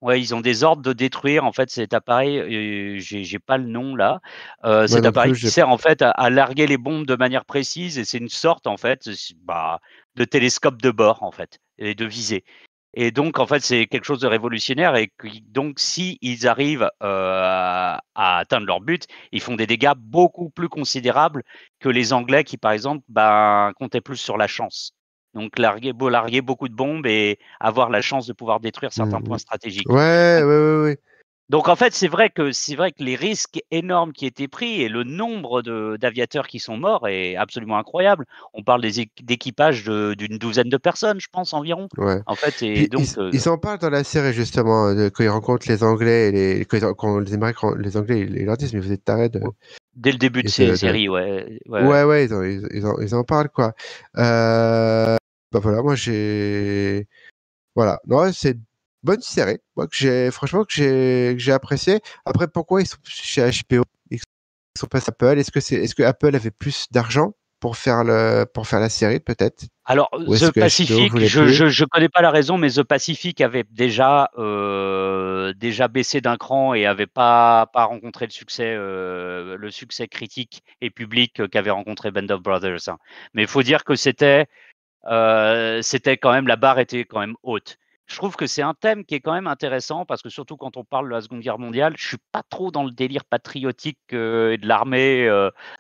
Ouais, ils ont des ordres de détruire en fait cet appareil. J'ai pas le nom là. Moi Cet non appareil plus, qui sert en fait à larguer les bombes de manière précise, et c'est une sorte en fait, de télescope de bord en fait et de visée. Et donc, en fait, c'est quelque chose de révolutionnaire, et donc, si ils arrivent à atteindre leur but, ils font des dégâts beaucoup plus considérables que les Anglais qui, par exemple, comptaient plus sur la chance. Donc, larguer beaucoup de bombes et avoir la chance de pouvoir détruire certains points stratégiques. Ouais, ouais. Donc, en fait, c'est vrai que les risques énormes qui étaient pris et le nombre d'aviateurs qui sont morts est absolument incroyable. On parle d'équipages d'une douzaine de personnes, je pense, environ. Ouais. En fait, et Puis donc, ils en parlent dans la série justement, quand ils rencontrent les Anglais et quand les Américains, les Anglais, ils leur disent mais vous êtes tarés de. dès le début de ces séries, ouais. Ouais, ils en parlent quoi. Bah voilà, moi voilà, non, c'est une bonne série, moi franchement que j'ai apprécié. Après, pourquoi ils sont chez HBO, ils sont pas chez Apple? Est-ce que Apple avait plus d'argent pour faire la série peut-être? Alors, Ou est-ce The que HBO Pacific, voulait plus? je connais pas la raison, mais The Pacific avait déjà baissé d'un cran et avait pas rencontré le succès critique et public qu'avait rencontré Band of Brothers, hein. Mais il faut dire que c'était quand même, la barre était quand même haute. Je trouve que c'est un thème qui est quand même intéressant, parce que surtout quand on parle de la Seconde Guerre mondiale, je suis pas trop dans le délire patriotique et de l'armée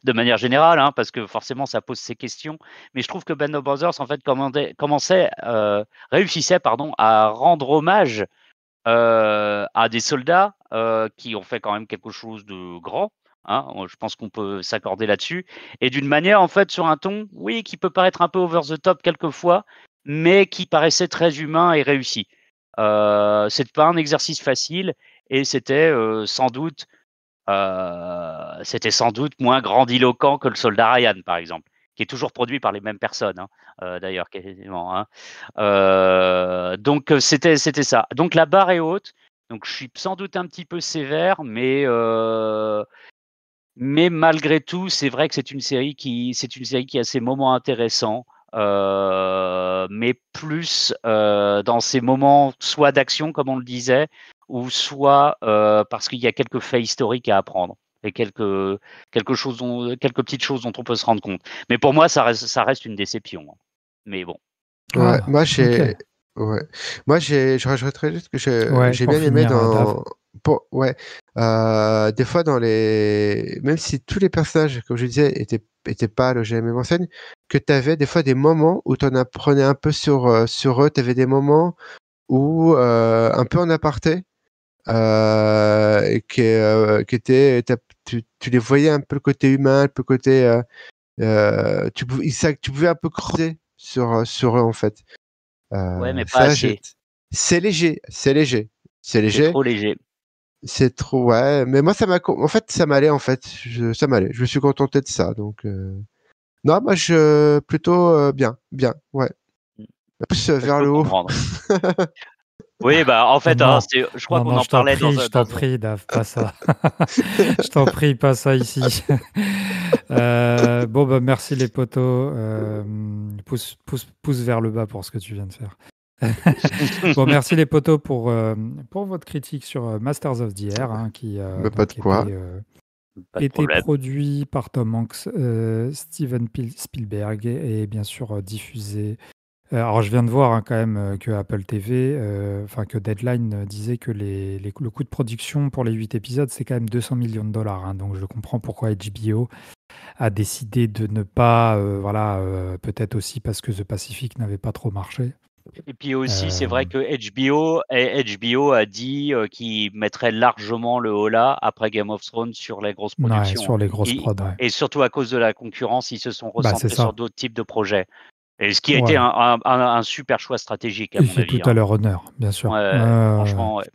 de manière générale, hein, parce que forcément ça pose ces questions. Mais je trouve que Band of Brothers en fait réussissait à rendre hommage à des soldats qui ont fait quand même quelque chose de grand, hein. Je pense qu'on peut s'accorder là-dessus, et d'une manière en fait sur un ton, oui, qui peut paraître un peu over the top quelquefois, mais qui paraissait très humain et réussi. C'est pas un exercice facile, et c'était sans doute moins grandiloquent que le Soldat Ryan, par exemple, qui est toujours produit par les mêmes personnes, hein, d'ailleurs, quasiment, hein. Donc, c'était ça. Donc, la barre est haute. Donc, je suis sans doute un petit peu sévère, mais malgré tout, c'est vrai que c'est une série qui a ses moments intéressants, mais plus dans ces moments soit d'action, comme on le disait, ou soit parce qu'il y a quelques faits historiques à apprendre et quelques petites choses dont on peut se rendre compte. Mais pour moi, ça reste une déception, hein. Mais bon. Ouais, moi ok. ouais. Je rajouterais juste que Ouais, j'ai pour bien aimé finir, Dave. ouais, des fois même si tous les personnages, comme je disais, étaient pas logés en scène, que tu avais des fois des moments où tu en apprenais un peu sur eux, tu avais des moments où, un peu en aparté, qui était, tu les voyais un peu le côté humain, un peu le côté, tu pouvais un peu creuser sur eux en fait. Ouais, mais pas assez. C'est léger, C'est trop léger. c'est trop, ouais. Mais moi en fait ça m'allait en fait, ça m'allait. Je me suis contenté de ça, donc non, moi plutôt bien, ouais. Plus Je vers peux le haut. comprendre. Oui, bah en fait, Non. je crois qu'on Non, en parlait dans je t'en prie, Dave, pas ça. Je t'en prie, pas ça ici. Bon, bah merci les potos. Pouce vers le bas pour ce que tu viens de faire. Bon, merci les potos pour votre critique sur Masters of the Air, hein, qui Mais pas de quoi. Pas de était problème. produit par Tom Hanks, Steven Spielberg et bien sûr diffusé. Alors je viens de voir, hein, quand même, que Apple TV, que Deadline disait que le coût de production pour les 8 épisodes, c'est quand même 200 millions de dollars, hein. Donc je comprends pourquoi HBO a décidé de ne pas, peut-être aussi parce que The Pacific n'avait pas trop marché. Et puis aussi, c'est vrai que HBO a dit qu'il mettrait largement le holà après Game of Thrones sur les grosses Ouais, productions. sur les grosses prods, ouais. Et surtout à cause de la concurrence, ils se sont Bah, c'est recentrés ça. sur d'autres types de projets. Et ce qui a Ouais. été un super choix stratégique, à Et mon c'est avis. tout à leur honneur, bien sûr. Franchement, ouais.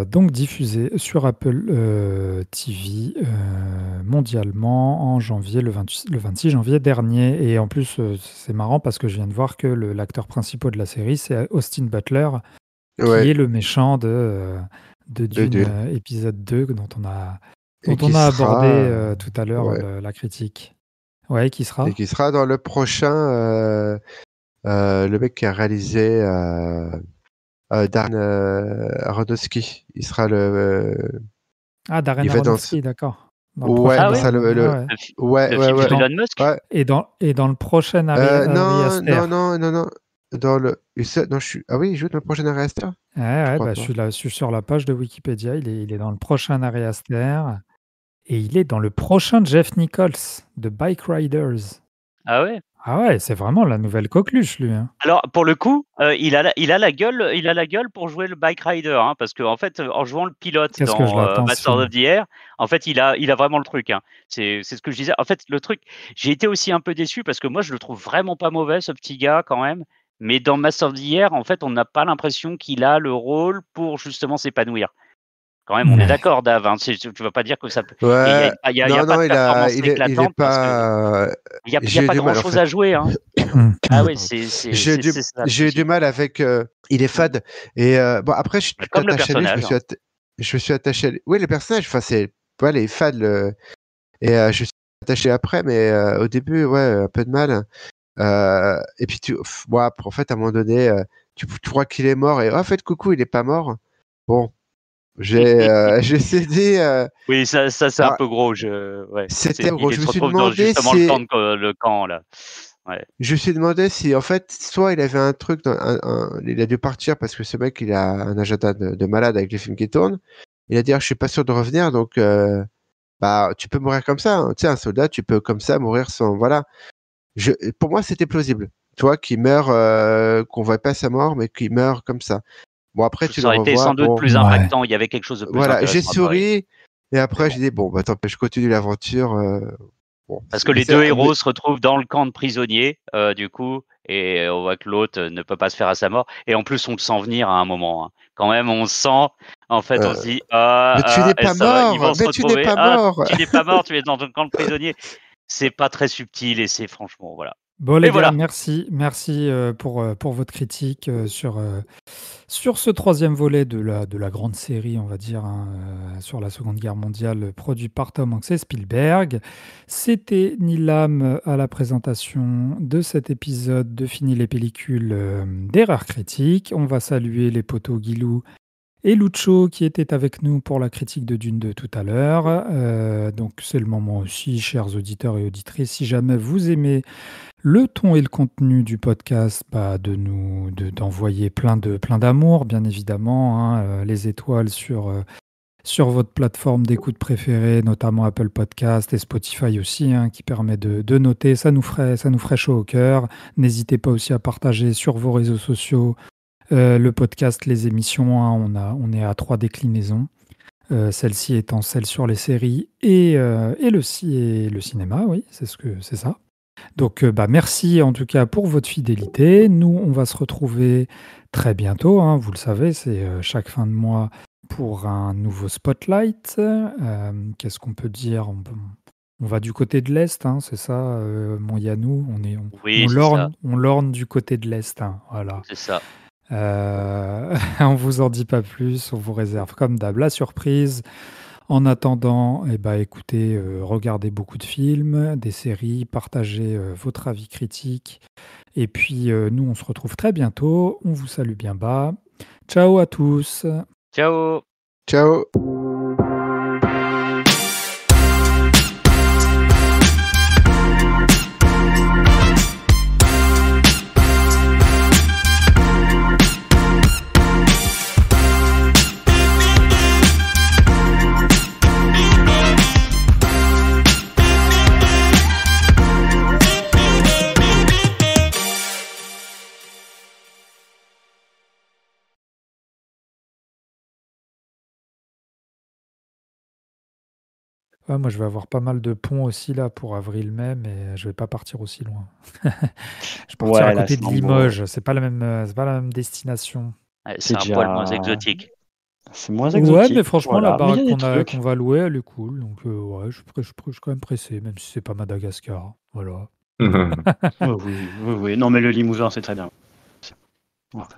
Donc diffusé sur Apple TV mondialement en janvier, le 26 janvier dernier. Et en plus, c'est marrant parce que je viens de voir que l'acteur principal de la série, c'est Austin Butler, qui Ouais. est le méchant de Dune Dune. épisode 2 dont on a sera, abordé tout à l'heure ouais. la critique. Ouais, qui sera Et qui sera dans le prochain, le mec qui a réalisé Darren Aronofsky. Il sera Darren il va dans Aronofsky, d'accord. Dans le Ouais, prochain, il sera ouais. Le film de Elon Musk. Ouais. Et dans le prochain Ari Aster. Non. Dans le, ah oui, il joue dans le prochain Ari Aster. Ouais, je suis sur la page de Wikipédia. Il est dans le prochain Ari Aster. Et il est dans le prochain Jeff Nichols de Bike Riders. Ah ouais. Ah ouais, c'est vraiment la nouvelle coqueluche, lui, hein. Alors pour le coup, il a la gueule pour jouer le bike rider, hein, parce que en fait, en jouant le pilote Qu'est-ce que je dans l'attends, ce Masters film. of the Air, en fait, il a vraiment le truc, hein. C'est ce que je disais. En fait, le truc, j'ai été aussi un peu déçu parce que moi, je le trouve vraiment pas mauvais, ce petit gars, quand même. Mais dans Masters of the Air, en fait, on n'a pas l'impression qu'il a le rôle pour justement s'épanouir. Quand même, on est d'accord, Dave, hein, tu vas pas dire que ça peut. Ouais. Il y a pas de performance éclatante parce que il y a pas grand-chose à jouer, hein. Ah oui, c'est ça. J'ai eu du mal avec. Il est fade. Et bon, après, je suis Comme le attaché à lui. personnage. Je me suis attaché à lui. Oui, le personnage. Enfin, c'est. Voilà, il est fade. Et je suis attaché après, mais au début, ouais, un peu de mal. Et puis, en fait, à un moment donné, tu crois qu'il est mort. Et en fait, coucou, il est pas mort. Bon. J'ai cédé. Oui, ça c'est un peu gros. C'était gros. Je me suis dans demandé justement si. le camp là. Ouais. Je me suis demandé si, en fait, soit il avait un truc, il a dû partir parce que ce mec, il a un agenda de malade avec les films qui tournent. Il a dit, je suis pas sûr de revenir, donc tu peux mourir comme ça, hein. Tu sais, un soldat, tu peux comme ça mourir sans, voilà. Pour moi, c'était plausible. Toi, qui meurt, qu'on voit pas sa mort, mais qui meurt comme ça. Bon, après, tu le Ça aurait été revois. sans doute plus impactant. Il y avait quelque chose de plus Voilà, intéressant. j'ai souri, et après, j'ai dit, bon, tant pis, je continue l'aventure. Bon, parce que les deux héros se retrouvent dans le camp de prisonniers, du coup, et on voit que l'autre ne peut pas se faire à sa mort. Et en plus, on le sent venir à un moment, hein. Quand même, on sent, en fait, on se dit, mais tu n'es pas mort, ils vont se retrouver. Tu n'es pas mort. Tu n'es pas mort, tu es dans le camp de prisonniers. C'est pas très subtil et c'est franchement, voilà. Bon les gars, voilà. merci pour votre critique sur ce troisième volet de la grande série, on va dire, hein, sur la Seconde Guerre mondiale, produit par Tom Hanks et Spielberg. C'était Nilam à la présentation de cet épisode de Fini les pellicules des rares critiques. On va saluer les potos Guilou et Lucho qui était avec nous pour la critique de Dune 2 tout à l'heure. Donc c'est le moment aussi, chers auditeurs et auditrices, si jamais vous aimez le ton et le contenu du podcast, d'envoyer plein d'amour, bien évidemment, hein, les étoiles sur votre plateforme d'écoute préférée, notamment Apple Podcast et Spotify aussi, hein, qui permet de noter. Ça nous ferait chaud au cœur. N'hésitez pas aussi à partager sur vos réseaux sociaux Le podcast, les émissions, hein, on est à 3 déclinaisons. Celle-ci étant celle sur les séries et le cinéma, oui, c'est ça. Donc, merci en tout cas pour votre fidélité. Nous, on va se retrouver très bientôt, hein, vous le savez, c'est chaque fin de mois pour un nouveau spotlight. Qu'est-ce qu'on peut dire? On va du côté de l'Est, hein, c'est ça, mon Yannou? Oui, On c'est lorne, ça. on lorne du côté de l'Est, hein, voilà. C'est ça. On vous en dit pas plus, on vous réserve comme d'hab la surprise. En attendant, écoutez, regardez beaucoup de films, des séries, partagez votre avis critique. Et puis, nous, on se retrouve très bientôt. On vous salue bien bas. Ciao à tous. Ciao. Ciao. Ouais, moi, je vais avoir pas mal de ponts aussi là pour avril-mai, mais je vais pas partir aussi loin. Je vais partir à Ouais, là, côté c'est de en Limoges. C'est pas la même destination. Ouais, C'est c'est un poil moins déjà- exotique. C'est moins Ouais, exotique. mais franchement, voilà. la Mais il baraque y a des trucs. qu'on va louer, elle est cool. Donc, ouais, je suis quand même pressé, même si c'est pas Madagascar. Voilà. Oui. Non, mais le Limousin, c'est très bien.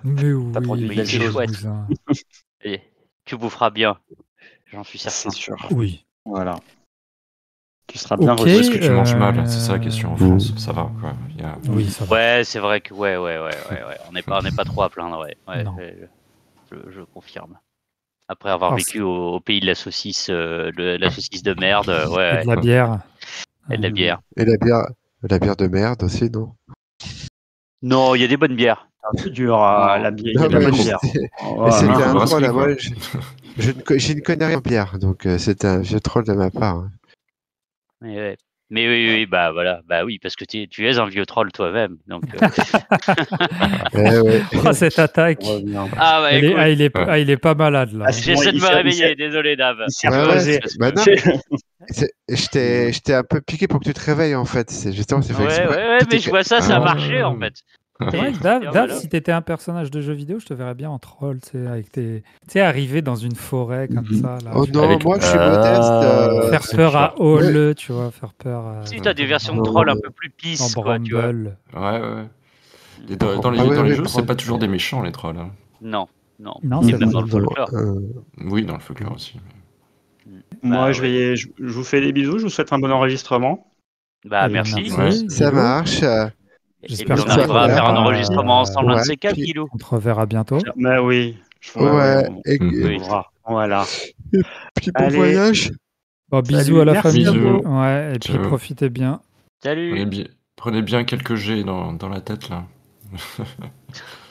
Mais T'as produit oui, de belles c'est choses. chouette. Limousin. Et tu boufferas bien. J'en suis certain. C'est sûr. Oui. Voilà. Tu seras bien Ok. reçu. Est-ce que tu manges mal? C'est ça la question en France. Ça va, quoi. Oui, ça va. Ouais, c'est vrai que ouais. On n'est pas trop à plaindre, ouais. Non. Je confirme. Après avoir Alors, vécu au pays de la saucisse, la saucisse de merde, Et ouais, de la bière. et de la bière. Et la bière de merde aussi, non? Non, il y a des bonnes bières. Un peu dur, la bière. Il y a Non, de la mais bonne bière. c'était Nico un Brasserie, troll à quoi. moi. Je ne connais rien en bière, donc c'était un vieux troll de ma part. Hein. Mais oui, bah voilà, bah oui, parce que tu es un vieux troll toi-même, donc. Ouais. Oh, cette attaque. Ah bah écoute, Il est pas malade là. Ah, j'essaie de me réveiller, désolé Dave. Il s'est Ouais, reposé. bah non, je t'ai un peu piqué pour que tu te réveilles en fait. C'est justement, c'est fait exprès. Ouais, mais je vois ça a Ah. marché en fait. C'est vrai que Dave, Voilà. si t'étais un personnage de jeu vidéo, je te verrais bien en troll, tu sais, avec tes... Tu sais, arriver dans une forêt comme ça. Là, Oh tu non, Avec- moi je suis modeste. faire c'est peur à sûr. Hall, tu vois, faire peur à... Si t'as des versions de non, troll un non. peu plus en pisses, quoi, tu vois. Bramble. Ouais. Et dans les, Ah dans ouais, les ouais, jeux, c'est prends- pas toujours des méchants, les trolls. Hein. Non. Non, Et c'est même vrai. dans le folklore. Oui, dans le folklore aussi. Moi, Bah, je vous fais des bisous. Je vous souhaite un bon enregistrement. Bah Eh bien, merci. Ouais. Ça Guilou. marche. Et J'espère puis on que arrivera à ça faire un va. enregistrement ensemble un de Ouais, ces quatre, puis- Guilou. On te reverra bientôt. Mais oui. Ouais. Et Oui. Voilà. puis bon Allez. voyage. Bon, bisous Salut, à la merci famille. à vous. Ouais, et puis Ciao. profitez bien. Salut. Prenez bien quelques jets dans la tête, là.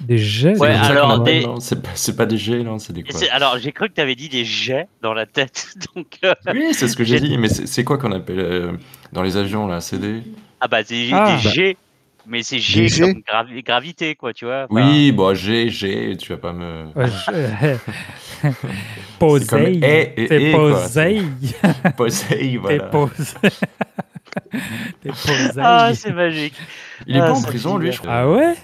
Des jets. Ouais, C'est comme ça alors, qu'on appelle, des- non c'est pas des jets, non, c'est des quoi? Alors j'ai cru que tu avais dit des jets dans la tête, donc. Oui, c'est ce que j'ai J'ai- dit, mais c'est quoi qu'on appelle dans les avions, là, CD? Ah bah c'est Ah, des bah. jets, mais c'est G Des comme gravité, quoi, tu vois. Enfin, Oui, bon, G, tu vas pas me... Ouais, C'est comme Posey. et C'est quoi, posey. Posey, T'es voilà. posey. T'es posey. Ah, c'est magique. Il est Ah, pas en ça prison, me lui, dit je crois. Ah ouais?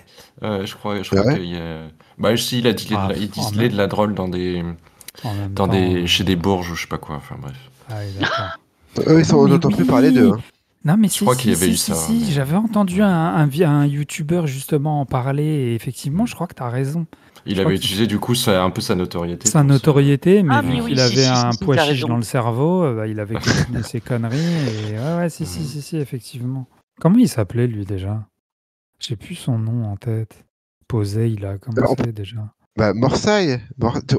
Je crois Ouais. qu'il y a... Bah, si, il a distillé Ah, il en distillait même- de la drogue dans En même temps, chez des bourges ou je sais pas quoi, enfin bref. Ah oui, d'accord. Eux, on Mais n'entend plus oui. parler d'eux. Hein. Non, mais Je crois qu'il y avait eu ça, mais- J'avais entendu un youtubeur justement en parler et effectivement, je crois que tu as raison. Il crois avait qu'il- utilisé du coup un peu sa notoriété. Sa pour notoriété, mais Ah, vu mais qu'il oui, avait si, un t'as pois chiche raison. dans le cerveau, il avait continué ses conneries. Et... Ouais, si, effectivement. Comment il s'appelait lui déjà? J'ai plus son nom en tête. Posé, il a comment Alors, c'est déjà? Bah, Morsaille.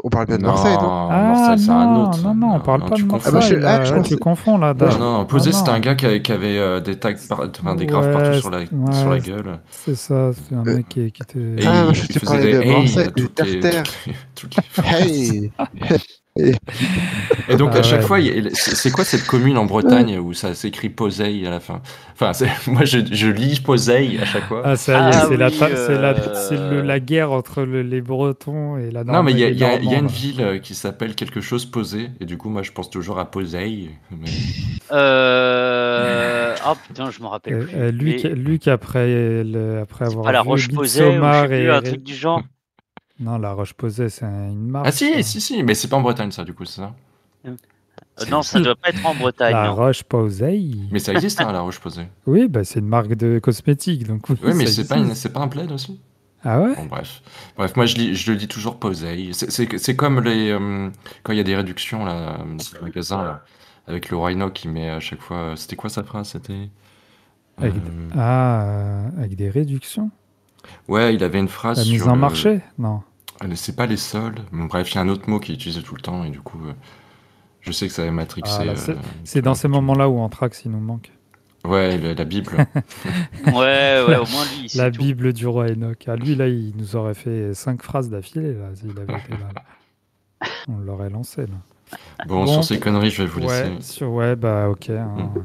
On parle bien de Morsaille, non? Ah Marseille, c'est un autre. non, on parle pas tu de confonds. Marseille. je là. pense Tu que- confonds là. Dave. Non, Posé, Ah, c'était non. un gars qui avait des tags, des graves partout sur la ouais. gueule. C'est ça, c'est un mec qui était. Et Ah, il je t'ai faisait parlé des de hey Marseille, à du toutes les terre-terre. toutes les phrases. Hey Et donc, à Ah chaque ouais, fois, non. c'est quoi cette commune en Bretagne où ça s'écrit Poseille à la fin? Enfin, moi, je lis Poseille à chaque fois. Ah, ça y est, Ah c'est oui, la guerre entre les Bretons et Non, mais les il y a Normands, une là. ville qui s'appelle quelque chose Posé, et du coup, moi, je pense toujours à Poseille. Mais... Oh putain, je me rappelle plus. Luc, Mais Luc après, après c'est pas avoir la vu Roche-Posay ou je sais Midsommar plus, un truc du genre. Non, la Roche-Posay, c'est une Ah marque, si, ça. si, si, mais c'est pas en Bretagne, ça, du coup, c'est ça? Non, ça doit pas être en Bretagne, La non. Roche-Posay. Mais ça existe, hein, la Roche-Posay. Oui, bah, c'est une marque de cosmétiques, donc oui, Oui, mais ça existe. c'est pas un plaid aussi? Ah ouais? Bon, bref. Bref, moi, je le dis toujours Poseille. C'est comme quand il y a des réductions, là, dans le magasin, là, avec le Rhino qui met à chaque fois... C'était quoi sa phrase? C'était... Avec, euh, avec des réductions? Ouais, il avait une phrase La mise sur en le... marché? Non. C'est pas les soldes. Bon, bref, il y a un autre mot qu'il utilisait tout le temps, et du coup, je sais que ça avait Ah, matrixé là, c'est tout dans le ces tout le monde. moments-là où Anthrax, il nous manque. Ouais, la Bible. Ouais, La, au moins lui, il la sait tout. Bible du roi Enoch. Ah, lui, là, il nous aurait fait 5 phrases d'affilée, là, s'il avait été là. On l'aurait lancé, là. Bon, sur Bon, ces conneries, je vais vous laisser. ouais, bah, ok, hein. Mm.